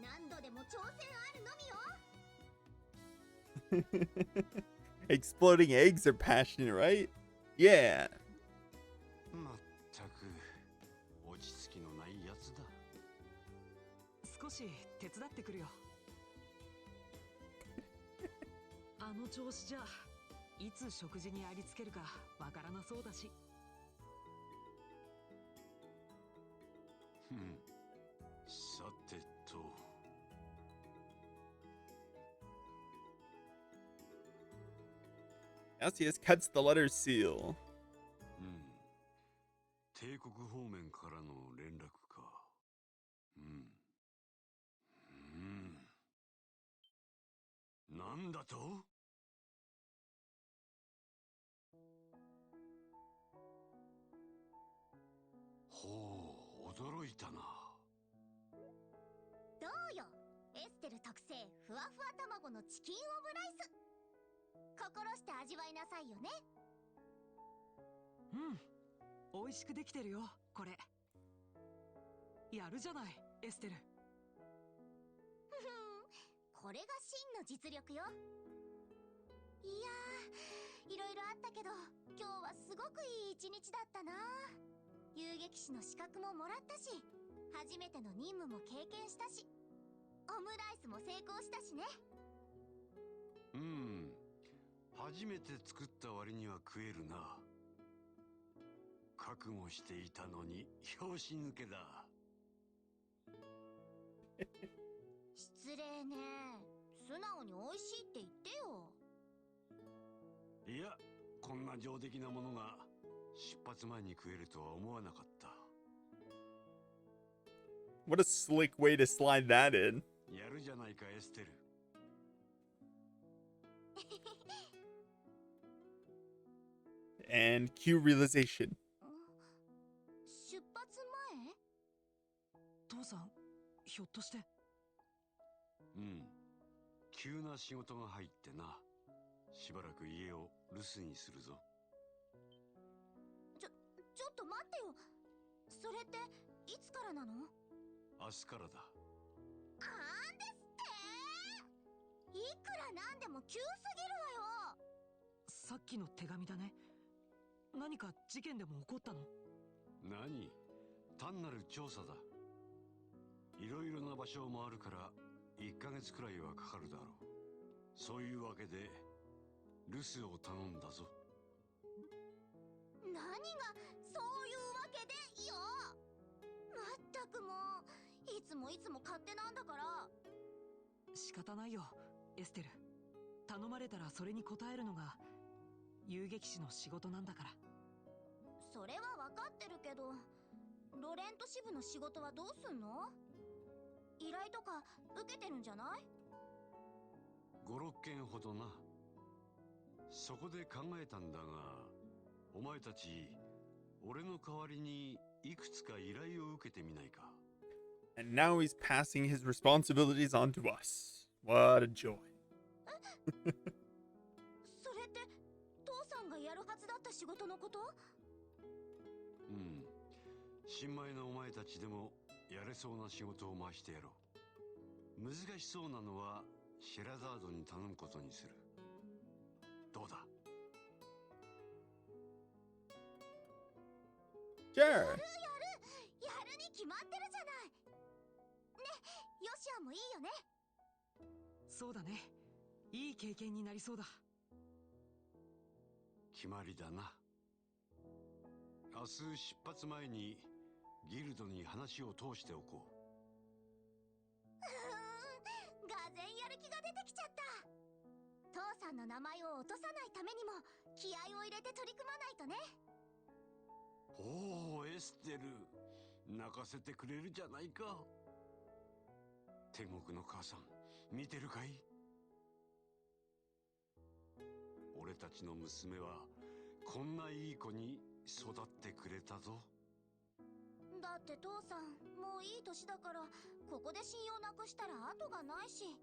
何度でも挑戦あるのみよ。Exploding eggs are passionate, right? Yeah. まったく落ち着きのないやつだ。少し手伝ってくるよ。あの調子じゃいつ食事にありつけるかわからなそうだし。さてと。Cassius cuts the letter seal. 帝国方面からの連絡か。なんだと？ほう、驚いたな。どうよ、エステル特製ふわふわ卵のチキンオムライス。心して味わいなさいよね。美味しくできてるよ、これ。やるじゃない、エステル。これが真の実力よ。いやー、いろいろあったけど今日はすごくいい一日だったな。遊撃士の資格ももらったし、初めての任務も経験したし、オムライスも成功したしね。初めて作った割には食えるな。覚悟していたのに拍子抜けだ。失礼ね。素直に美味しいって言ってよ。いや、こんな上出来なものが出発前に食えるとは思わなかった。 What a slick way to slide that in. やるじゃないか、エステル。And cue realization. 出発前？父さん、ひょっとして。急な仕事が入ってな。しばらく家を留守にするぞ。ちょっと待ってよ。それっていつからなの？明日からだ。なんですって？いくらなんでも急すぎるわよ。さっきの手紙だね。何か事件でも起こったの？何？単なる調査だ。いろいろな場所を回るから1ヶ月くらいはかかるだろう。そういうわけで留守を頼んだぞ。何がそういうわけでよ。まったくもういつも勝手なんだから。仕方ないよエステル。頼まれたらそれに応えるのが遊撃士の仕事なんだから。それは分かってるけど、ロレント支部の仕事はどうすんの？依頼とか受けてるんじゃない？ 5、6件ほどな。そこで考えたんだが、お前たち俺の代わりにいくつか依頼を受けてみないか。 And now he's passing his responsibilities on to us. What a joy. それって父さんがやるはずだった仕事のこと？うん。新米のお前たちでもやれそうな仕事を回してやろう。難しそうなのはシェラザードに頼むことにする。どうだ？ Sure. やるに決まってるじゃない。ね、ヨシアもいいよね。そうだね。いい経験になりそうだ。決まりだな。明日出発前にギルドに話を通しておこう。がぜんやる気が出てきちゃった。父さんの名前を落とさないためにも気合を入れて取り組まないとね。おお、エステル、泣かせてくれるじゃないか。天国の母さん、見てるかい？俺たちの娘はこんないい子に育ってくれたぞ。だって父さんもういい年だから、ここで信用なくしたら後がないし。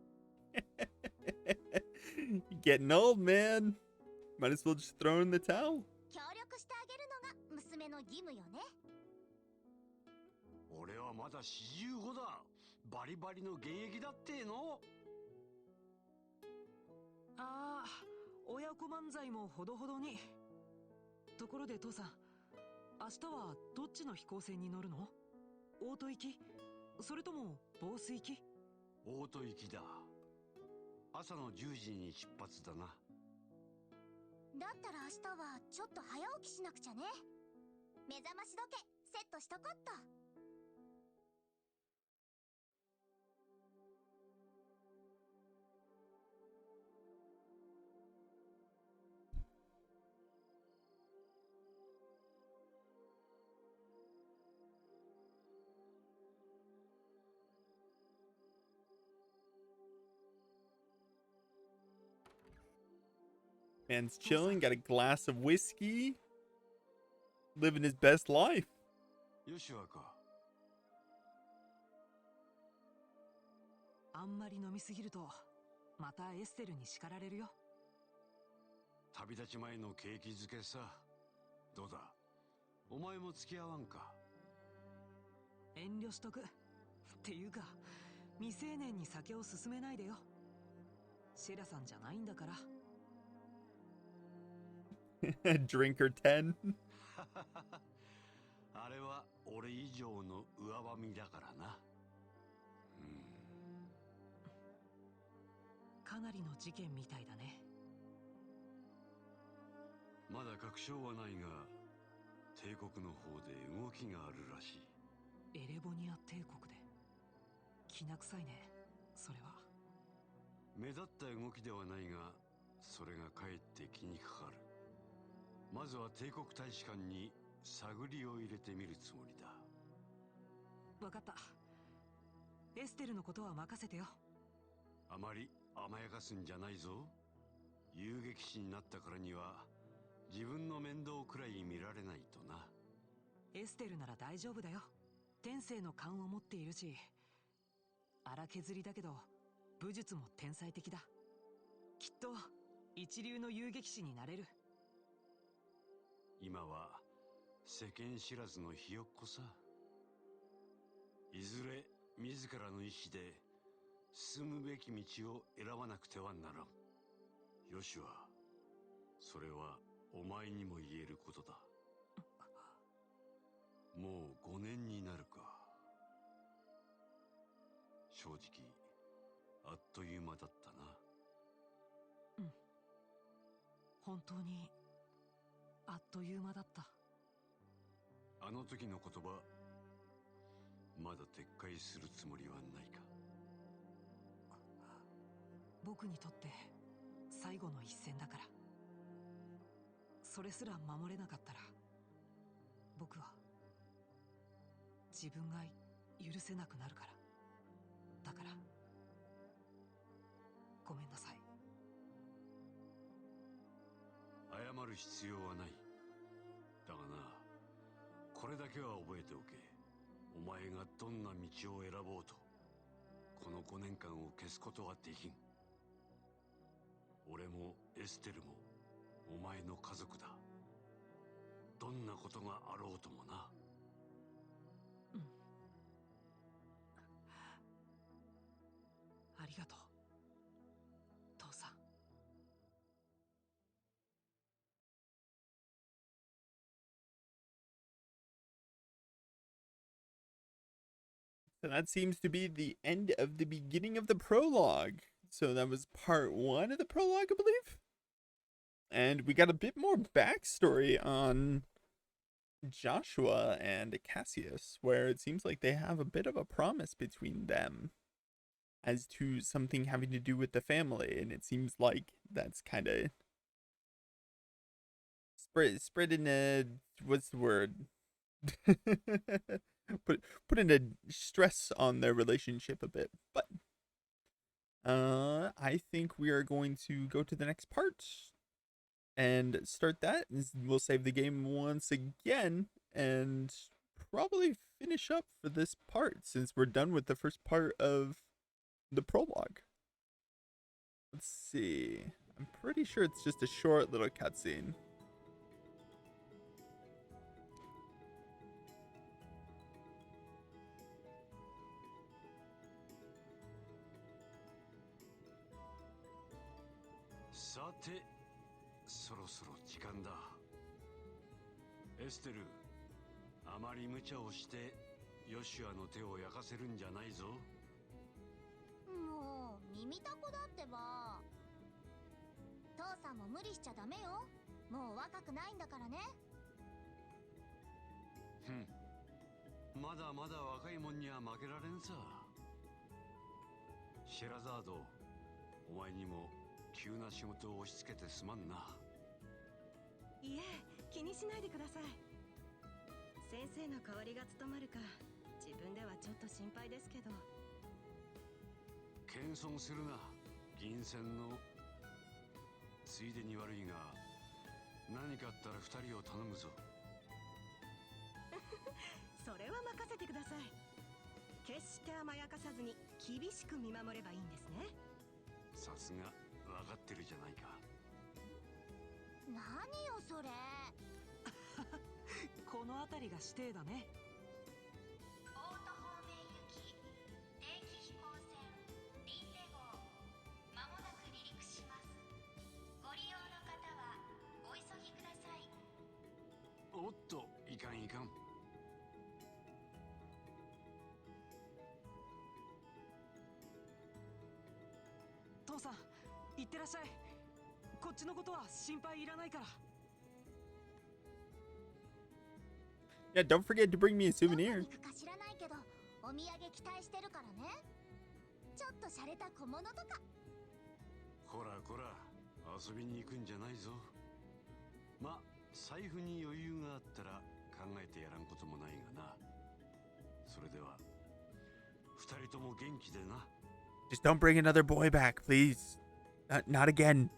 Getting old, man. Might as well just throw in the towel. 協力してあげるのが娘の義務よね。俺はまだ45だ。バリバリの現役だっての。ああ、親子漫才もほどほどに。ところで父さん、明日はどっちの飛行船に乗るの？オート行き？それともボース行き？オート行きだ。朝の10時に出発だな。だったら明日はちょっと早起きしなくちゃね。目覚まし時計セットしとこっと。Man's chilling, got a glass of whiskey, living his best life. よしわか。あんまり飲みすぎるとまたエステルに叱られるよ。旅立ち前の景気づけさ。どうだ、お前も付き合わんか？遠慮しとく。っていうか未成年に酒を勧めないでよ。シェラさんじゃないんだから。Drinker 10. あれは俺以上の上ばみだからな。かなりの事件みたいだね。まだ確証はないが、帝国の方で動きがあるらしい。エレボニア帝国で。きな臭いね、それは。目立った動きではないが、それがかえって気にかかる。まずは帝国大使館に探りを入れてみるつもりだ。わかった。エステルのことは任せてよ。あまり甘やかすんじゃないぞ。遊撃士になったからには自分の面倒くらい見られないとな。エステルなら大丈夫だよ。天性の勘を持っているし、荒削りだけど武術も天才的だ。きっと一流の遊撃士になれる。今は世間知らずのひよっこさ。いずれ自らの意志で進むべき道を選ばなくてはならん。よしは、それはお前にも言えることだ。もう5年になるか。正直あっという間だったな。うん、本当にあっという間だった。あの時の言葉、まだ撤回するつもりはないか。僕にとって最後の一戦だから。それすら守れなかったら、僕は自分が許せなくなるから。だからごめんなさい。謝る必要はない。だがな、これだけは覚えておけ。お前がどんな道を選ぼうと、この5年間を消すことはできん。俺もエステルもお前の家族だ。どんなことがあろうともな。うん。ありがとう、父さん。So that seems to be the end of the beginning of the prologue. So that was part 1 of the prologue, I believe. And we got a bit more backstory on Joshua and Cassius, where it seems like they have a bit of a promise between them as to something having to do with the family, and it seems like that's kind of spreading a, what's the word? putting a stress on their relationship a bit. But I think we are going to go to the next part and start that. We'll save the game once again and probably finish up for this part since we're done with the first part of the prologue. Let's see. I'm pretty sure it's just a short little cutscene.さて、そろそろ時間だ。エステル、あまり無茶をしてヨシュアの手を焼かせるんじゃないぞ。もう耳たこだってば。父さんも無理しちゃダメよ。もう若くないんだからね。まだまだ若いもんには負けられんさ。シェラザード、お前にも急な仕事を押し付けてすまんな。いえ、気にしないでください。先生の代わりが務まるか自分ではちょっと心配ですけど。謙遜するな、銀線の。ついでに悪いが、何かあったら2人を頼むぞ。それは任せてください。決して甘やかさずに厳しく見守ればいいんですね。さすが分かってるじゃないか。何よそれ。この辺りが指定だね。大田方面行き定期飛行船リンデ号、まもなく離陸します。ご利用の方はお急ぎください。おっと、いかんいかん。父さん、行ってらっしゃい。こっちのことは心配いらないから。Yeah, don't forget to bring me a どこ souvenir. に行くか知らないけど、お土産期待してるからね。ちょっと洒落た小物とか。こらこら、遊びに行くんじゃないぞ。ま、財布に余裕があったら考えてやらんこともないがな。それでは、2人とも元気でな。Just don't bring another boy back, please. Not again.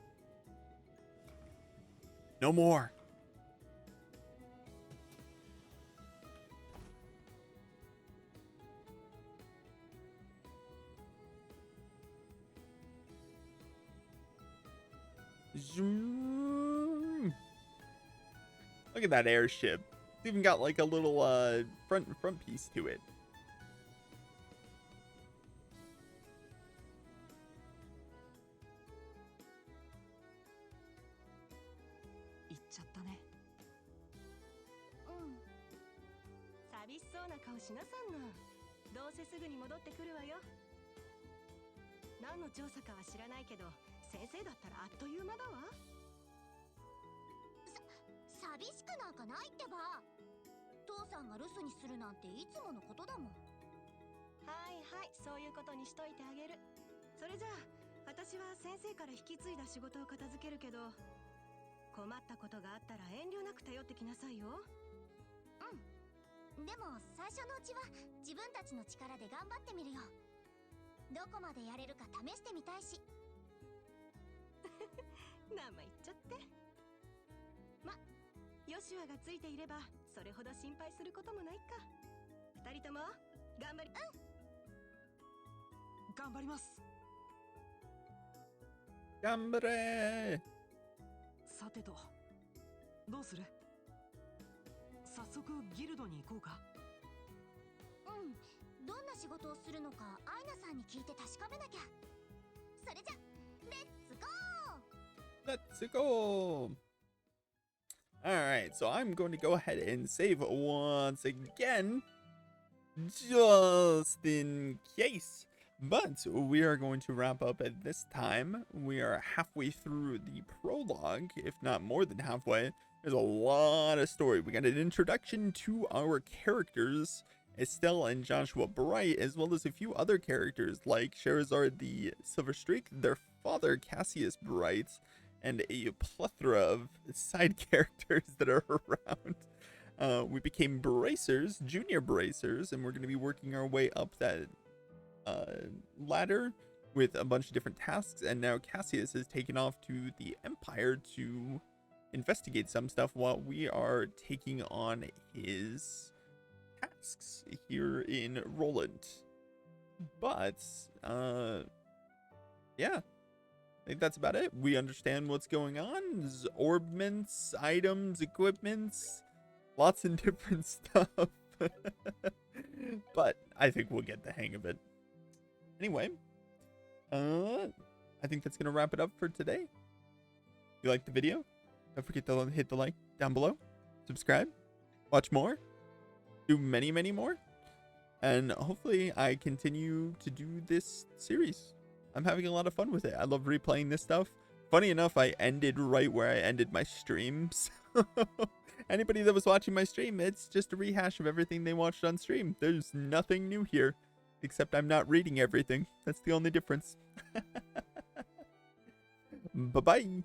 No more. Zoom. Look at that airship. It's even got like a little front piece to it. 行っちゃったね。うん。寂しそうな顔しなさんな。どうせすぐに戻ってくるわよ。何の調査かは知らないけど、先生だったらあっという間だわ。寂しくなんかないってば。父さんが留守にするなんていつものことだもん。はいはい、そういうことにしといてあげる。それじゃあ、私は先生から引き継いだ仕事を片付けるけど、困ったことがあったら遠慮なく頼ってきなさいよ。うん。でも最初のうちは自分たちの力で頑張ってみるよ。どこまでやれるか試してみたいし。生言っちゃって。ま、ヨシュアがついていればそれほど心配することもないか。二人とも頑張り。頑張ります。頑張れ。さてと、どうする？早速ギルドに行こうか。うん。どんな仕事をするのかアイナさんに聞いて確かめなきゃ。それじゃレッツゴー。 Let's go. Alright, so I'm going to go ahead and save once again, just in case. But we are going to wrap up at this time. We are halfway through the prologue, if not more than halfway. There's a lot of story. We got an introduction to our characters, Estelle and Joshua Bright, as well as a few other characters like Sherazard the Silver Streak, their father Cassius Bright, and a plethora of side characters that are around. We became bracers, junior bracers, and we're going to be working our way up that ladder with a bunch of different tasks. And now Cassius has taken off to the Empire to investigate some stuff while we are taking on his tasks here in Roland. But yeah, I think that's about it. We understand what's going on. Orbments, items, equipments, lots of different stuff. But I think we'll get the hang of it. Anyway, I think that's gonna wrap it up for today. If you liked the video, don't forget to hit the like down below, subscribe, watch more, do many, many more, and hopefully I continue to do this series. I'm having a lot of fun with it. I love replaying this stuff. Funny enough, I ended right where I ended my streams. Anybody that was watching my stream, it's just a rehash of everything they watched on stream. There's nothing new here, except I'm not reading everything. That's the only difference. Bye-bye.